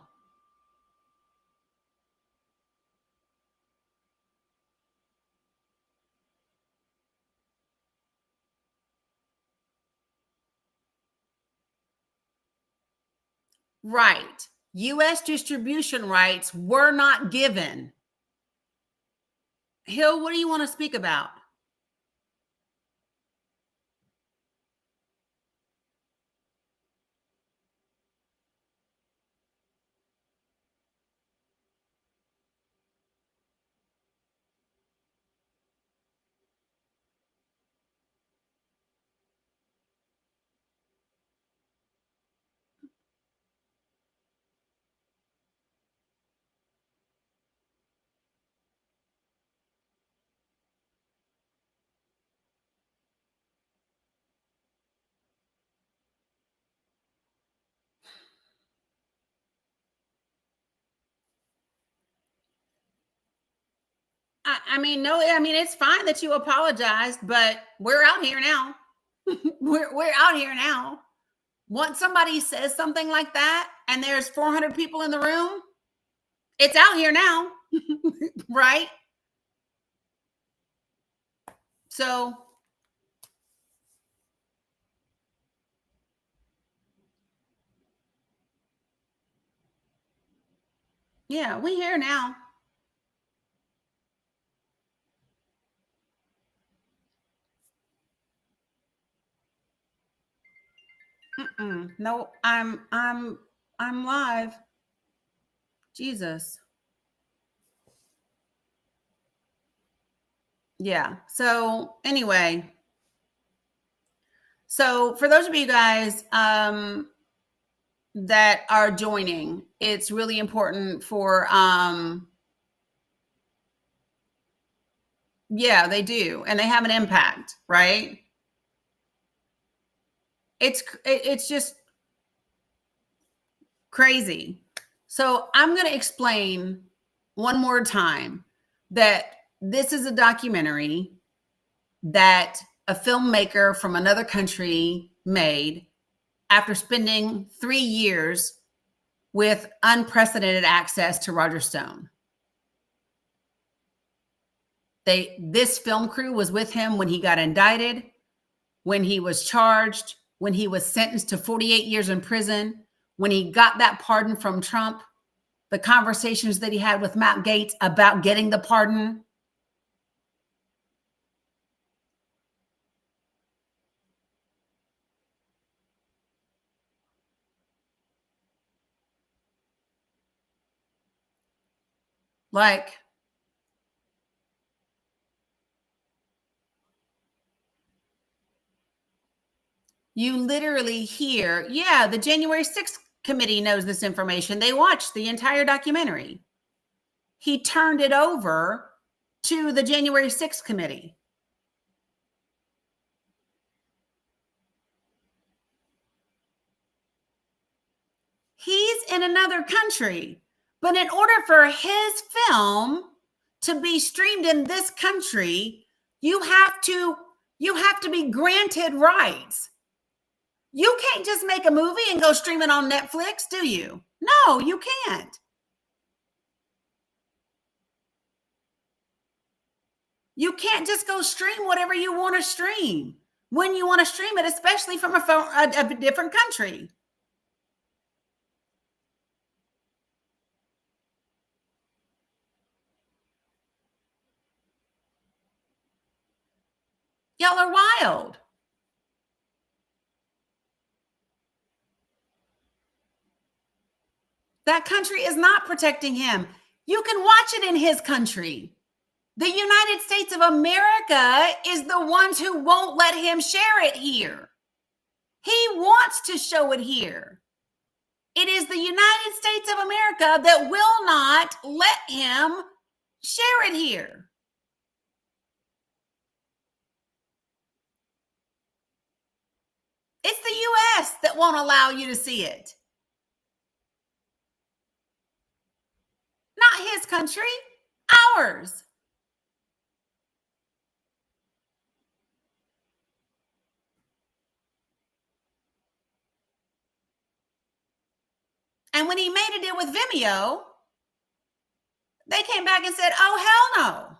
Right. U.S. distribution rights were not given. Hill, what do you want to speak about? I mean, no, I mean, it's fine that you apologized, but we're out here now. we're out here now. Once somebody says something like that and there's 400 people in the room, it's out here now. Right? So, yeah, we here now. No, I'm live. Jesus. Yeah. So anyway, so for those of you guys that are joining, it's really important for yeah, they do, and they have an impact, right? It's just crazy. So I'm going to explain one more time that this is a documentary that a filmmaker from another country made after spending 3 years with unprecedented access to Roger Stone. This film crew was with him when he got indicted, when he was charged, when he was sentenced to 48 years in prison, when he got that pardon from Trump, the conversations that he had with Matt Gaetz about getting the pardon. Like, you literally hear, yeah, the January 6th committee knows this information. They watched the entire documentary. He turned it over to the January 6th committee. He's in another country, but in order for his film to be streamed in this country, you have to be granted rights. You can't just make a movie and go stream it on Netflix, do you? No, you can't. You can't just go stream whatever you want to stream when you want to stream it, especially from a different country. Y'all are wild. That country is not protecting him. You can watch it in his country. The United States of America is the ones who won't let him share it here. He wants to show it here. It is the United States of America that will not let him share it here. It's the U.S. that won't allow you to see it. Not his country, ours. And when he made a deal with Vimeo, they came back and said, oh, hell no.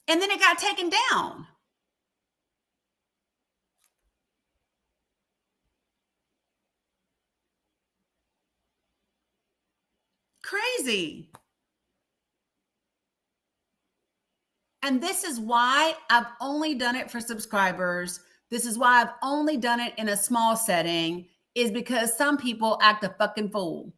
And then it got taken down. crazy. And this is why I've only done it for subscribers. This is why I've only done it in a small setting, is because some people act a fucking fool.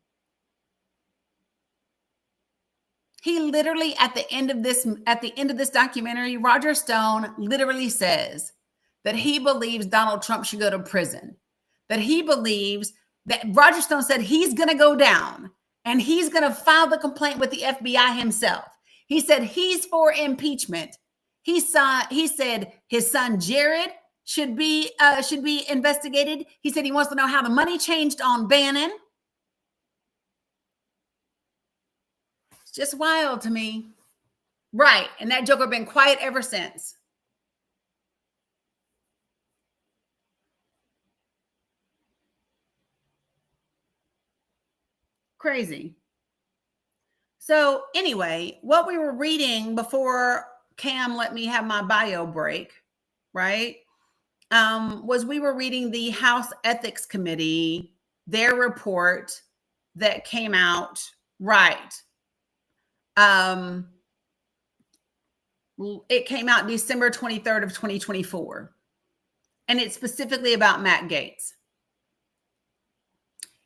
He literally, at the end of this documentary, Roger Stone literally says that he believes Donald Trump should go to prison. That he believes that Roger Stone said he's going to go down and he's going to file the complaint with the FBI himself. He said he's for impeachment. He said his son Jared should be investigated. He said he wants to know how the money changed on Bannon. It's just wild to me. Right. And that joker been quiet ever since. Crazy. So anyway, what we were reading before Cam let me have my bio break, right, was we were reading the House Ethics Committee, their report that came out, right. It came out December 23rd of 2024, and it's specifically about Matt Gaetz.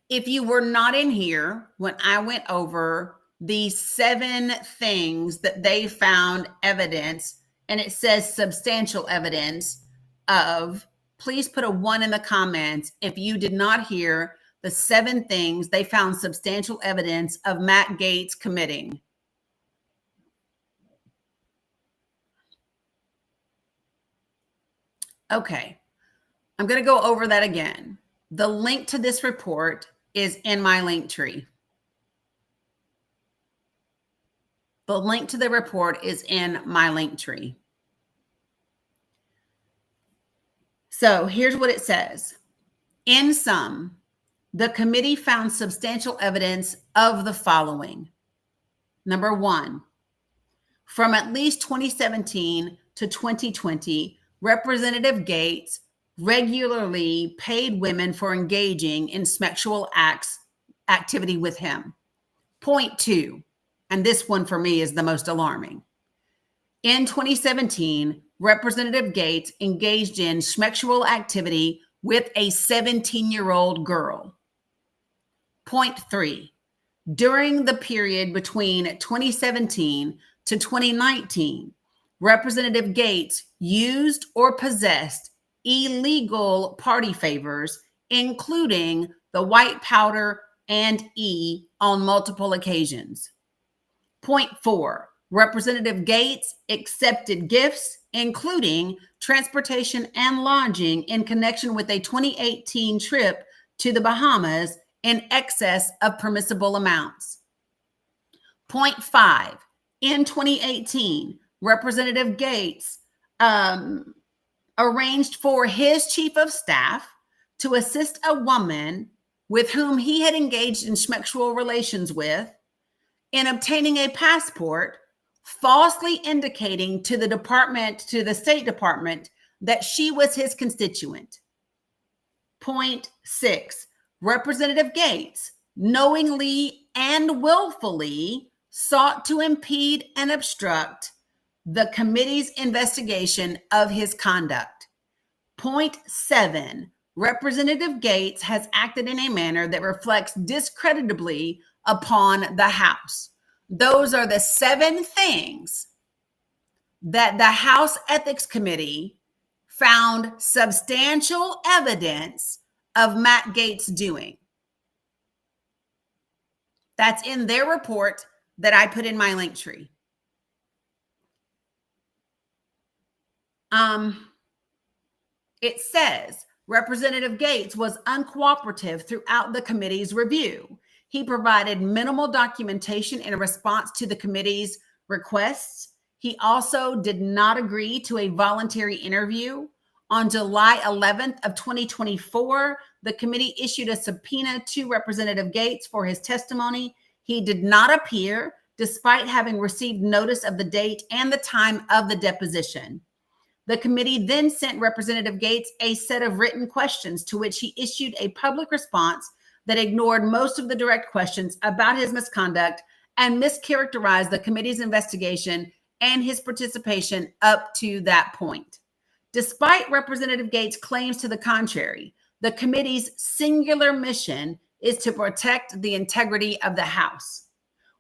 If you were not in here when I went over the 7 things that they found evidence, and it says substantial evidence of, please put a 1 in the comments if you did not hear the 7 things they found substantial evidence of Matt Gaetz committing. Okay, I'm going to go over that again. The link to this report is in my link tree. The link to the report is in my link tree. So here's what it says. In sum, the committee found substantial evidence of the following. Number 1, from at least 2017 to 2020, Representative Gaetz regularly paid women for engaging in sexual activity with him. Point 2. And this one for me is the most alarming. In 2017, Representative Gaetz engaged in sexual activity with a 17-year-old girl. Point 3, during the period between 2017 to 2019, Representative Gaetz used or possessed illegal party favors, including the white powder and E, on multiple occasions. Point 4, Representative Gaetz accepted gifts, including transportation and lodging, in connection with a 2018 trip to the Bahamas in excess of permissible amounts. Point 5, in 2018, Representative Gaetz arranged for his chief of staff to assist a woman with whom he had engaged in sexual relations with in obtaining a passport, falsely indicating to the State Department that she was his constituent. Point 6, Representative Gaetz knowingly and willfully sought to impede and obstruct the committee's investigation of his conduct. Point 7, Representative Gaetz has acted in a manner that reflects discreditably upon the House. Those are the 7 things that the House Ethics Committee found substantial evidence of Matt Gaetz doing. That's in their report that I put in my link tree. It says Representative Gaetz was uncooperative throughout the committee's review. He provided minimal documentation in response to the committee's requests. He also did not agree to a voluntary interview. On July 11th of 2024, the committee issued a subpoena to Representative Gaetz for his testimony. He did not appear, despite having received notice of the date and the time of the deposition. The committee then sent Representative Gaetz a set of written questions, to which he issued a public response that ignored most of the direct questions about his misconduct and mischaracterized the committee's investigation and his participation up to that point. Despite Representative Gates' claims to the contrary, the committee's singular mission is to protect the integrity of the House.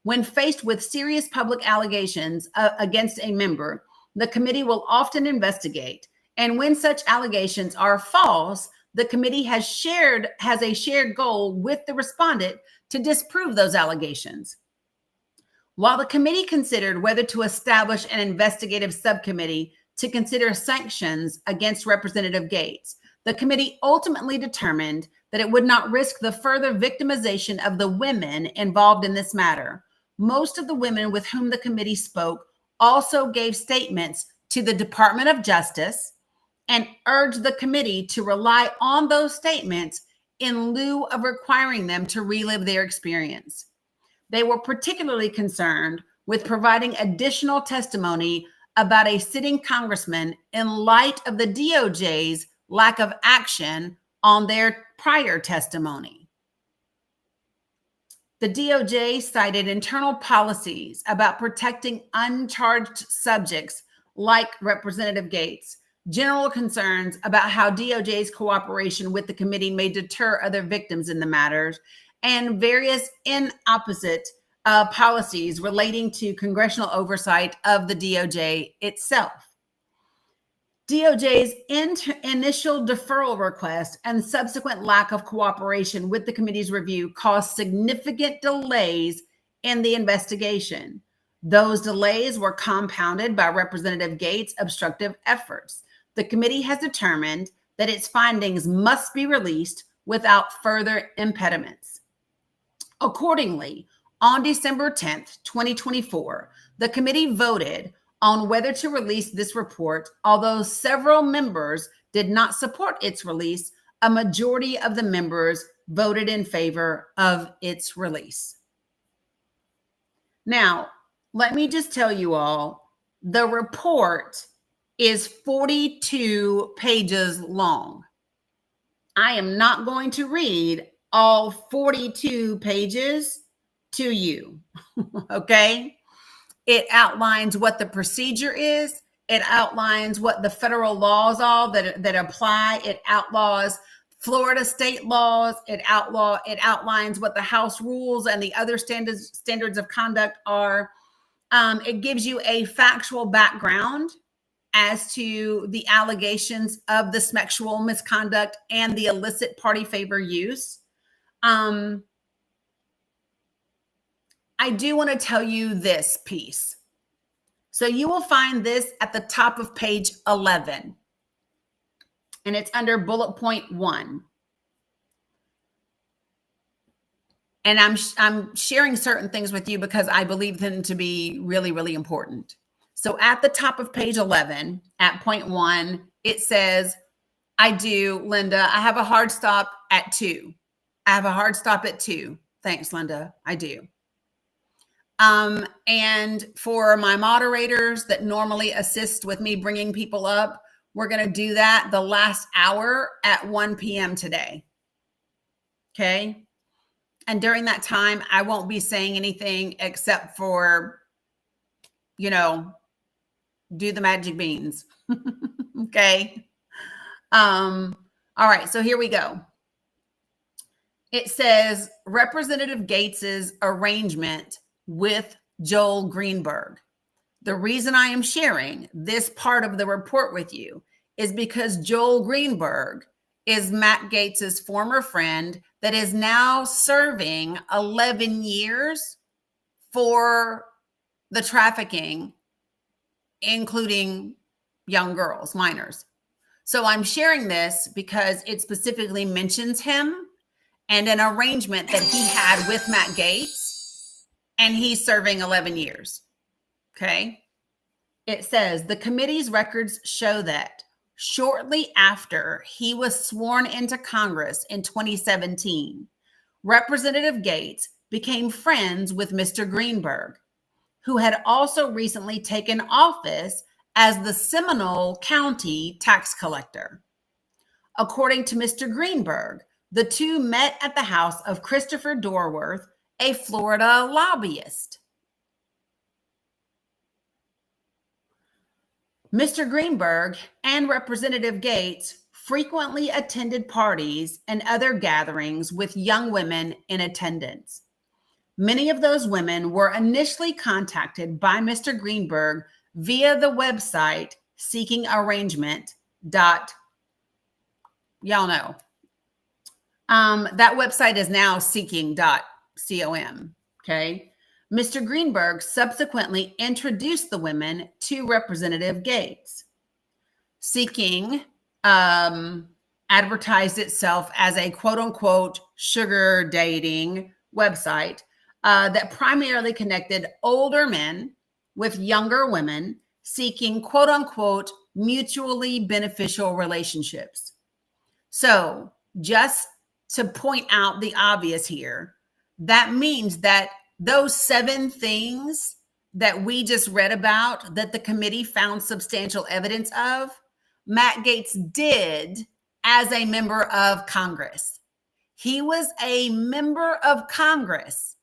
When faced with serious public allegations against a member, the committee will often investigate, and when such allegations are false, the committee has a shared goal with the respondent to disprove those allegations. While the committee considered whether to establish an investigative subcommittee to consider sanctions against Representative Gates, the committee ultimately determined that it would not risk the further victimization of the women involved in this matter. Most of the women with whom the committee spoke also gave statements to the Department of Justice and urged the committee to rely on those statements in lieu of requiring them to relive their experience. They were particularly concerned with providing additional testimony about a sitting congressman in light of the DOJ's lack of action on their prior testimony. The DOJ cited internal policies about protecting uncharged subjects like Representative Gates, general concerns about how DOJ's cooperation with the committee may deter other victims in the matters, and various inopposite policies relating to congressional oversight of the DOJ itself. DOJ's initial deferral request and subsequent lack of cooperation with the committee's review caused significant delays in the investigation. Those delays were compounded by Representative Gates' obstructive efforts. The committee has determined that its findings must be released without further impediments. Accordingly, on December 10th, 2024, the committee voted on whether to release this report. Although several members did not support its release, a majority of the members voted in favor of its release. Now, let me just tell you all, the report is 42 pages long. I am not going to read all 42 pages to you, okay? It outlines what the procedure is. It outlines what the federal laws are that apply. It outlaws Florida state laws. It outlines what the House rules and the other standards of conduct are. It gives you a factual background as to the allegations of the sexual misconduct and the illicit party favor use. I do want to tell you this piece. So you will find this at the top of page 11, and it's under bullet point 1. And I'm sharing certain things with you because I believe them to be really, really important. So at the top of page 11, at point 1, it says, I do, Linda, I have a hard stop at 2. I have a hard stop at 2. Thanks, Linda. I do. And for my moderators that normally assist with me bringing people up, we're going to do that the last hour at 1 p.m. today. Okay. And during that time, I won't be saying anything except for, do the magic beans. Okay. All right. So here we go. It says Representative Gates's arrangement with Joel Greenberg. The reason I am sharing this part of the report with you is because Joel Greenberg is Matt Gates's former friend that is now serving 11 years for the trafficking, including young girls, minors. So I'm sharing this because it specifically mentions him and an arrangement that he had with Matt Gates. And he's serving 11 years, okay? It says, the committee's records show that shortly after he was sworn into Congress in 2017, Representative Gates became friends with Mr. Greenberg, who had also recently taken office as the Seminole County tax collector. According to Mr. Greenberg, the two met at the house of Christopher Dorworth, a Florida lobbyist. Mr. Greenberg and Representative Gates frequently attended parties and other gatherings with young women in attendance. Many of those women were initially contacted by Mr. Greenberg via the website Seeking Arrangement. Y'all know. That website is now seeking.com. Okay. Mr. Greenberg subsequently introduced the women to Representative Gates. Seeking advertised itself as a quote unquote sugar dating website that primarily connected older men with younger women seeking quote unquote mutually beneficial relationships. So just to point out the obvious here, that means that those 7 things that we just read about that the committee found substantial evidence of, Matt Gaetz did as a member of Congress. He was a member of Congress.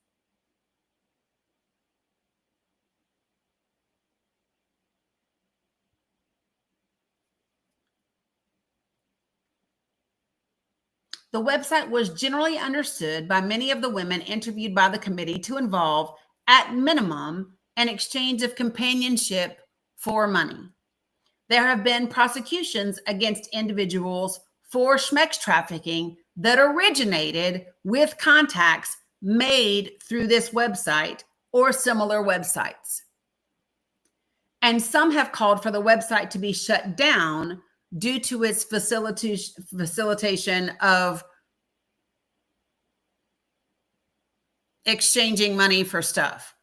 The website was generally understood by many of the women interviewed by the committee to involve, at minimum, an exchange of companionship for money. There have been prosecutions against individuals for schmex trafficking that originated with contacts made through this website or similar websites. And some have called for the website to be shut down due to its facilitation of exchanging money for stuff.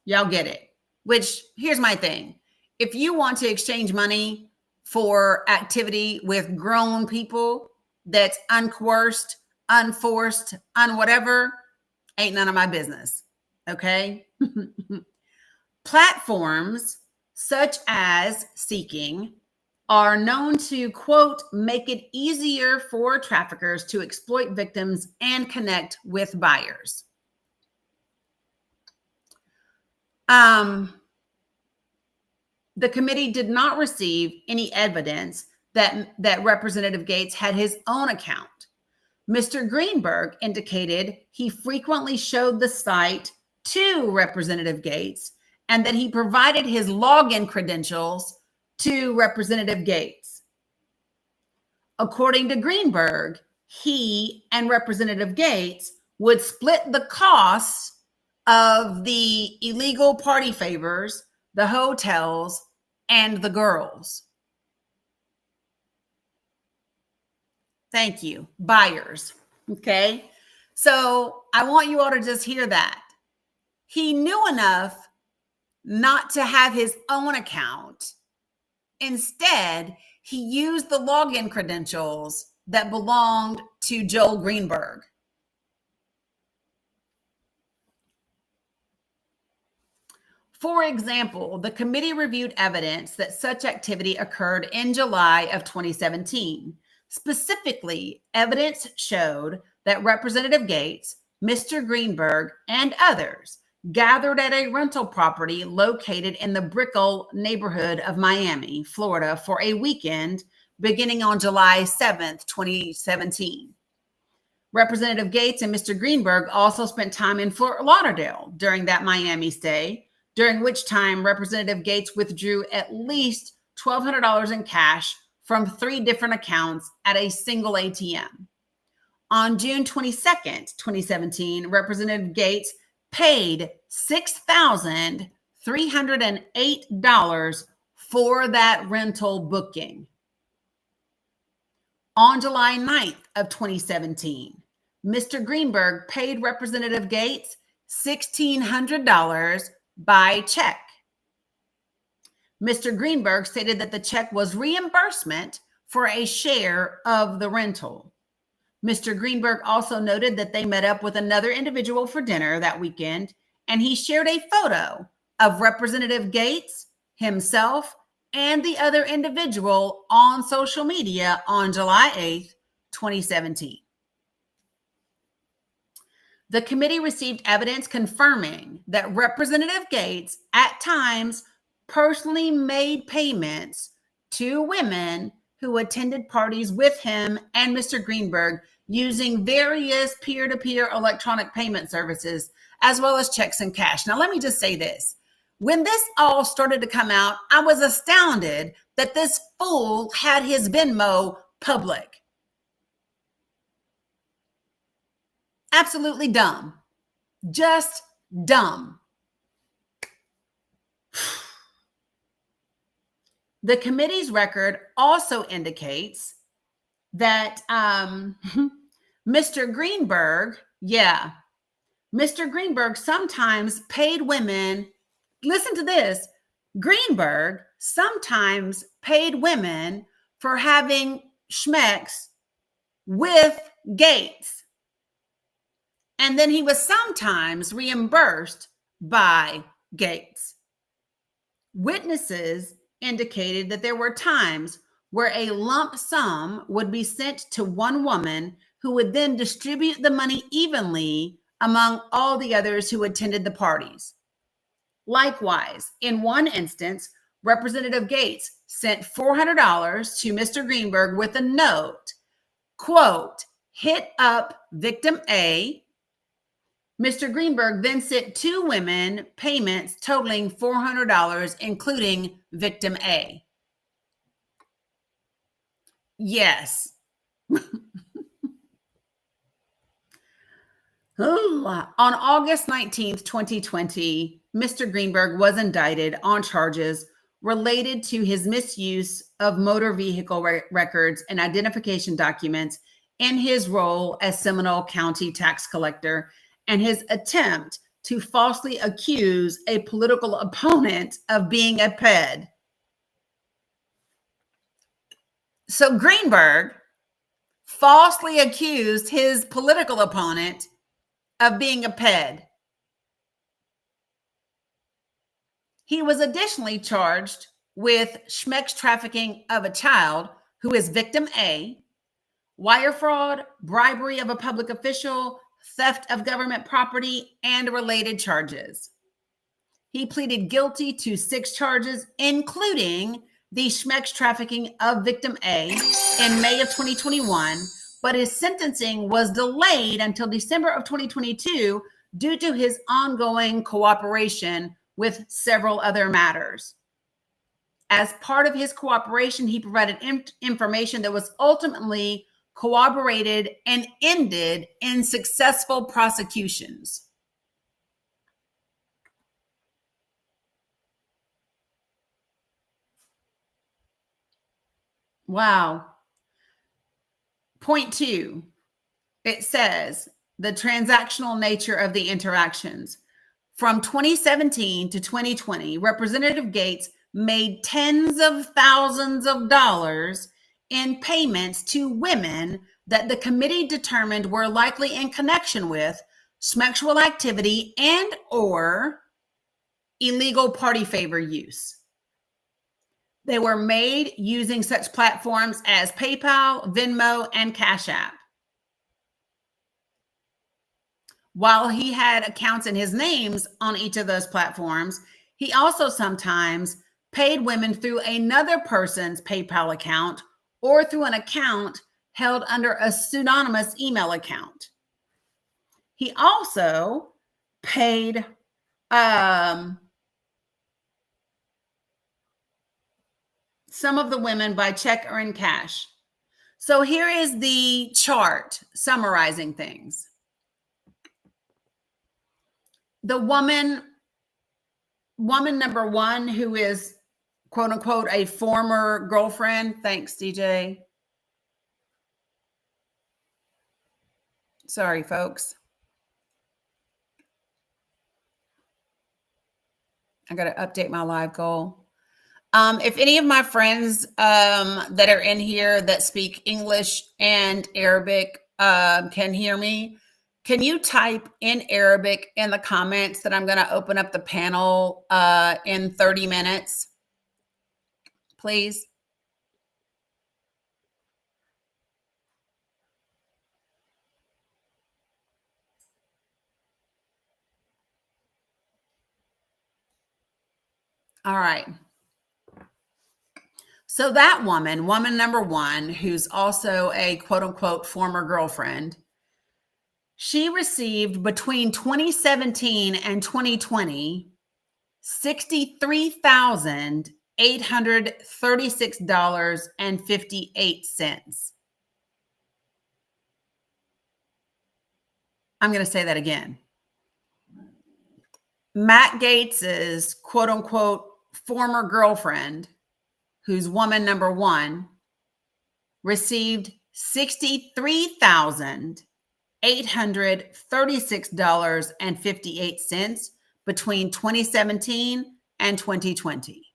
Y'all get it. Which, here's my thing. If you want to exchange money for activity with grown people that's uncoerced, unforced, unwhatever, ain't none of my business. Okay? Platforms such as Seeking are known to, quote, make it easier for traffickers to exploit victims and connect with buyers. The committee did not receive any evidence that Representative Gates had his own account. Mr. Greenberg indicated he frequently showed the site to Representative Gates and that he provided his login credentials to Representative Gates. According to Greenberg, he and Representative Gates would split the costs of the illegal party favors, the hotels, and the girls. Thank you. Buyers. Okay. So I want you all to just hear that. He knew enough not to have his own account. Instead, he used the login credentials that belonged to Joel Greenberg. For example, the committee reviewed evidence that such activity occurred in July of 2017. Specifically, evidence showed that Representative Gates, Mr. Greenberg, and others gathered at a rental property located in the Brickell neighborhood of Miami, Florida, for a weekend beginning on July 7th, 2017. Representative Gates and Mr. Greenberg also spent time in Fort Lauderdale during that Miami stay, during which time Representative Gates withdrew at least $1,200 in cash from 3 different accounts at a single ATM. On June 22nd, 2017, Representative Gates paid $6,308 for that rental booking. On July 9th of 2017, Mr. Greenberg paid Representative Gates $1,600 by check. Mr. Greenberg stated that the check was reimbursement for a share of the rental. Mr. Greenberg also noted that they met up with another individual for dinner that weekend, and he shared a photo of Representative Gates, himself, and the other individual on social media on July 8th, 2017. The committee received evidence confirming that Representative Gates at times personally made payments to women who attended parties with him and Mr. Greenberg using various peer-to-peer electronic payment services, as well as checks and cash. Now, let me just say this. When this all started to come out, I was astounded that this fool had his Venmo public. Absolutely dumb. Just dumb. The committee's record also indicates that Mr. Greenberg, Mr. Greenberg sometimes paid women, listen to this, Greenberg sometimes paid women for having schmecks with Gates. And then he was sometimes reimbursed by Gates. Witnesses indicated that there were times where a lump sum would be sent to one woman who would then distribute the money evenly among all the others who attended the parties. Likewise, in one instance, Representative Gates sent $400 to Mr. Greenberg with a note, quote, hit up victim A. Mr. Greenberg then sent two women payments totaling $400, including victim A. Yes. On August 19th, 2020, Mr. Greenberg was indicted on charges related to his misuse of motor vehicle records and identification documents in his role as Seminole County tax collector and his attempt to falsely accuse a political opponent of being a PED. So Greenberg falsely accused his political opponent of being a PED. He was additionally charged with schmex trafficking of a child, who is victim A, wire fraud, bribery of a public official, theft of government property, and related charges. He pleaded guilty to 6 charges, including the schmex trafficking of victim A in May of 2021, but his sentencing was delayed until December of 2022 due to his ongoing cooperation with several other matters. As part of his cooperation, he provided information that was ultimately corroborated and ended in successful prosecutions. Wow. Point 2, it says the transactional nature of the interactions. From 2017 to 2020, Representative Gates made tens of thousands of dollars in payments to women that the committee determined were likely in connection with sexual activity and or illegal party favor use. They were made using such platforms as PayPal, Venmo, and Cash App. While he had accounts in his names on each of those platforms, he also sometimes paid women through another person's PayPal account or through an account held under a pseudonymous email account. He also paid some of the women by check or in cash. So here is the chart summarizing things. The woman number 1, who is quote unquote a former girlfriend. Thanks, DJ. Sorry, folks. I got to update my live goal. If any of my friends that are in here that speak English and Arabic can hear me, can you type in Arabic in the comments that I'm going to open up the panel in 30 minutes, please? All right. So that woman number one, who's also a quote unquote former girlfriend, she received between 2017 and 2020 $63,836.58. I'm going to say that again. Matt Gates's quote unquote former girlfriend, who's woman number one, received $63,836.58 between 2017 and 2020.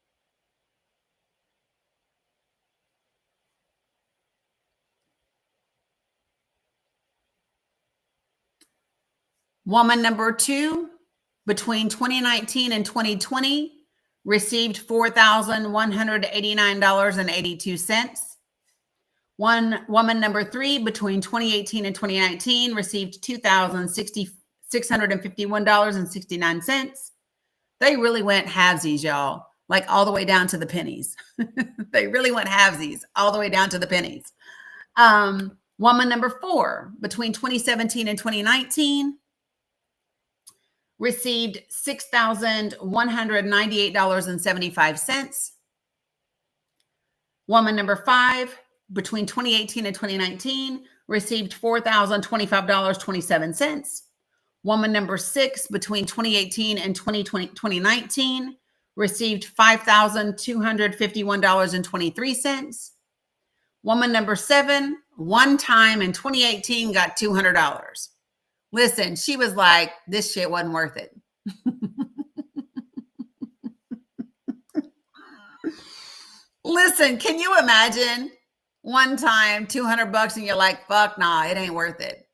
Woman number two, between 2019 and 2020, received $4,189.82. Woman number three, between 2018 and 2019, received $2,651.69. They really went halvesies, y'all, like all the way down to the pennies. They really went halvesies all the way down to the pennies. Woman number four, between 2017 and 2019, received $6,198.75. Woman number five, between 2018 and 2019, received $4,025.27. Woman number six, between 2018 and 2019, received $5,251.23. Woman number seven, one time in 2018, got $200. Listen, she was like, this shit wasn't worth it. Listen, can you imagine one time $200 and you're like, fuck nah, it ain't worth it.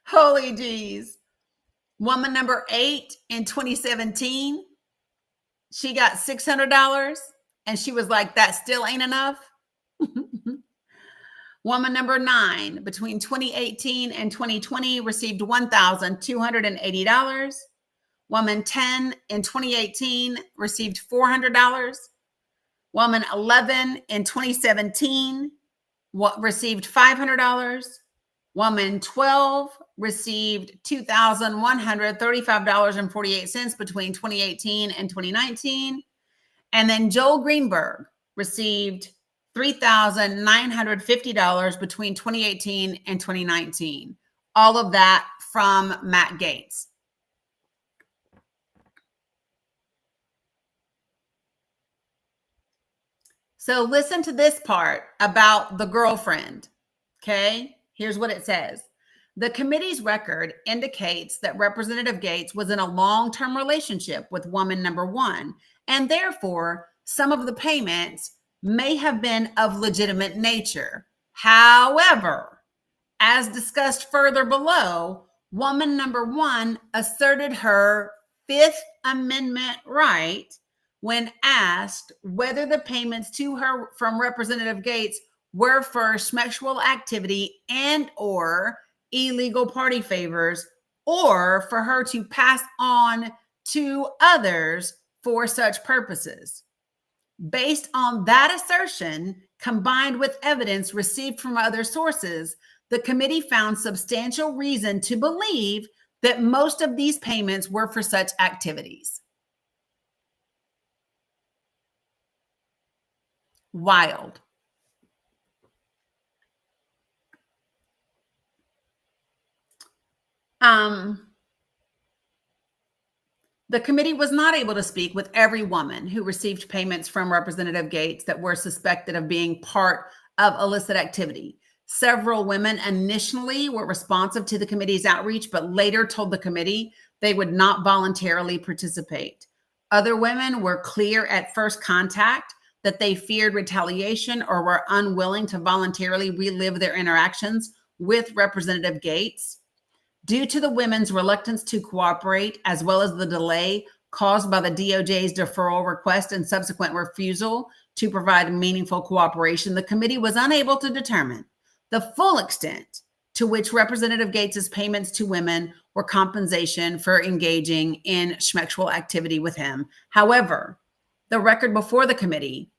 Holy geez. Woman number eight in 2017, she got $600 and she was like, that still ain't enough. Woman number nine, between 2018 and 2020, received $1,280. Woman 10 in 2018 received $400. Woman 11 in 2017 received $500. Woman 12 received $2,135.48 between 2018 and 2019. And then Joel Greenberg received $3,950 between 2018 and 2019. All of that from Matt Gates. So listen to this part about the girlfriend. Okay, here's what it says. The committee's record indicates that Representative Gates was in a long-term relationship with woman number one, and therefore some of the payments may have been of legitimate nature. However, as discussed further below, woman number one asserted her Fifth Amendment right when asked whether the payments to her from Representative Gates were for sexual activity and or illegal party favors, or for her to pass on to others for such purposes. Based on that assertion, combined with evidence received from other sources, the committee found substantial reason to believe that most of these payments were for such activities. Wild. The committee was not able to speak with every woman who received payments from Representative Gates that were suspected of being part of illicit activity. Several women initially were responsive to the committee's outreach, but later told the committee they would not voluntarily participate. Other women were clear at first contact that they feared retaliation or were unwilling to voluntarily relive their interactions with Representative Gates. Due to the women's reluctance to cooperate, as well as the delay caused by the DOJ's deferral request and subsequent refusal to provide meaningful cooperation, the committee was unable to determine the full extent to which Representative Gates's payments to women or compensation for engaging in sexual activity with him. However, the record before the committee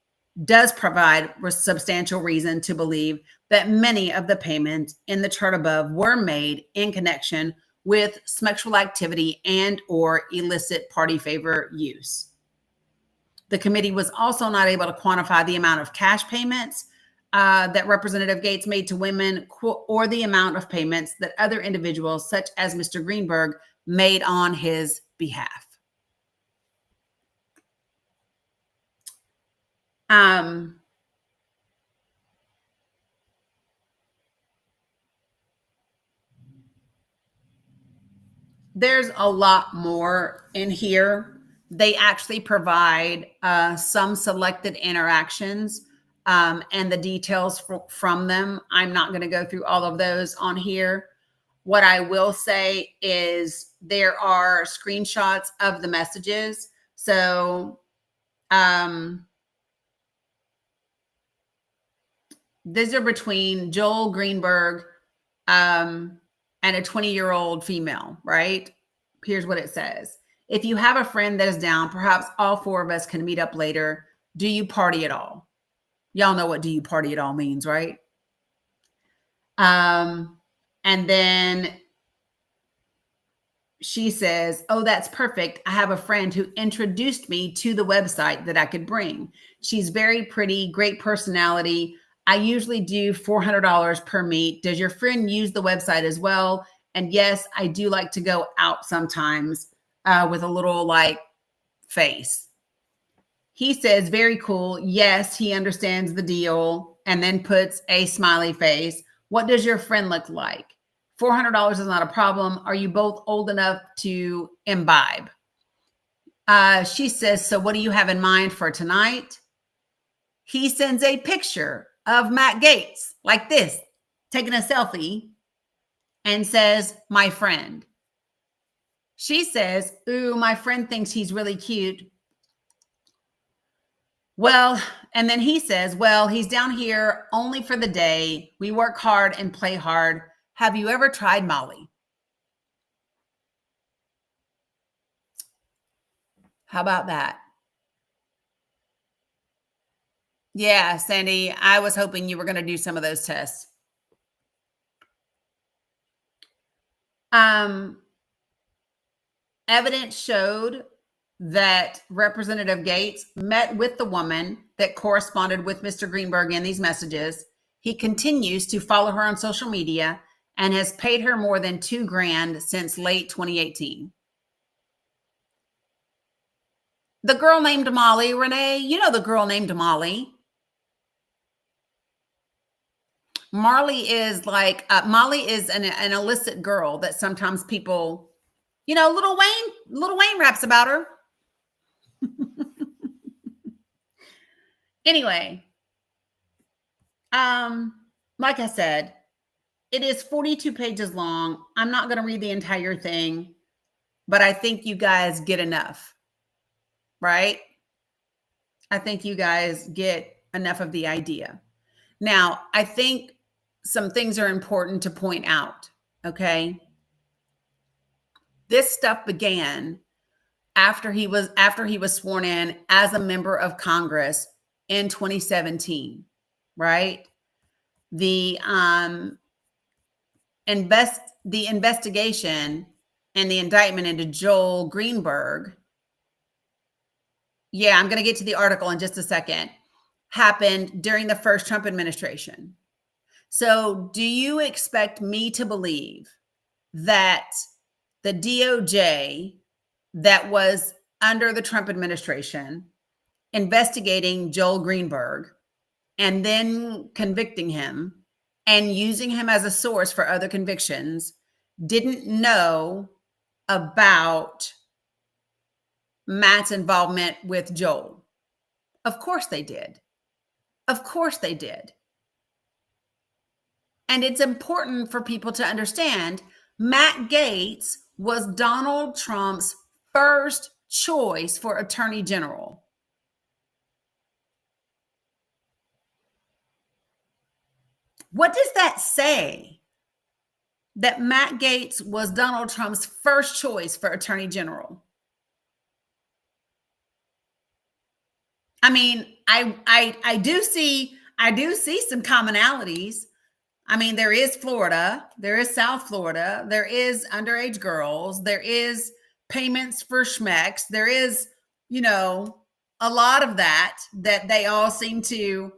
does provide substantial reason to believe that many of the payments in the chart above were made in connection with sexual activity and or illicit party favor use. The committee was also not able to quantify the amount of cash payments that Representative Gates made to women or the amount of payments that other individuals, such as Mr. Greenberg, made on his behalf. There's a lot more in here. They actually provide some selected interactions and the details from them. I'm not going to go through all of those on here. What I will say is there are screenshots of the messages. So these are between Joel Greenberg and a 20-year-old female, right? Here's what it says. If you have a friend that is down, perhaps all four of us can meet up later. Do you party at all? Y'all know what do you party at all means, right? And then she says, oh, that's perfect. I have a friend who introduced me to the website that I could bring. She's very pretty, great personality. I usually do $400 per meet. Does your friend use the website as well? And yes, I do like to go out sometimes with a little like face. He says, very cool. Yes, he understands the deal, and then puts a smiley face. What does your friend look like? $400 is not a problem. Are you both old enough to imbibe? She says, so what do you have in mind for tonight? He sends a picture of Matt Gaetz like this, taking a selfie, and says, my friend. She says, ooh, my friend thinks he's really cute. Well, and then he says, well, he's down here only for the day. We work hard and play hard. Have you ever tried Molly? How about that? Yeah, Sandy, I was hoping you were going to do some of those tests. Evidence showed that Representative Gaetz met with the woman that corresponded with Mr. Greenberg in these messages. He continues to follow her on social media and has paid her more than $2,000 since late 2018. The girl named Molly, Renee, you know the girl named Molly. Molly is like, Molly is an illicit girl that sometimes people, you know, Lil Wayne raps about her. Anyway, like I said, it is 42 pages long. I'm not going to read the entire thing, but I think you guys get enough, right? I think you guys get enough of the idea. Now, I think some things are important to point out, okay? This stuff began after he was sworn in as a member of Congress in 2017, right? The investigation and the indictment into Joel Greenberg, yeah, I'm going to get to the article in just a second, happened during the first Trump administration. So do you expect me to believe that the DOJ that was under the Trump administration investigating Joel Greenberg and then convicting him and using him as a source for other convictions didn't know about Matt's involvement with Joel? Of course they did. Of course they did. And it's important for people to understand Matt Gaetz was Donald Trump's first choice for Attorney General. What does that say? that Matt Gaetz was Donald Trump's first choice for attorney general. I mean, I do see some commonalities. I mean, there is Florida, there is South Florida, there is underage girls, there is payments for schmecks, there is, a lot of that they all seem to,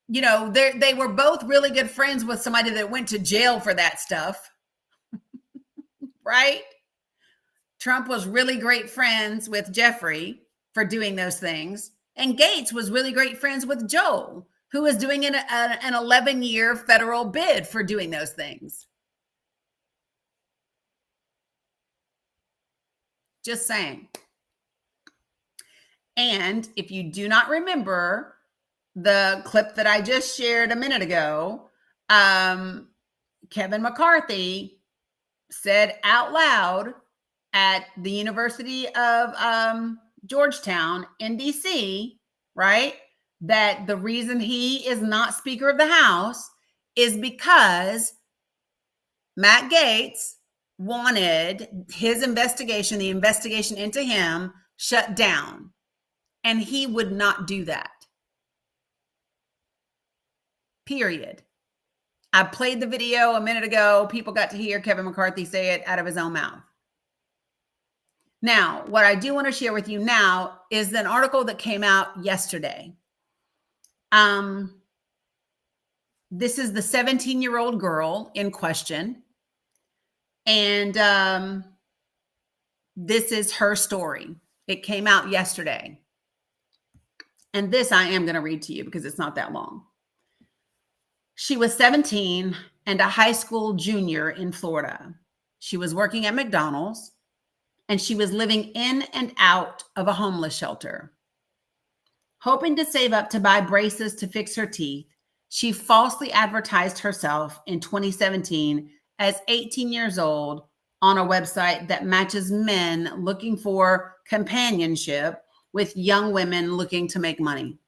they were both really good friends with somebody that went to jail for that stuff, right? Trump was really great friends with Jeffrey for doing those things. And Gaetz was really great friends with Joel, who was doing an 11-year federal bid for doing those things. Just saying. And if you do not remember the clip that I just shared a minute ago, Kevin McCarthy said out loud at the University of Georgetown in DC, right, that the reason he is not Speaker of the House is because Matt Gaetz wanted his investigation, the investigation into him, shut down. And he would not do that. Period. I played the video a minute ago. People got to hear Kevin McCarthy say it out of his own mouth. Now, what I do want to share with you now is an article that came out yesterday. This is the 17-year-old girl in question. And this is her story. It came out yesterday. And this I am going to read to you because it's not that long. She was 17 and a high school junior in Florida. She was working at McDonald's and she was living in and out of a homeless shelter. Hoping to save up to buy braces to fix her teeth, she falsely advertised herself in 2017 as 18 years old on a website that matches men looking for companionship with young women looking to make money.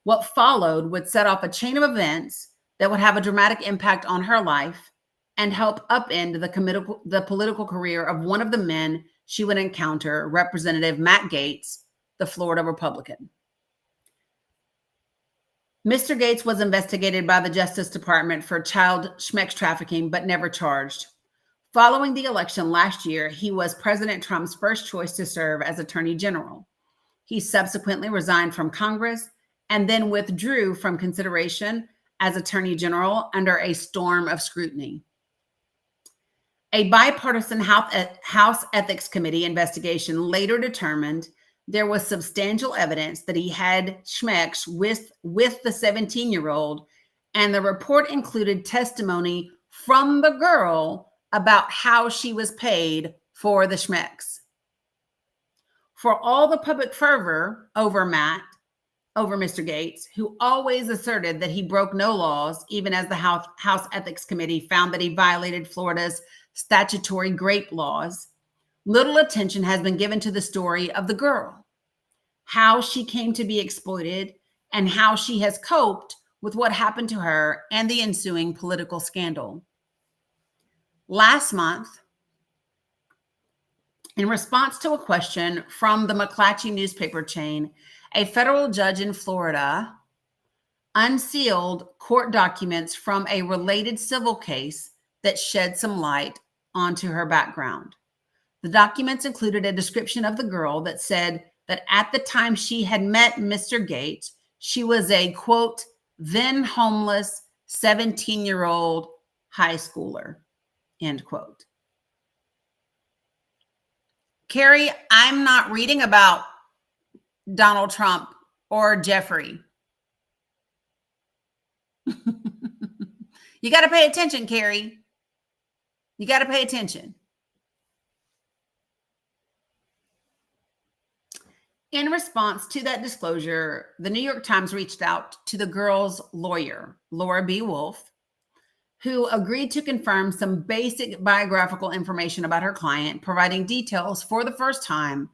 What followed would set off a chain of events that would have a dramatic impact on her life and help upend the political career of one of the men she would encounter, Representative Matt Gaetz, the Florida Republican. Mr. Gaetz was investigated by the Justice Department for child schmeck trafficking, but never charged. Following the election last year, he was President Trump's first choice to serve as Attorney General. He subsequently resigned from Congress and then withdrew from consideration as Attorney General under a storm of scrutiny. A bipartisan House Ethics Committee investigation later determined there was substantial evidence that he had schmecks with the 17-year-old, and the report included testimony from the girl about how she was paid for the schmecks. For all the public fervor over Mr. Gaetz, who always asserted that he broke no laws, even as the House Ethics Committee found that he violated Florida's statutory grape laws, little attention has been given to the story of the girl, how she came to be exploited, and how she has coped with what happened to her and the ensuing political scandal. Last month, in response to a question from the McClatchy newspaper chain, a federal judge in Florida unsealed court documents from a related civil case that shed some light onto her background. The documents included a description of the girl that said that at the time she had met Mr. Gaetz, she was a, quote, then homeless 17-year-old high schooler, end quote. Carrie, I'm not reading about Donald Trump or Jeffrey. You got to pay attention, Carrie. You got to pay attention. In response to that disclosure, the New York Times reached out to the girl's lawyer, Laura B. Wolf, who agreed to confirm some basic biographical information about her client, providing details for the first time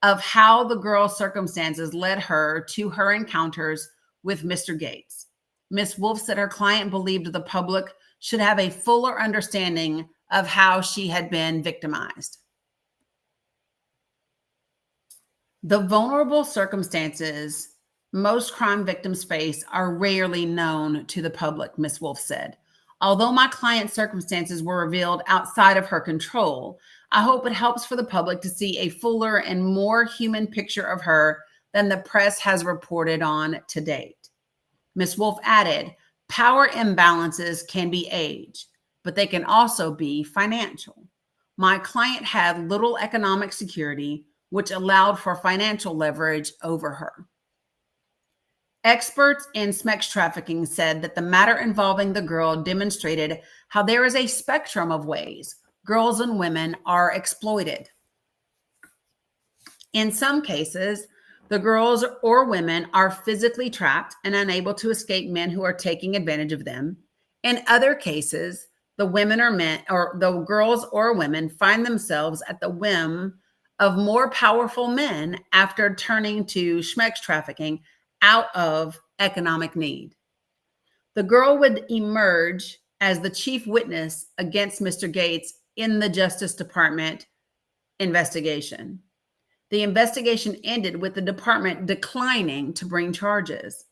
of how the girl's circumstances led her to her encounters with Mr. Gaetz. Ms. Wolf said her client believed the public should have a fuller understanding of how she had been victimized. The vulnerable circumstances most crime victims face are rarely known to the public, Ms. Wolf said. Although my client's circumstances were revealed outside of her control, I hope it helps for the public to see a fuller and more human picture of her than the press has reported on to date. Ms. Wolf added, power imbalances can be age, but they can also be financial. My client had little economic security, which allowed for financial leverage over her. Experts in sex trafficking said that the matter involving the girl demonstrated how there is a spectrum of ways girls and women are exploited. In some cases, the girls or women are physically trapped and unable to escape men who are taking advantage of them. In other cases, the women or men, or the girls or women, find themselves at the whim of more powerful men after turning to sex trafficking out of economic need. The girl would emerge as the chief witness against Mr. Gates in the Justice Department investigation. The investigation ended with the department declining to bring charges.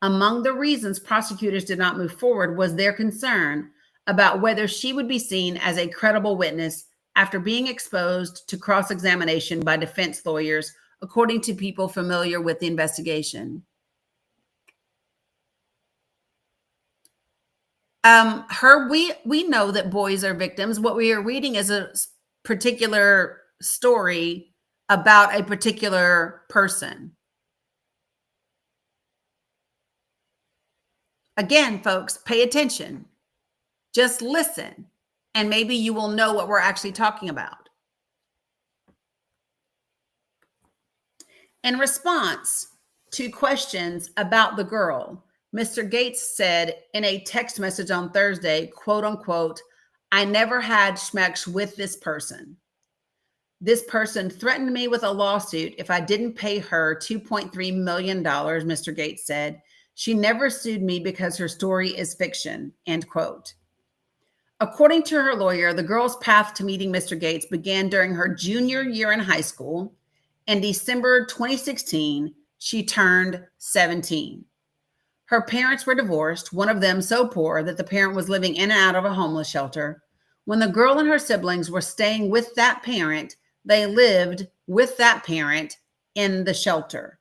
Among the reasons prosecutors did not move forward was their concern about whether she would be seen as a credible witness after being exposed to cross-examination by defense lawyers, according to people familiar with the investigation. We know that boys are victims. What we are reading is a particular story about a particular person. Again, folks, pay attention. Just listen, and maybe you will know what we're actually talking about. In response to questions about the girl, Mr. Gates said in a text message on Thursday, quote unquote, I never had schmex with this person. This person threatened me with a lawsuit if I didn't pay her $2.3 million, Mr. Gates said. She never sued me because her story is fiction, end quote. According to her lawyer, the girl's path to meeting Mr. Gates began during her junior year in high school. In December 2016, she turned 17. Her parents were divorced, one of them so poor that the parent was living in and out of a homeless shelter. When the girl and her siblings were staying with that parent, they lived with that parent in the shelter.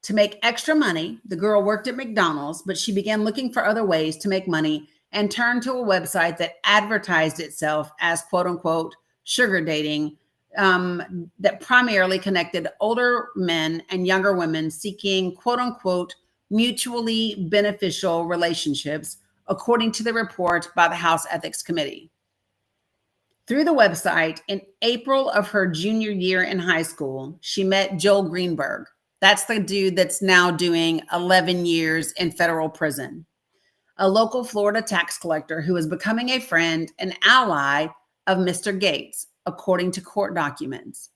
To make extra money, the girl worked at McDonald's, but she began looking for other ways to make money and turned to a website that advertised itself as quote unquote sugar dating, that primarily connected older men and younger women seeking quote unquote mutually beneficial relationships, according to the report by the House Ethics Committee. Through the website, in April of her junior year in high school, she met Joel Greenberg. That's the dude that's now doing 11 years in federal prison, a local Florida tax collector who is becoming a friend and ally of Mr. Gates, according to court documents.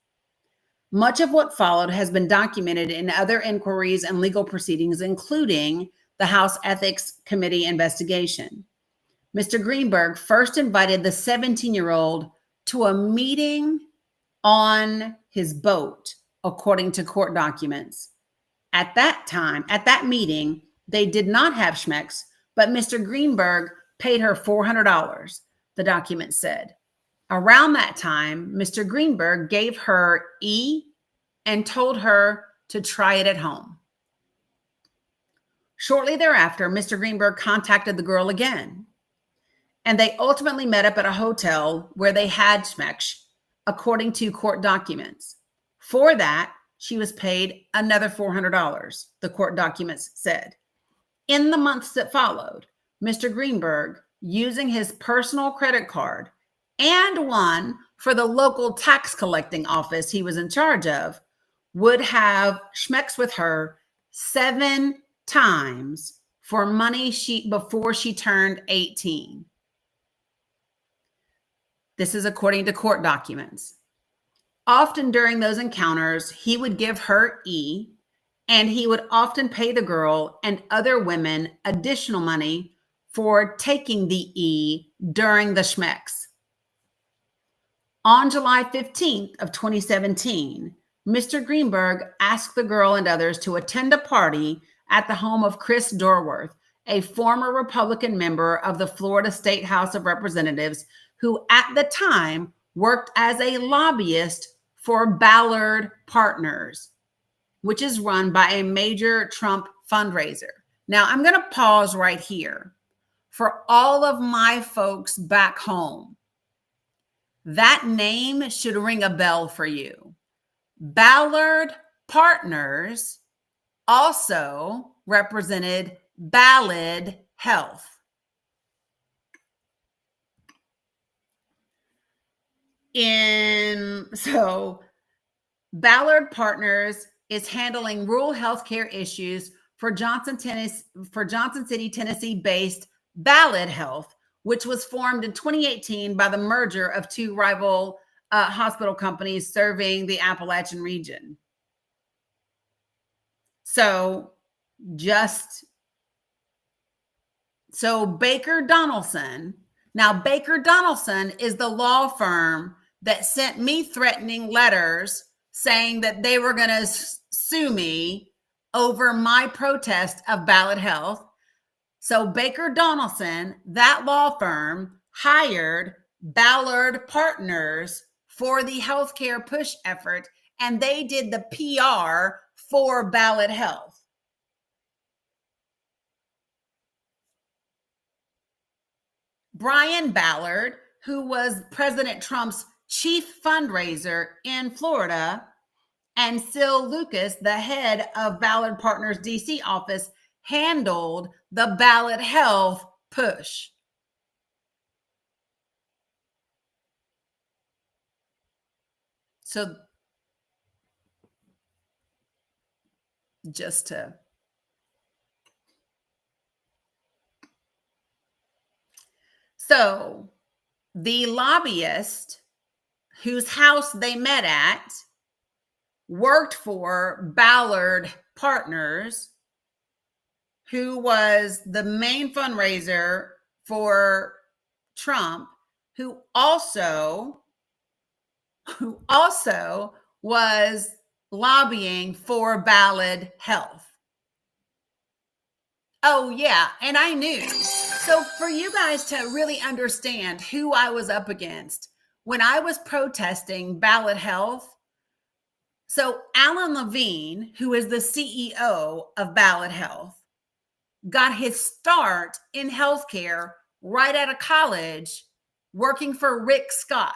Much of what followed has been documented in other inquiries and legal proceedings, including the House Ethics Committee investigation. Mr. Greenberg first invited the 17-year-old to a meeting on his boat, according to court documents. At that meeting, they did not have schmex, but Mr. Greenberg paid her $400, the document said. Around that time, Mr. Greenberg gave her E and told her to try it at home. Shortly thereafter, Mr. Greenberg contacted the girl again, and they ultimately met up at a hotel where they had schmex, according to court documents. For that, she was paid another $400, the court documents said. In the months that followed, Mr. Greenberg, using his personal credit card and one for the local tax collecting office he was in charge of, would have schmex with her 7 times for money before she turned 18. This is according to court documents. Often during those encounters, he would give her E, and he would often pay the girl and other women additional money for taking the E during the schmecks. On July 15th of 2017, Mr. Greenberg asked the girl and others to attend a party at the home of Chris Dorworth, a former Republican member of the Florida State House of Representatives, who at the time worked as a lobbyist for Ballard Partners, which is run by a major Trump fundraiser. Now, I'm going to pause right here. For all of my folks back home, that name should ring a bell for you. Ballard Partners also represented Ballad Health. So Ballard Partners is handling rural healthcare issues for Johnson City, Tennessee-based Ballad Health, which was formed in 2018 by the merger of two rival hospital companies serving the Appalachian region. So Baker Donaldson. Now, Baker Donaldson is the law firm that sent me threatening letters saying that they were going to sue me over my protest of Ballad Health. So Baker Donaldson, that law firm, hired Ballard Partners for the healthcare push effort, and they did the PR for Ballad Health. Brian Ballard, who was President Trump's chief fundraiser in Florida, and Sil Lucas, the head of Ballard Partners DC office, handled the Ballad Health push. So So the lobbyist whose house they met at worked for Ballard Partners, who was the main fundraiser for Trump, who also was lobbying for Ballad Health. Oh, yeah. And I knew. So for you guys to really understand who I was up against when I was protesting Ballad Health. So Alan Levine, who is the CEO of Ballad Health, got his start in healthcare right out of college, working for Rick Scott,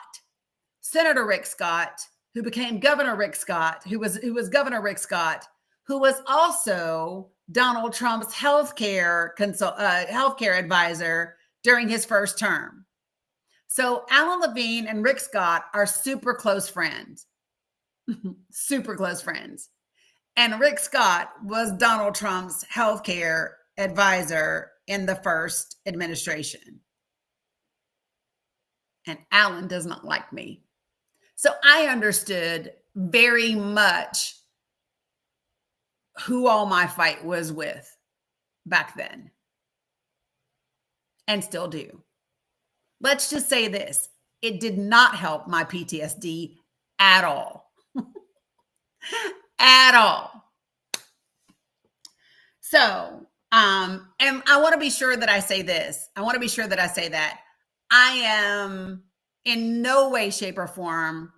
Senator Rick Scott, who became Governor Rick Scott, who was Governor Rick Scott, who was also Donald Trump's healthcare advisor during his first term. So Alan Levine and Rick Scott are super close friends, super close friends. And Rick Scott was Donald Trump's healthcare advisor in the first administration. And Alan does not like me. So I understood very much who all my fight was with back then, and still do. Let's just say this. It did not help my PTSD at all. At all. So, and I want to be sure that I say this. I want to be sure that I say that I am in no way, shape, or form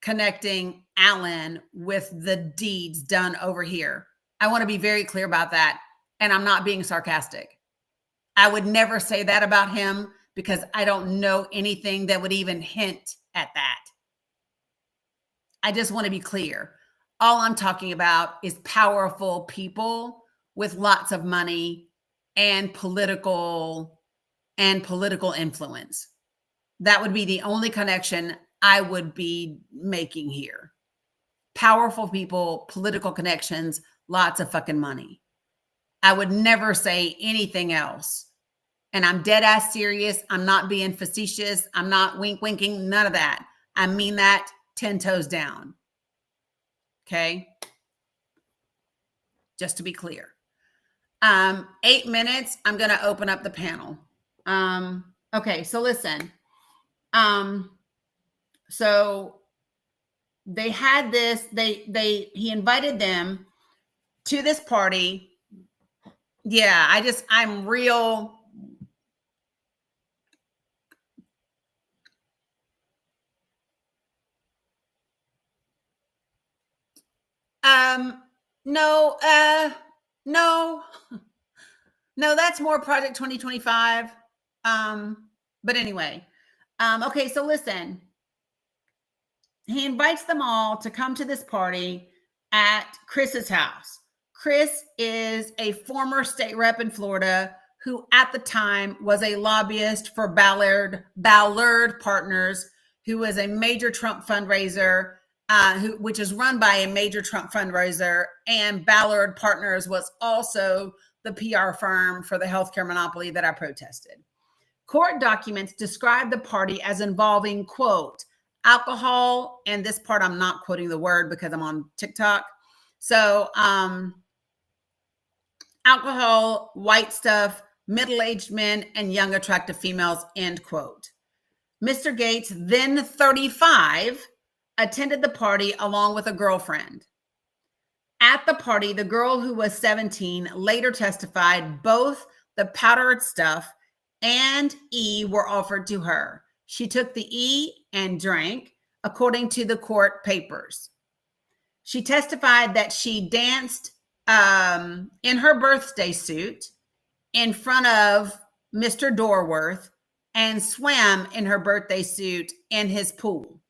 connecting Alan with the deeds done over here. I want to be very clear about that. And I'm not being sarcastic. I would never say that about him because I don't know anything that would even hint at that. I just want to be clear. All I'm talking about is powerful people with lots of money and political influence. That would be the only connection I would be making here. Powerful people, political connections, lots of fucking money. I would never say anything else. And I'm dead ass serious. I'm not being facetious. I'm not winking, none of that. I mean that 10 toes down. Okay? Just to be clear. 8 minutes. I'm going to open up the panel. Okay. So listen, so they had this, he invited them to this party. Yeah. I'm real. No, no, no, that's more Project 2025. But anyway, okay, so listen, he invites them all to come to this party at Chris's house. Chris is a former state rep in Florida who at the time was a lobbyist for Ballard Partners, who was a major Trump fundraiser, which is run by a major Trump fundraiser. And Ballard Partners was also the PR firm for the healthcare monopoly that I protested. Court documents describe the party as involving, quote, alcohol, and this part I'm not quoting the word because I'm on TikTok. So alcohol, white stuff, middle-aged men, and young attractive females, end quote. Mr. Gates, then 35, attended the party along with a girlfriend. At the party, the girl who was 17 later testified both the powdered stuff and E were offered to her. She took the E and drank, according to the court papers. She testified that she danced in her birthday suit in front of Mr. Dorworth and swam in her birthday suit in his pool.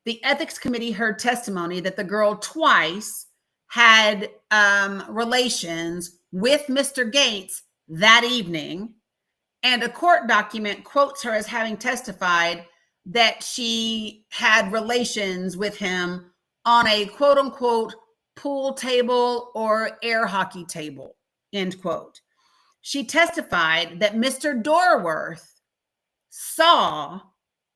The ethics committee heard testimony that the girl twice had relations with Mr. Gates that evening, and a court document quotes her as having testified that she had relations with him on a quote unquote pool table or air hockey table, end quote. She testified that Mr. Dorworth saw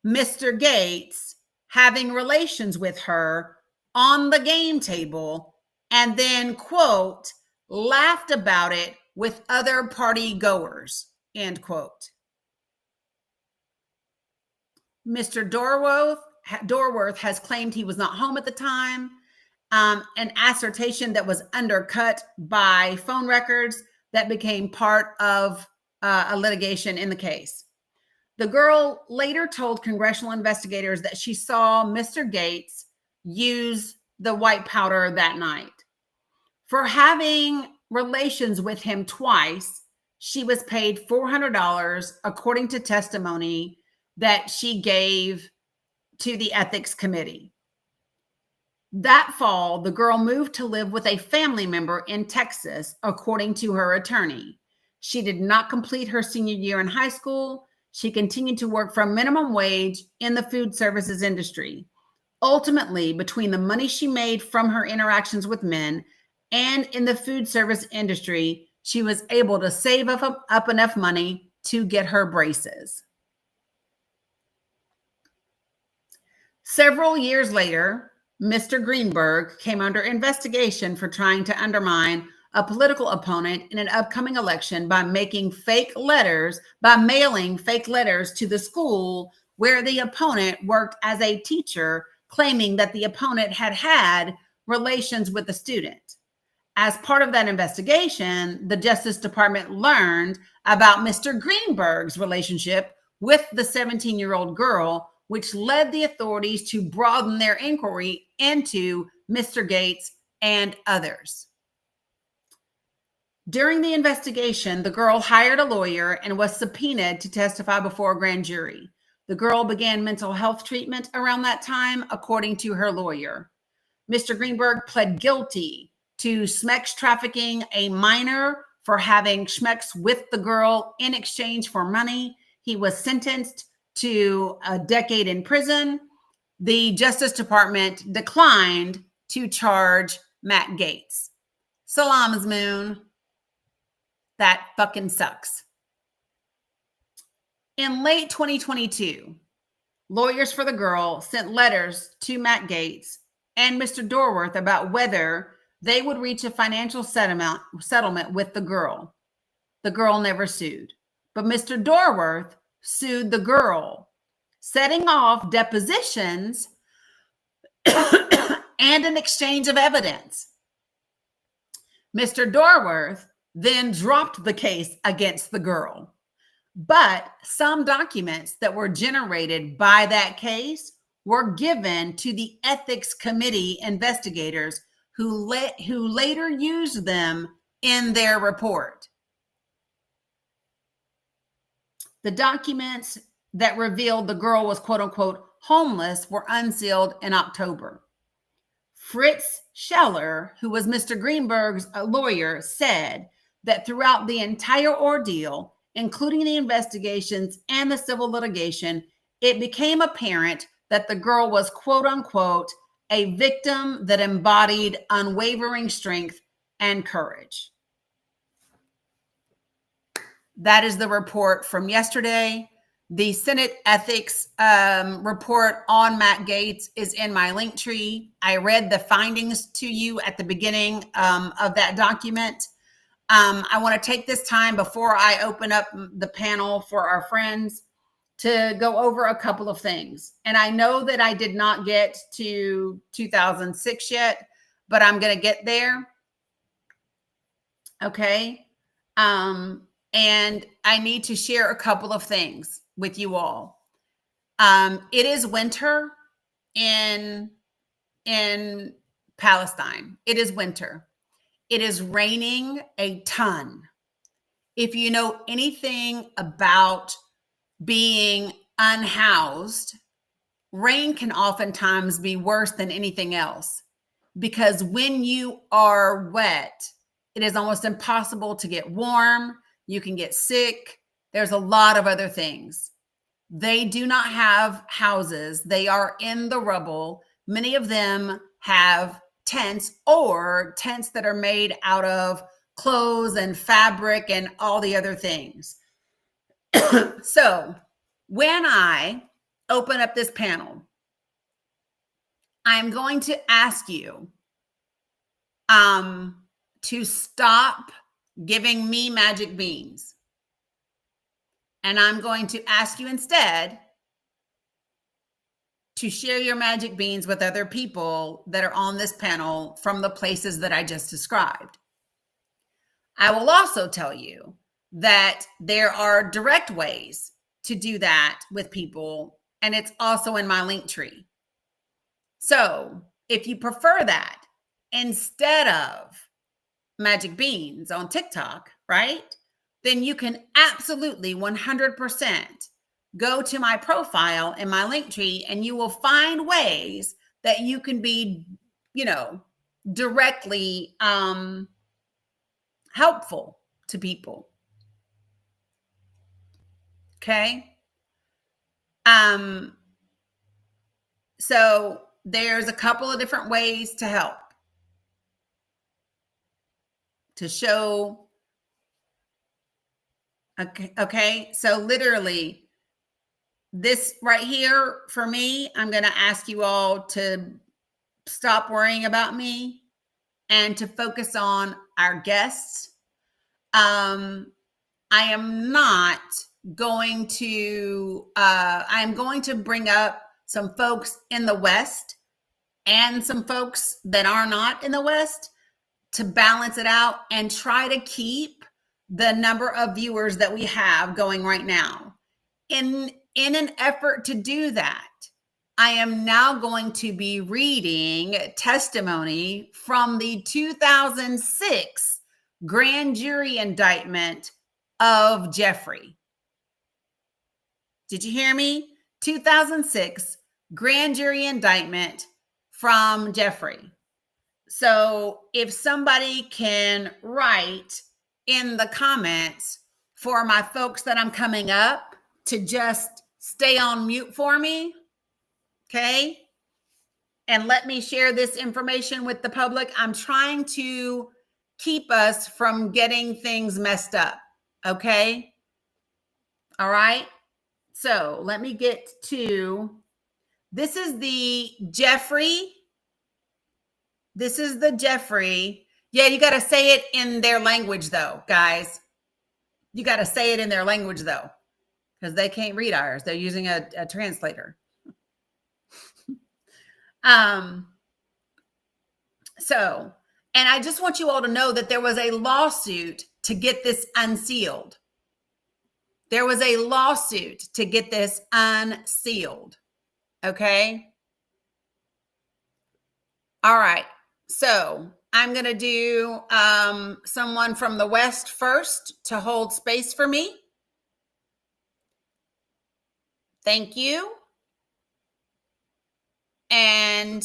Mr. Gates having relations with her on the game table and then, quote, laughed about it with other party goers, end quote. Mr. Dorworth has claimed he was not home at the time, an assertion that was undercut by phone records that became part of a litigation in the case. The girl later told congressional investigators that she saw Mr. Gates use the white powder that night. For having relations with him twice, she was paid $400, according to testimony that she gave to the ethics committee. That fall, the girl moved to live with a family member in Texas, according to her attorney. She did not complete her senior year in high school. She continued to work for minimum wage in the food services industry. Ultimately, between the money she made from her interactions with men and in the food service industry, she was able to save up enough money to get her braces. Several years later, Mr. Greenberg came under investigation for trying to undermine a political opponent in an upcoming election by mailing fake letters to the school where the opponent worked as a teacher, claiming that the opponent had relations with the student. As part of that investigation, the Justice Department learned about Mr. Greenberg's relationship with the 17-year-old girl, which led the authorities to broaden their inquiry into Mr. Gates and others. During the investigation, the girl hired a lawyer and was subpoenaed to testify before a grand jury. The girl began mental health treatment around that time, according to her lawyer. Mr. Greenberg pled guilty to schmex trafficking a minor for having schmex with the girl in exchange for money. He was sentenced to a decade in prison. The Justice Department declined to charge Matt Gates. Salams, Moon. That fucking sucks. In late 2022, lawyers for the girl sent letters to Matt Gates and Mr. Dorworth about whether they would reach a financial settlement with the girl. The girl never sued. But Mr. Dorworth sued the girl, setting off depositions and an exchange of evidence. Mr. Dorworth then dropped the case against the girl. But some documents that were generated by that case were given to the ethics committee investigators who later used them in their report. The documents that revealed the girl was quote unquote homeless were unsealed in October. Fritz Scheller, who was Mr. Greenberg's lawyer, said that throughout the entire ordeal, including the investigations and the civil litigation, it became apparent that the girl was quote unquote a victim that embodied unwavering strength and courage. That is the report from yesterday. The Senate ethics report on Matt Gaetz is in my link tree. I read the findings to you at the beginning of that document. I want to take this time before I open up the panel for our friends to go over a couple of things. And I know that I did not get to 2006 yet, but I'm going to get there. Okay. And I need to share a couple of things with you all. It is winter in Palestine. It is winter. It is raining a ton. If you know anything about being unhoused, rain can oftentimes be worse than anything else, because when you are wet, it is almost impossible to get warm. You can get sick. There's a lot of other things. They do not have houses. They are in the rubble. Many of them have tents or tents that are made out of clothes and fabric and all the other things. So when I open up this panel, I'm going to ask you to stop giving me magic beans. And I'm going to ask you instead to share your magic beans with other people that are on this panel from the places that I just described. I will also tell you that there are direct ways to do that with people, and it's also in my link tree. So if you prefer that instead of magic beans on TikTok, right? Then you can absolutely 100% go to my profile in my link tree, and you will find ways that you can be, directly helpful to people. Okay. So there's a couple of different ways to help, to show. Okay. So literally this right here for me, I'm going to ask you all to stop worrying about me and to focus on our guests. I am not going to, I'm going to bring up some folks in the West and some folks that are not in the West to balance it out and try to keep the number of viewers that we have going right now. In an effort to do that, I am now going to be reading testimony from the 2006 grand jury indictment of Jeffrey. Did you hear me? 2006 grand jury indictment from Jeffrey. So if somebody can write in the comments for my folks that I'm coming up to just stay on mute for me, okay? And let me share this information with the public. I'm trying to keep us from getting things messed up, okay? All right? So let me get to, this is the Jeffrey This is the Jeffrey. Yeah, you got to say it in their language, though, guys. You got to say it in their language, though, because they can't read ours. They're using a translator. So, and I just want you all to know that there was a lawsuit to get this unsealed. There was a lawsuit to get this unsealed. Okay. All right. So I'm going to do someone from the West first to hold space for me. Thank you. And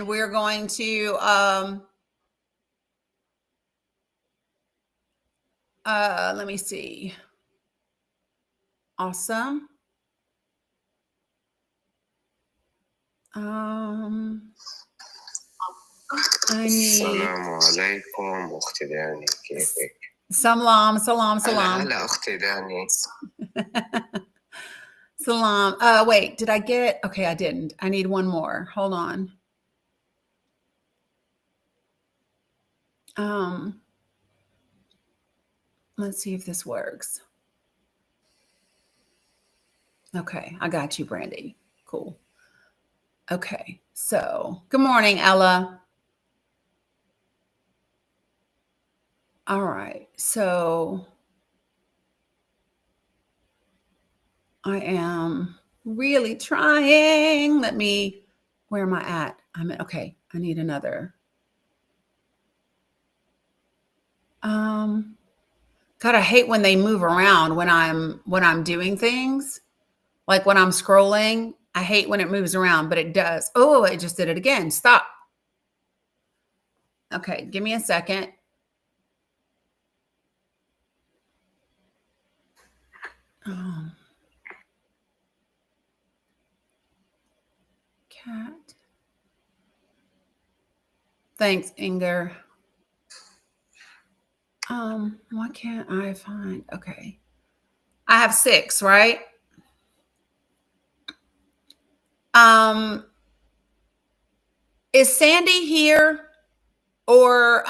we're going to let me see. Awesome. I need السلام عليكم أختي داني كيفك؟ salam. هلا أختي داني. Salam. Wait, did I get? Okay, I didn't. I need one more. Hold on. Let's see if this works. Okay, I got you, Brandy. Cool. Okay, so good morning, Ella. All right, so I am really trying. Where am I at? Okay, I need another. God, I hate when they move around when I'm doing things. Like when I'm scrolling, I hate when it moves around, but it does. Oh, it just did it again. Stop. Okay, give me a second. Cat. Thanks, Inger. Why can't I find? Okay. I have 6, right? Is Sandy here or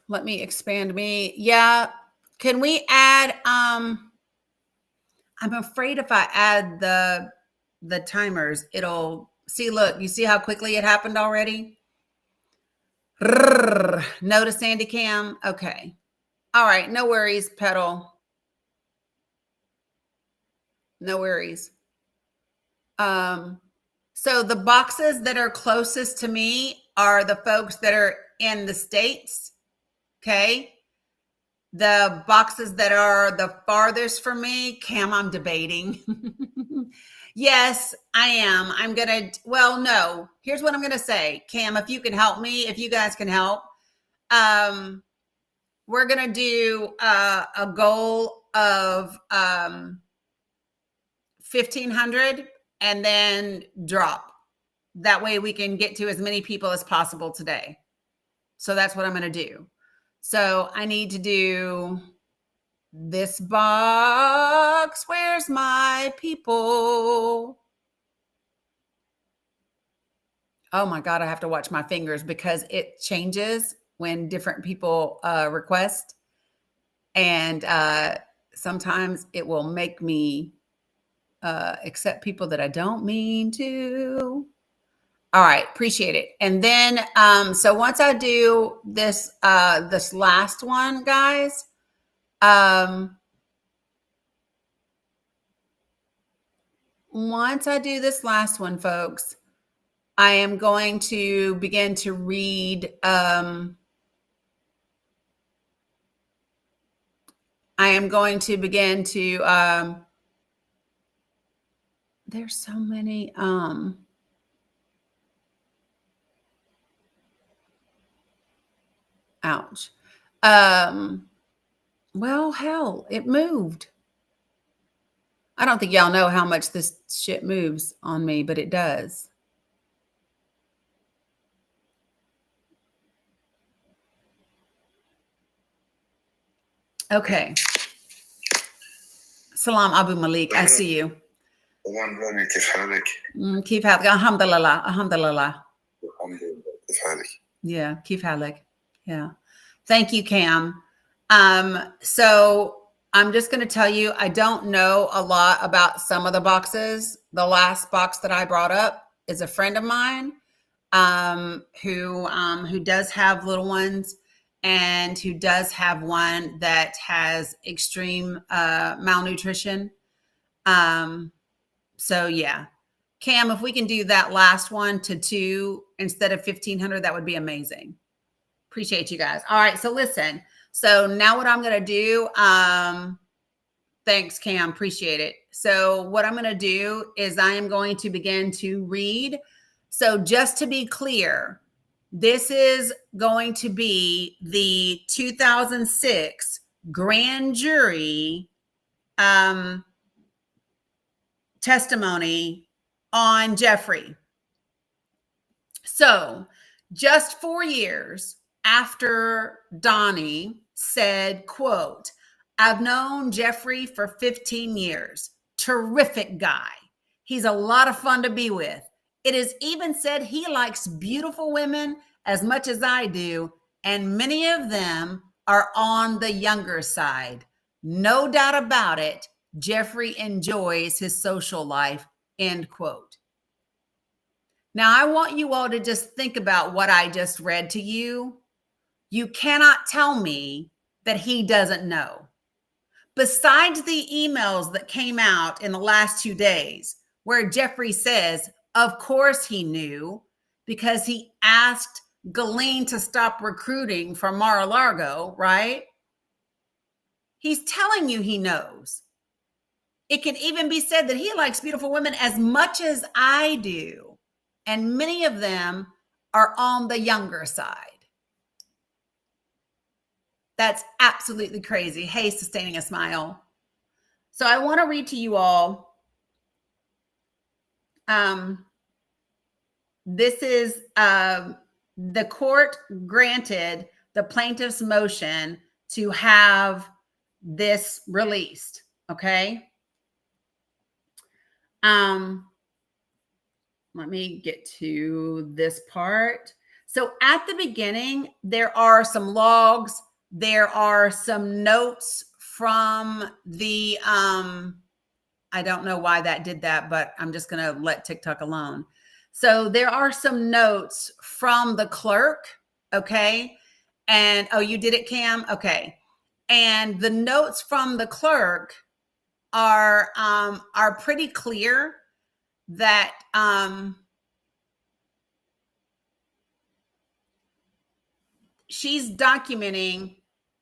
let me expand me. Yeah. Can we add I'm afraid if I add the timers, it'll see, look, you see how quickly it happened already? No to Sandy Cam. Okay. All right. No worries, Petal. No worries. So the boxes that are closest to me are the folks that are in the States. Okay. The boxes that are the farthest from me, Cam, I'm debating. Yes, I am. No, here's what I'm going to say. Cam, if you can help me, if you guys can help, we're going to do a goal of 1,500 and then drop. That way we can get to as many people as possible today. So that's what I'm going to do. So I need to do this box. Where's my people? Oh my God, I have to watch my fingers because it changes when different people request. And sometimes it will make me accept people that I don't mean to. All right, appreciate it. And then, so once I do this, this last one, guys, once I do this last one, folks, I am going to begin to read, I am going to begin to, there's so many, ouch. Well, hell, it moved. I don't think y'all know how much this shit moves on me, but it does. Okay. Salam Abu Malik. I see you. طبعا داني كيف حالك؟ كيف حالك؟ الحمد لله. الحمد لله. الحمد لله كيف حالك؟ Yeah, كيف حالك? Yeah. Thank you, Cam. So I'm just going to tell you, I don't know a lot about some of the boxes. The last box that I brought up is a friend of mine who does have little ones and who does have one that has extreme malnutrition. So yeah, Cam, if we can do that last one to 2 instead of 1,500, that would be amazing. Appreciate you guys. All right, so listen. So now what I'm going to do, thanks, Cam, appreciate it. So what I'm going to do is I am going to begin to read. So just to be clear, this is going to be the 2006 grand jury testimony on Jeffrey. So just 4 years after Dani said, quote, I've known Jeffrey for 15 years. Terrific guy. He's a lot of fun to be with. It is even said he likes beautiful women as much as I do, and many of them are on the younger side. No doubt about it, Jeffrey enjoys his social life, end quote. Now, I want you all to just think about what I just read to you. You cannot tell me that he doesn't know. Besides the emails that came out in the last 2 days, where Jeffrey says, of course he knew, because he asked Ghislaine to stop recruiting for Mar-a-Lago, right? He's telling you he knows. It can even be said that he likes beautiful women as much as I do. And many of them are on the younger side. That's absolutely crazy. Hey, sustaining a smile. So I want to read to you all. This is the court granted the plaintiff's motion to have this released. Okay. Let me get to this part. So at the beginning, there are some logs. There are some notes from the, I don't know why that did that, but I'm just going to let TikTok alone. So there are some notes from the clerk. Okay. And, oh, you did it, Cam? Okay. And the notes from the clerk are pretty clear that, she's documenting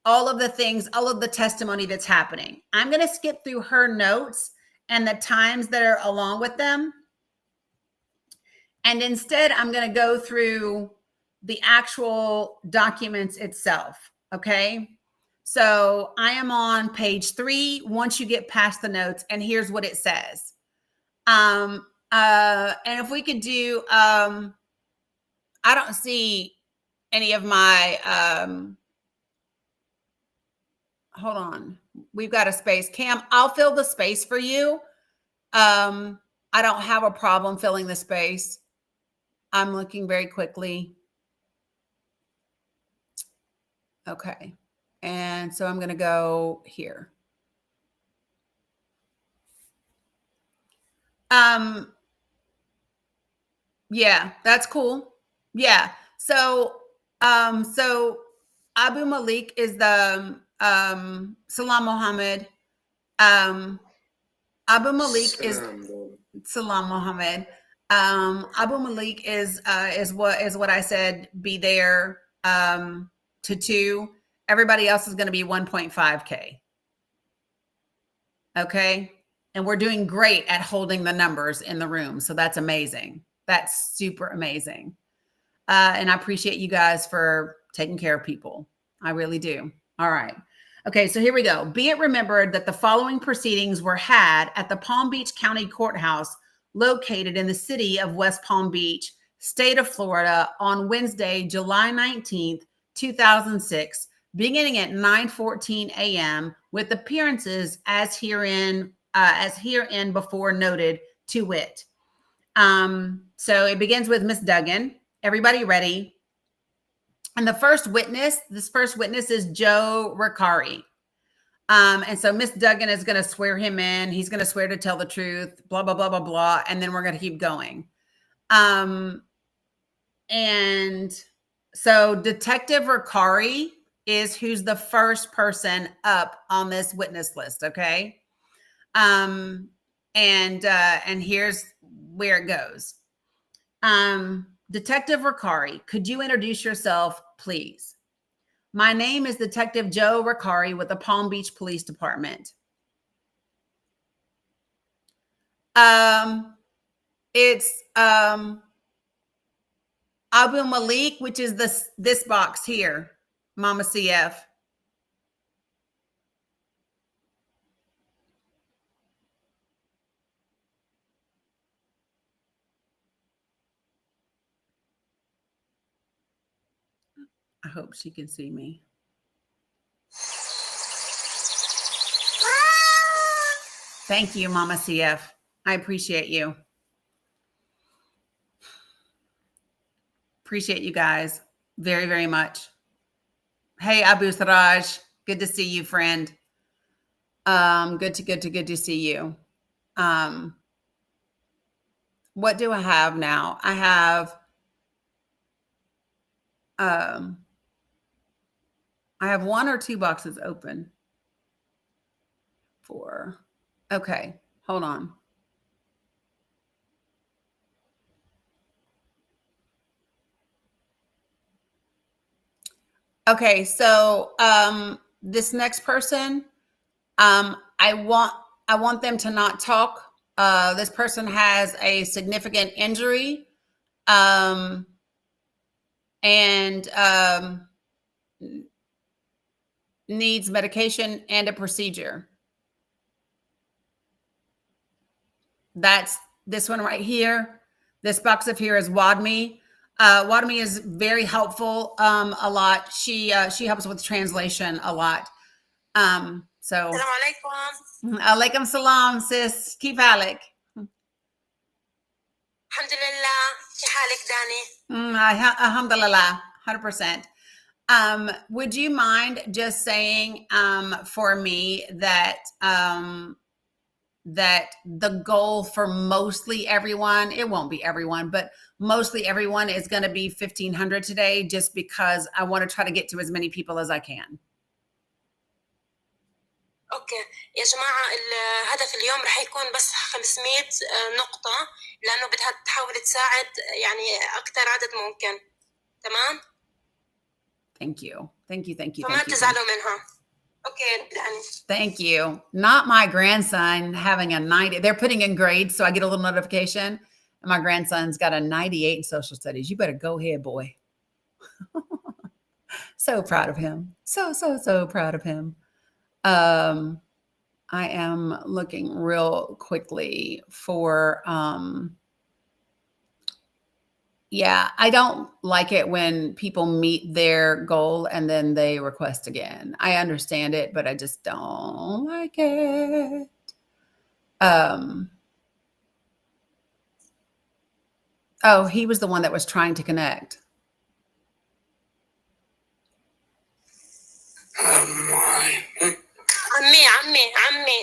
all of the things, all of the testimony that's happening. I'm going to skip through her notes and the times that are along with them. And instead, I'm going to go through the actual documents itself. Okay. So I am on page 3 once you get past the notes, and here's what it says. And if we could do, I don't see any of my, hold on. We've got a space. Cam, I'll fill the space for you. I don't have a problem filling the space. I'm looking very quickly. Okay. And so I'm going to go here. Yeah, that's cool. Yeah. So, so Abu Malik is the, Salam Mohammed. Abu Malik is Salam Mohammed. Abu Malik is what I said, be there, to 2. Everybody else is going to be 1.5K. Okay. And we're doing great at holding the numbers in the room. So that's amazing. That's super amazing. And I appreciate you guys for taking care of people. I really do. All right. Okay, so here we go. Be it remembered that the following proceedings were had at the Palm Beach County Courthouse located in the city of West Palm Beach, state of Florida, on Wednesday, July 19th, 2006, beginning at 9:14 a.m. with appearances as herein before noted, to wit. So it begins with Miss Duggan. Everybody ready? And this first witness is Joe Ricari. And so Miss Duggan is going to swear him in. He's going to swear to tell the truth, blah, blah, blah, blah, blah. And then we're going to keep going. And so Detective Ricari is who's the first person up on this witness list. Okay. And here's where it goes. Detective Ricari, could you introduce yourself, please? My name is Detective Joe Ricari with the Palm Beach Police Department. It's Abu Malik, which is this box here, Mama CF. I hope she can see me. Thank you, Mama CF. I appreciate you. Appreciate you guys very, very much. Hey, Abu Siraj. Good to see you, friend. Good to see you. What do I have now? I have one or two boxes open for, okay, hold on. Okay, so this next person, I want them to not talk. This person has a significant injury, and needs medication and a procedure. That's this one right here. This box up here is Wadmi. Wadmi is very helpful a lot. She helps with translation a lot. So alaikum salam, sis. Keep Alec. Alhamdulillah. كيف حالك داني? Alhamdulillah, 100%. Would you mind just saying for me that that the goal for mostly everyone, it won't be everyone, but mostly everyone is going to be 1,500 today, just because I want to try to get to as many people as I can. اوكي يا جماعه الهدف اليوم رح يكون بس 500 نقطه لانه بدها تحاول تساعد يعني اكثر عدد ممكن. تمام. Thank you. فما تزعلوا منها. Okay, Dani. Thank you. Not my grandson having a 90. They're putting in grades, so I get a little notification. And my grandson's got a 98 in social studies. You better go ahead, boy. So proud of him. So proud of him. I am looking real quickly for, yeah, I don't like it when people meet their goal and then they request again. I understand it, but I just don't like it. Oh, he was the one that was trying to connect. عمي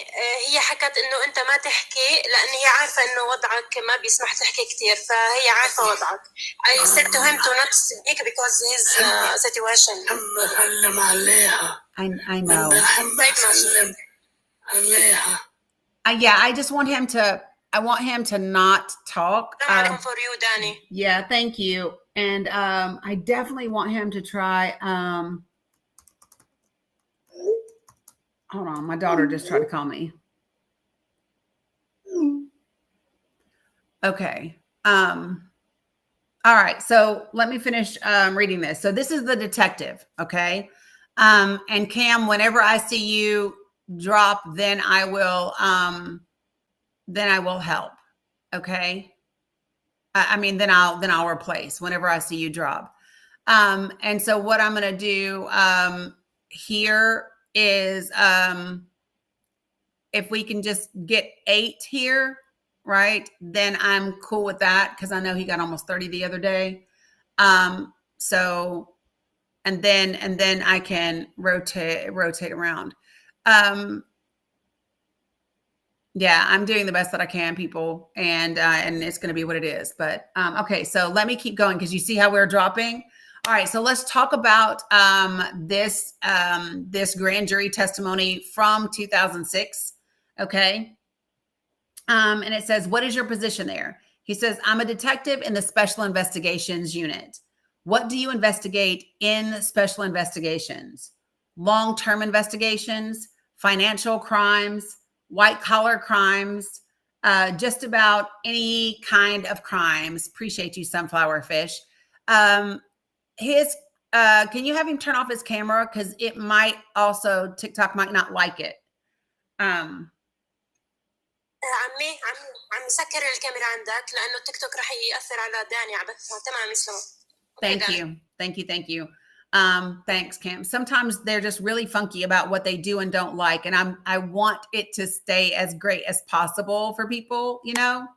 هي حكت انه انت ما تحكي لان هي عارفه انه وضعك ما بيسمح تحكي كثير فهي عارفه وضعك. I said to him to not speak because his situation. I know. Yeah, I just want him to. I want him to not talk. For you, Dani. Yeah, thank you. And I definitely want him to try. Hold on, my daughter just tried to call me. Okay. All right. So let me finish reading this. So this is the detective. Okay. And Cam, whenever I see you drop, then I will help. Okay. Then I'll replace whenever I see you drop. And so what I'm going to do here is if we can just get 8 here, right? Then I'm cool with that because I know he got almost 30 the other day. So and then I can rotate around. Yeah, I'm doing the best that I can, people, and it's going to be what it is. But okay, so let me keep going because you see how we're dropping. All right, so let's talk about this grand jury testimony from 2006. Okay, and it says, "What is your position there?" He says, "I'm a detective in the Special Investigations Unit. What do you investigate in special investigations? Long-term investigations, financial crimes, white-collar crimes, just about any kind of crimes." Appreciate you, Sunflower Fish. Can you have him turn off his camera? Because it might also, TikTok might not like it. عمي عم سكر الكاميرا عندك لانه التيك توك رح ياثر على داني على بثها. تمام يسلم. Thank you. Thanks, Cam. Sometimes they're just really funky about what they do and don't like, and I want it to stay as great as possible for people, you know.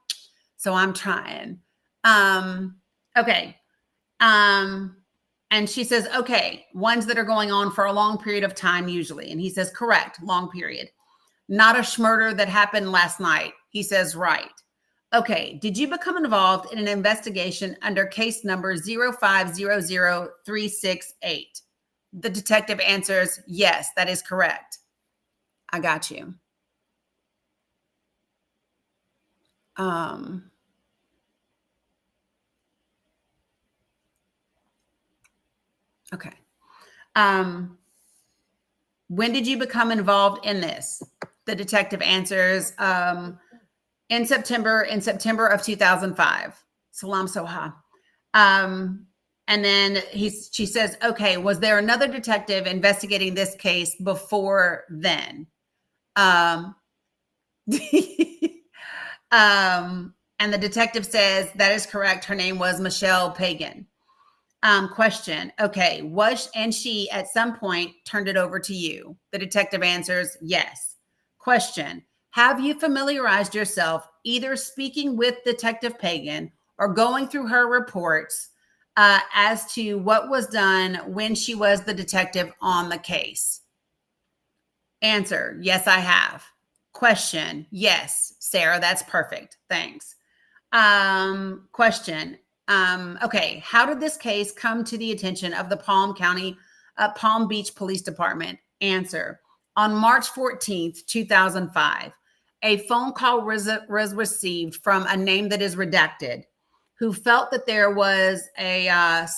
So I'm trying. Okay. And she says, okay, ones that are going on for a long period of time usually. And he says, correct, long period. Not a schmurder that happened last night. He says, right. Okay, did you become involved in an investigation under case number 0500368? The detective answers, yes, that is correct. I got you. Okay. When did you become involved in this? The detective answers, in September of 2005. Salam Soha. And then she says, okay, was there another detective investigating this case before then? And the detective says, that is correct. Her name was Michelle Pagan. Question. Okay. And she at some point turned it over to you? The detective answers, yes. Question. Have you familiarized yourself either speaking with Detective Pagan or going through her reports as to what was done when she was the detective on the case? Answer. Yes, I have. Question. Yes, Sarah, that's perfect. Thanks. Question. Okay. How did this case come to the attention of the Palm Beach Police Department? Answer. On March 14th, 2005, a phone call was received from a name that is redacted, who felt that there was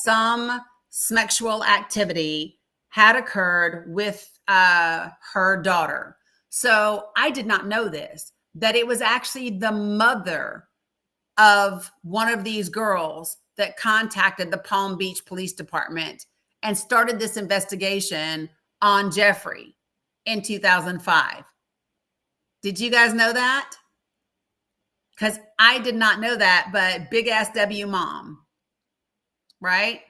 some sexual activity had occurred with her daughter. So I did not know this, that it was actually the mother of one of these girls that contacted the Palm Beach Police Department and started this investigation on Jeffrey in 2005. Did you guys know that? Because I did not know that, but big ass W mom, right?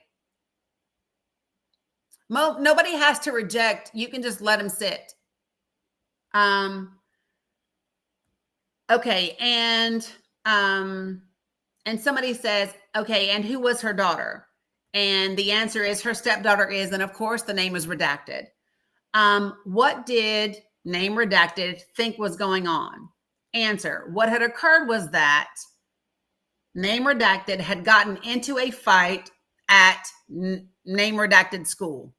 Nobody has to reject. You can just let them sit. Okay. And somebody says, okay, and who was her daughter? And the answer is her stepdaughter is, and of course the name is redacted. What did name redacted think was going on? Answer. What had occurred was that name redacted had gotten into a fight at name redacted school.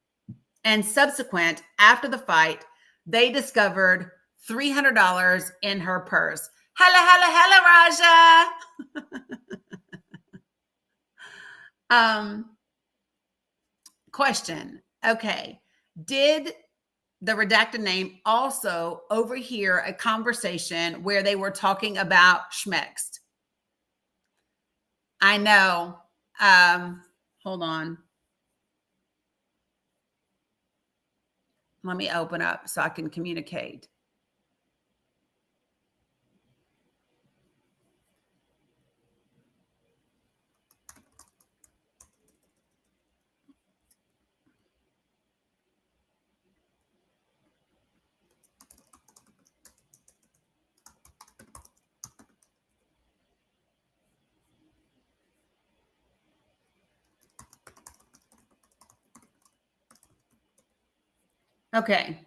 And subsequent, after the fight, they discovered $300 in her purse. Hello, Raja. Question. Okay. Did the redacted name also overhear a conversation where they were talking about schmexed? I know. Hold on. Let me open up so I can communicate. Okay.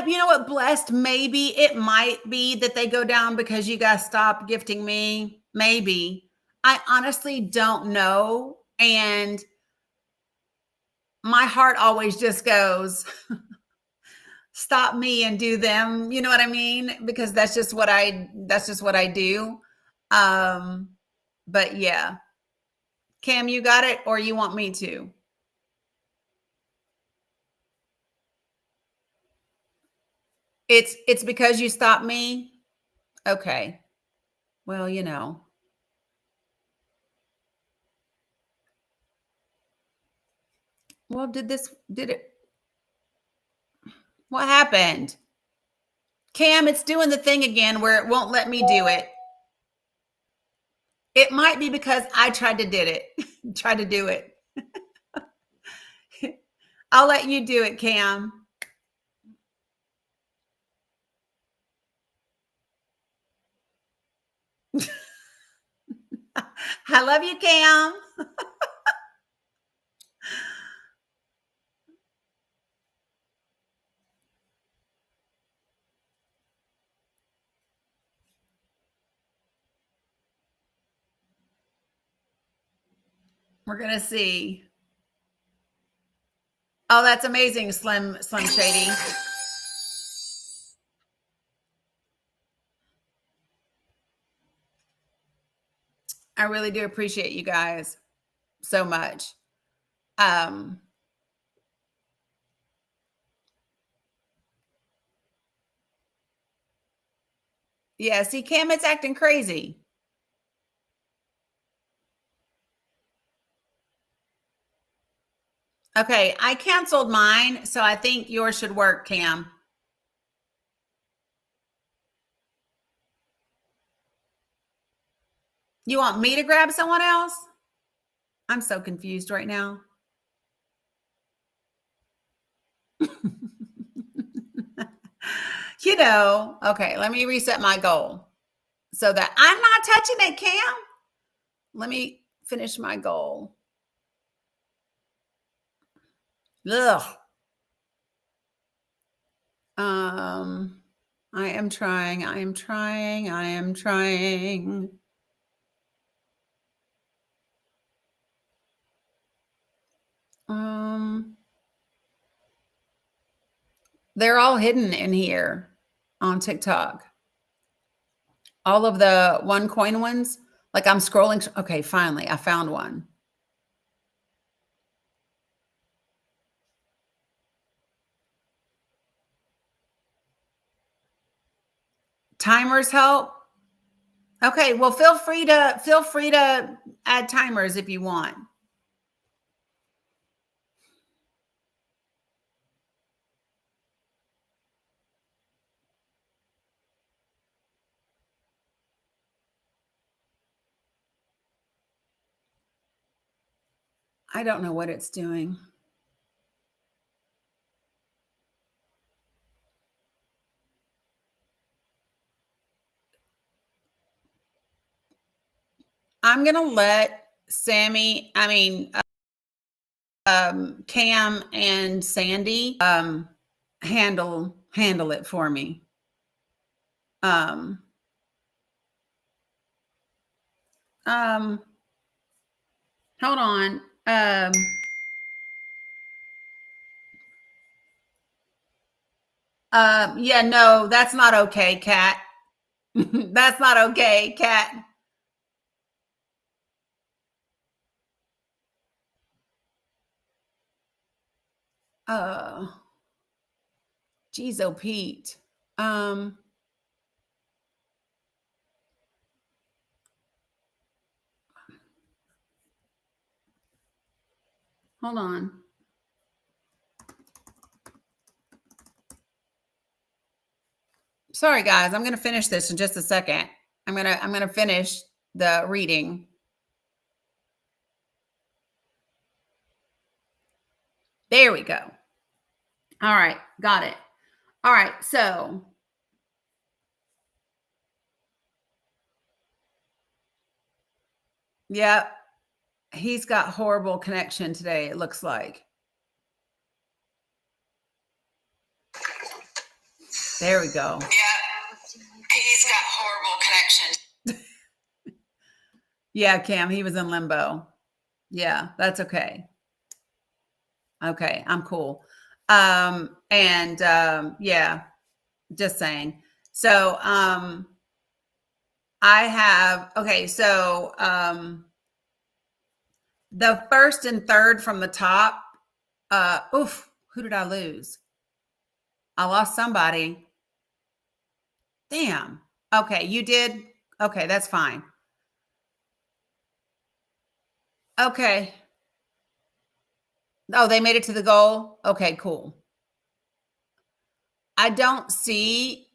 You know what, blessed, maybe it might be that they go down because you guys stopped gifting me. Maybe. I honestly don't know. And my heart always just goes, stop me and do them. You know what I mean? Because that's just what I do. But yeah. Cam, you got it, or you want me to? It's because you stopped me. Okay. Well, you know. Well, did it? What happened? Cam, it's doing the thing again where it won't let me do it. It might be because I tried to did it. Tried to do it. I'll let you do it, Cam. I love you, Cam. We're gonna see. Oh, that's amazing, Slim Shady. I really do appreciate you guys so much. Yeah, see, Cam, it's acting crazy. Okay, I canceled mine, so I think yours should work, Cam. You want me to grab someone else? I'm so confused right now. You know, okay, let me reset my goal so that I'm not touching it, Cam. Let me finish my goal. Ugh. I am trying. They're all hidden in here on TikTok. All of the one coin ones. Like I'm scrolling. Okay, finally, I found one. Timers help. Okay, well, feel free to add timers if you want. I don't know what it's doing. I'm going to let Sammy, Cam and Sandy handle it for me. Hold on. Yeah, no, that's not okay, Kat. That's not okay, Kat. Geez, oh Pete. Hold on. Sorry, guys. I'm going to finish this in just a second. I'm going to finish the reading. There we go. All right. Got it. All right. So yep. He's got horrible connection today, it looks like. There we go. Yeah, he's got horrible connection. Yeah, Cam, he was in limbo. Yeah, that's okay. Okay, I'm cool. Yeah, just saying. So I have, okay, so the first and third from the top, who did I lose? I lost somebody. Damn. Okay, you did. Okay, that's fine. Okay. Oh, they made it to the goal. Okay, cool. I don't see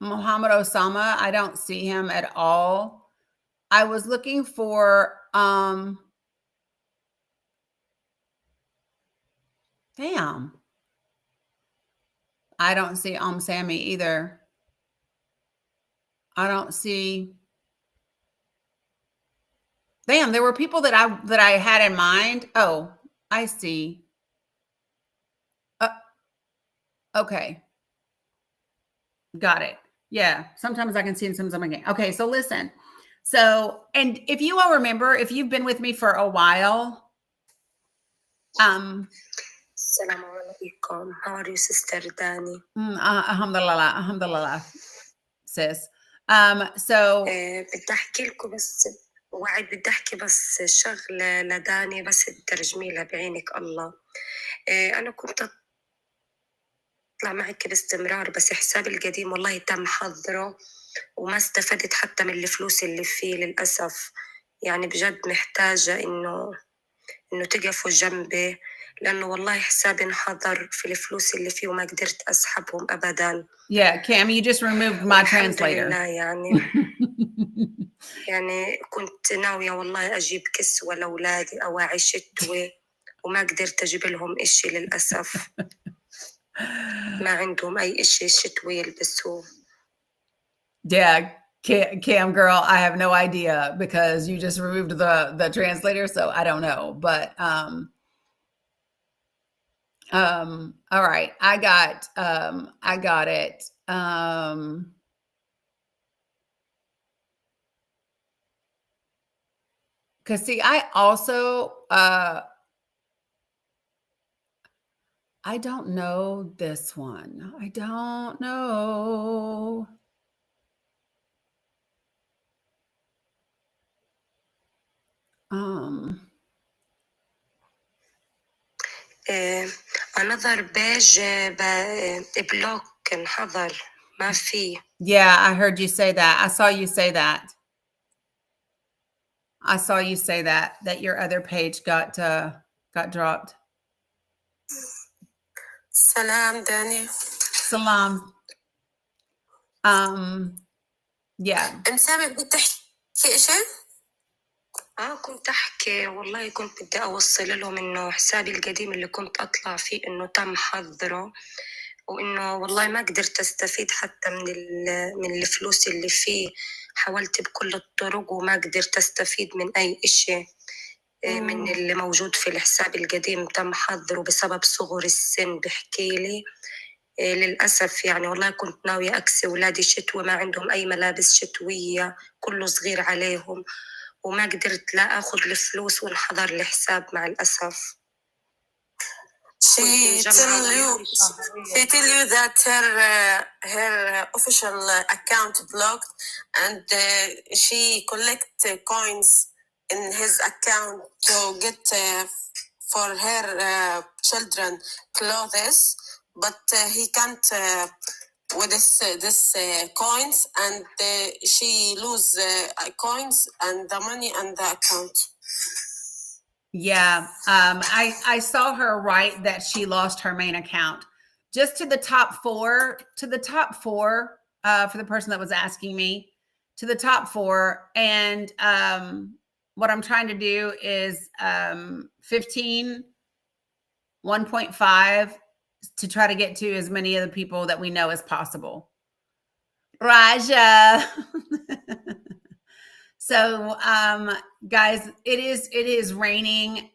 Mohammed Osama. I don't see him at all. I was looking for damn. I don't see Sammy either. I don't see. Damn, there were people that I had in mind. Oh, I see. Okay. Got it. Yeah. Sometimes I can see and sometimes I can't. Okay. So listen. So, and if you all remember, if you've been with me for a while, Assalamu alaikum. How are you, Sister Dani? alhamdulillah, alhamdulillah, sis. So بدي احكي لكم بس وعد بدي احكي بس شغله لداني بس تترجمي لها بعينك الله. انا كنت اطلع معك باستمرار بس حسابي القديم والله تم حظره وما استفدت حتى من الفلوس اللي فيه للاسف. يعني بجد محتاجه انه تقفوا جنبي لانه والله حسابي انحظر في الفلوس اللي فيه وما قدرت اسحبهم ابدا. Yeah, Cam, you just removed my translator. يعني كنت ناوية والله أجيب كسوة لأولادي أواعي شتوي وما قدرت أجيب لهم إشي للأسف. ما عندهم أي إشي شتوي يلبسوه. Yeah, Cam girl, I have no idea because you just removed the translator, so I don't know. But all right, I got it. Because see, I also I don't know this one. I don't know. another page block انحظر ما في. Yeah, I heard you say that. I saw you say that. I saw you say that your other page got dropped. Salam, Dani. Salam. Yeah. انت سامع بتحكي شيء؟ كنت أحكي والله كنت بدي أوصل لهم إنه حسابي القديم اللي كنت أطلع فيه إنه تم حظره وإنه والله ما قدرت أستفيد حتى من الفلوس اللي فيه. حاولت بكل الطرق وما قدرت أستفيد من أي إشي من اللي موجود في الحساب القديم. تم حظره بسبب صغر السن. بحكي لي للأسف يعني والله كنت ناوية أكسي ولادي شتوي ما عندهم أي ملابس شتوية كله صغير عليهم وما قدرت لا أخذ الفلوس وانحضر الحساب مع الأسف. She tell you that her official account blocked and she collect coins in his account to get for her children clothes, but he can't with this coins and she lose coins and the money and the account. Yeah. I saw her write that she lost her main account. Just to the top four, for the person that was asking me, to the top four. And what I'm trying to do is 15, 1.5 to try to get to as many of the people that we know as possible. Raja. So, guys, it is raining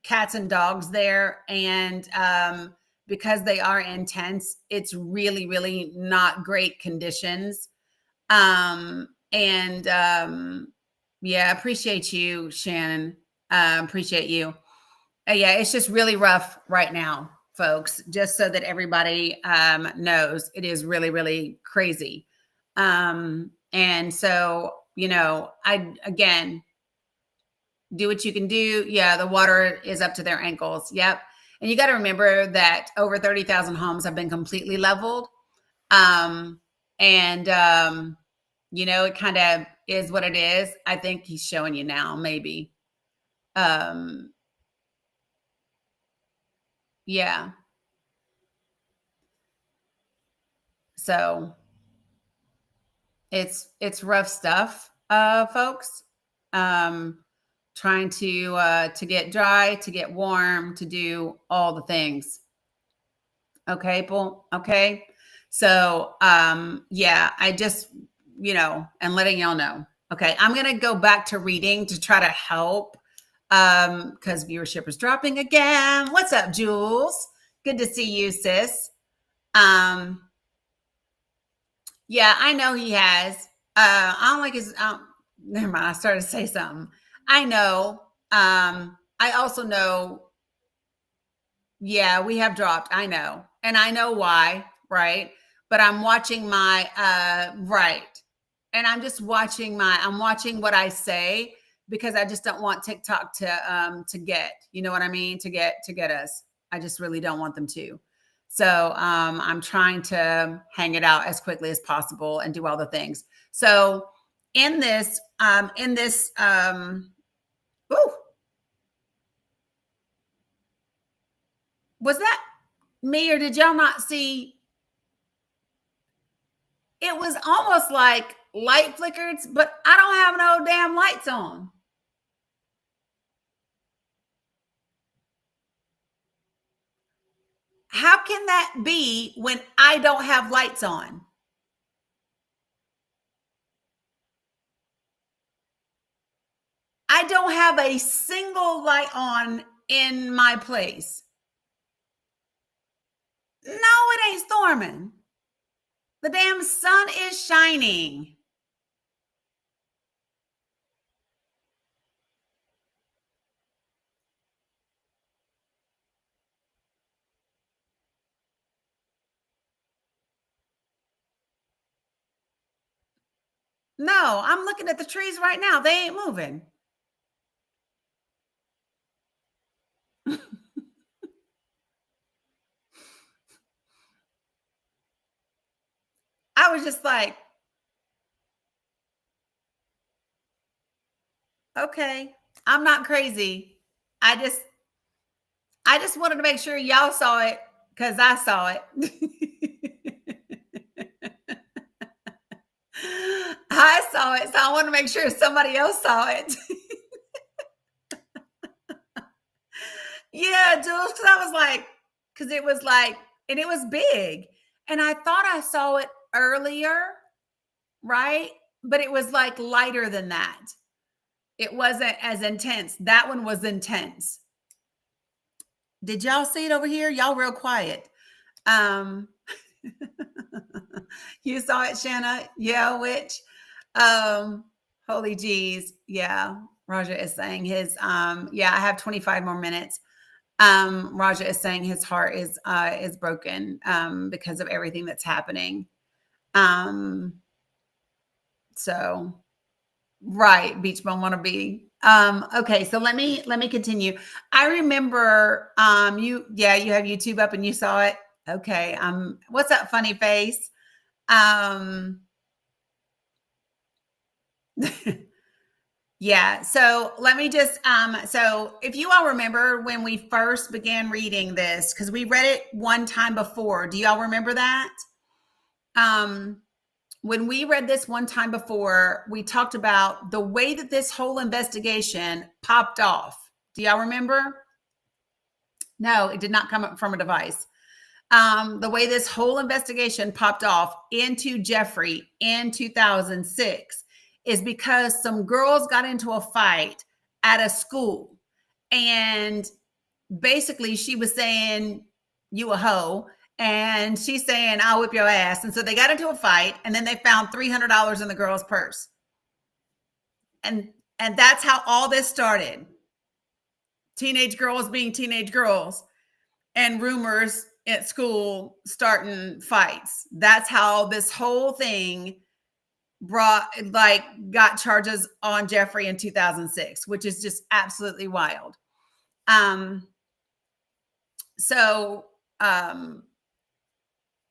cats and dogs there, and because they are intense, it's really, really not great conditions. And yeah, appreciate you, Shannon. Appreciate you. Yeah, it's just really rough right now, folks. Just so that everybody knows, it is really, really crazy. And so, again, do what you can do. Yeah, the water is up to their ankles. Yep. And you got to remember that over 30,000 homes have been completely leveled. And it kind of is what it is. I think he's showing you now, maybe. Yeah. So it's rough stuff, folks. Trying to get dry, to get warm, to do all the things. Okay, Paul. Okay. So yeah, I just, and letting y'all know. Okay, I'm gonna go back to reading to try to help. Because viewership is dropping again. What's up, Jules? Good to see you, sis. Yeah, I know he has. I don't like his. Never mind. I started to say something. I know. I also know. Yeah, we have dropped. I know, and I know why. Right, but I'm watching my right, and I'm just watching I'm watching what I say because I just don't want TikTok to get. You know what I mean? To get us. I just really don't want them to. So I'm trying to hang it out as quickly as possible and do all the things. So in this, ooh, was that me or did y'all not see? It was almost like light flickered, but I don't have no damn lights on. How can that be when I don't have lights on? I don't have a single light on in my place. No, it ain't storming. The damn sun is shining. No, I'm looking at the trees right now. They ain't moving. I was just like, okay, I'm not crazy. I just wanted to make sure y'all saw it because I saw it. I saw it, so I want to make sure somebody else saw it. Yeah, Jules, because I was like, because it was like, and it was big. And I thought I saw it earlier, right? But it was like lighter than that. It wasn't as intense. That one was intense. Did y'all see it over here? Y'all real quiet. You saw it, Shanna? Yeah, which? Holy geez. Yeah. Raja is saying his, yeah, I have 25 more minutes. Raja is saying his heart is broken, because of everything that's happening. So right. Beach bum wannabe. Okay. So let me continue. I remember, you have YouTube up and you saw it. Okay. What's up, funny face? Yeah. So let me just, so if you all remember when we first began reading this, because we read it one time before, do y'all remember that? When we read this one time before, we talked about the way that this whole investigation popped off. Do y'all remember? No, it did not come up from a device. The way this whole investigation popped off into Jeffrey in 2006 is because some girls got into a fight at a school, and basically she was saying, you a hoe, and she's saying, I'll whip your ass. And so they got into a fight, and then they found $300 in the girl's purse. And that's how all this started. Teenage girls being teenage girls, and rumors at school starting fights. That's how this whole thing got charges on Jeffrey in 2006, which is just absolutely wild.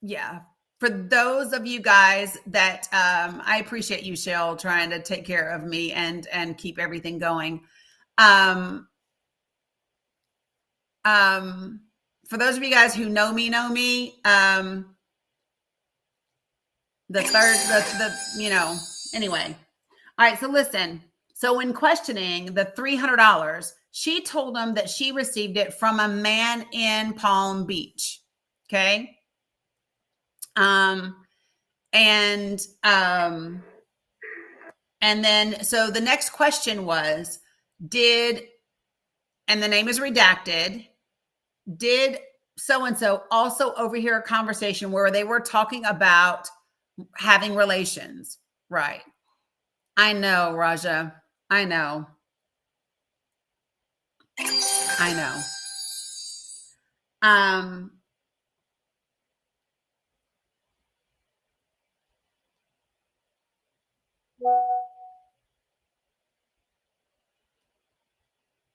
Yeah, for those of you guys that I appreciate you, Shell, trying to take care of me and keep everything going. For those of you guys who know me, anyway. All right, so listen. So when questioning the $300, she told him that she received it from a man in Palm Beach. Okay. And then, so the next question was, and the name is redacted, did so-and-so also overhear a conversation where they were talking about having relations? Right. I know, Raja. I know.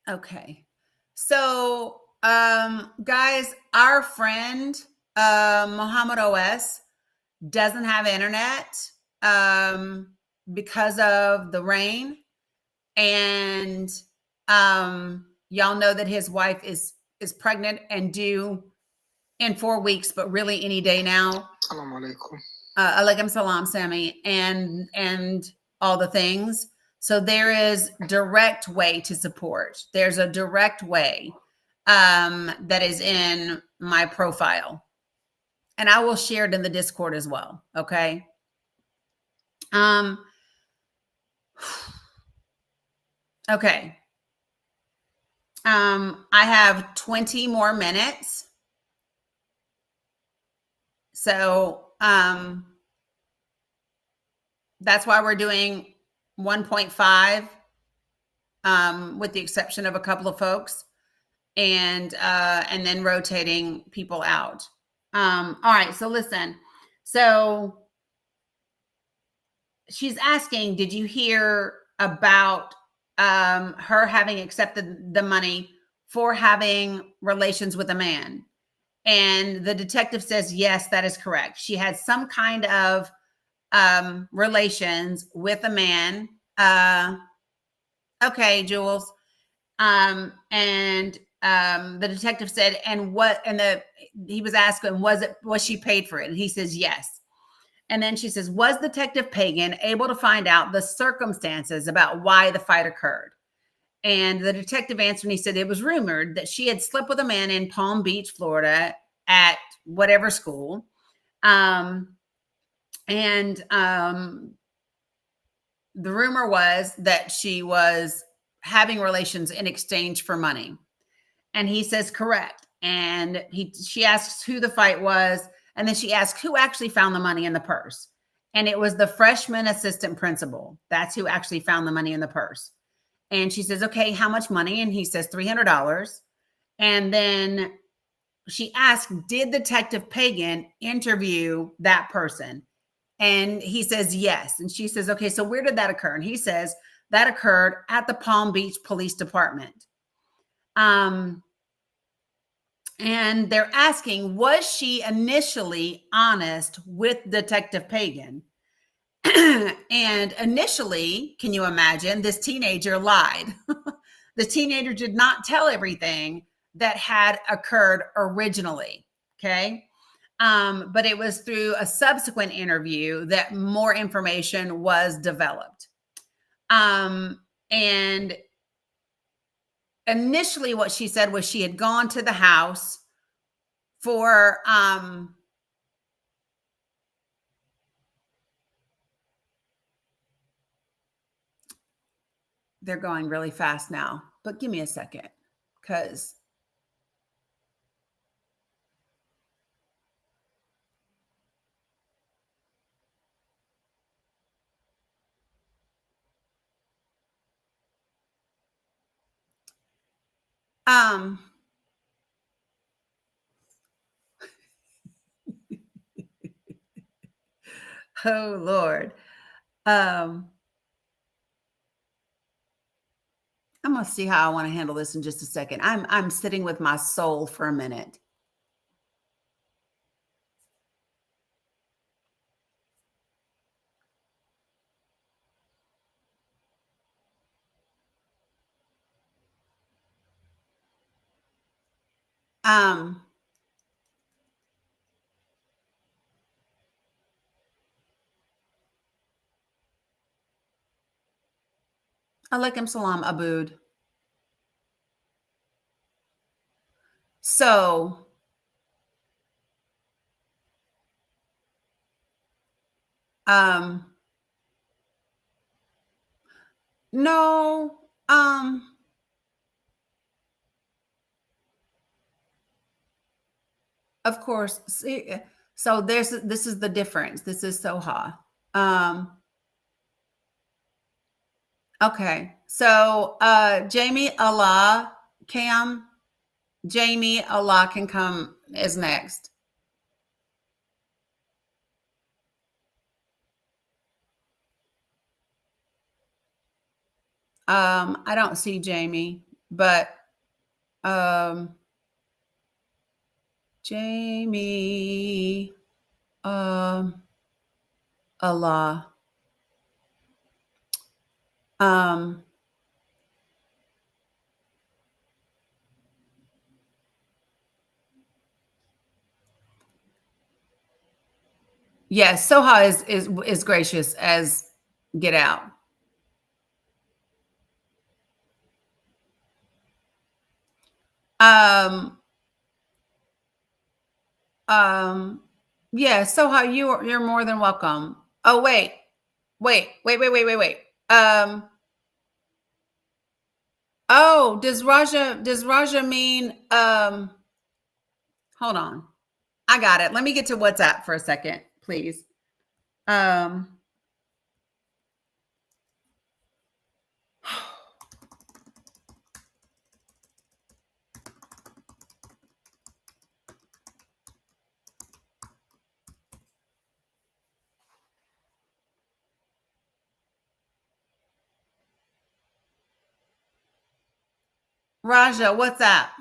Okay. So, guys, our friend, Muhammad OS doesn't have internet, because of the rain. And, y'all know that his wife is pregnant and due in 4 weeks, but really any day now. Assalamu alaikum. Alaikum salam, Sammy, and all the things. So there is direct way to support. There's a direct way that is in my profile, and I will share it in the Discord as well. Okay. Okay. I have 20 more minutes. So that's why we're doing 1.5, with the exception of a couple of folks, and then rotating people out. All right, so listen. So she's asking, did you hear about her having accepted the money for having relations with a man? And the detective says, yes, that is correct. She had some kind of relations with a man. Okay, Jules. And the detective said, he was asking, was she paid for it? And he says, yes. And then she says, was Detective Pagan able to find out the circumstances about why the fight occurred? And the detective answered, and he said, it was rumored that she had slept with a man in Palm Beach, Florida at whatever school. The rumor was that she was having relations in exchange for money. And he says, correct. And she asks who the fight was. And then she asks who actually found the money in the purse. And it was the freshman assistant principal. That's who actually found the money in the purse. And she says, okay, how much money? And he says $300. And then she asked, did Detective Pagan interview that person? And he says, yes. And she says, okay, so where did that occur? And he says that occurred at the Palm Beach Police Department. And they're asking, was she initially honest with Detective Pagan? And initially, can you imagine, this teenager lied. The teenager did not tell everything that had occurred originally. Okay. But it was through a subsequent interview that more information was developed. And initially what she said was she had gone to the house for, they're going really fast now, but give me a second because oh Lord. I'm gonna see how I want to handle this in just a second. I'm sitting with my soul for a minute. Alaikum salam, Abood. So, no, of course. See, so this is the difference. This is Soha. Okay. So, Jamie Allah, Cam, Jamie Allah can come is next. I don't see Jamie, but Jamie Allah. Yes, Soha is gracious as get out. Yeah, Soha, you're more than welcome. Oh, wait. Oh, does Raja mean hold on. I got it. Let me get to WhatsApp for a second, please. Raja, what's up?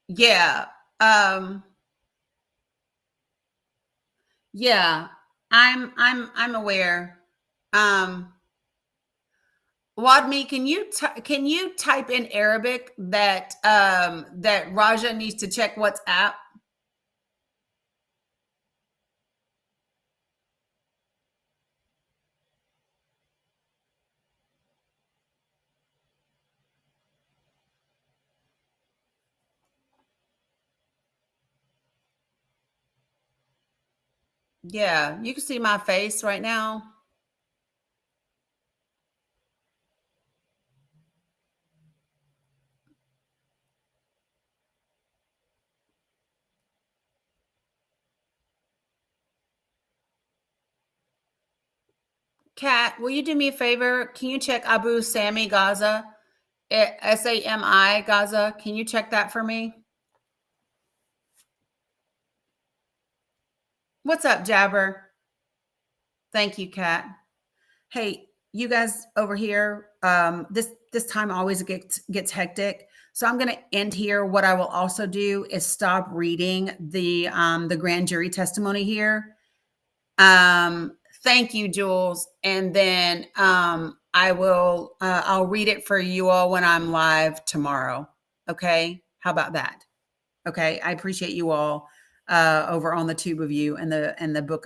Yeah. Yeah. I'm aware. Wadmi, can you type in Arabic that that Raja needs to check WhatsApp? Yeah, you can see my face right now. Kat, will you do me a favor? Can you check Abu Sami Gaza? SAMI Gaza. Can you check that for me? What's up, Jabber? Thank you, Kat. Hey, you guys over here, this time always gets hectic. So I'm going to end here. What I will also do is stop reading the grand jury testimony here. Thank you, Jules. And then I'll read it for you all when I'm live tomorrow. Okay. How about that? Okay. I appreciate you all over on the tube of you and the book.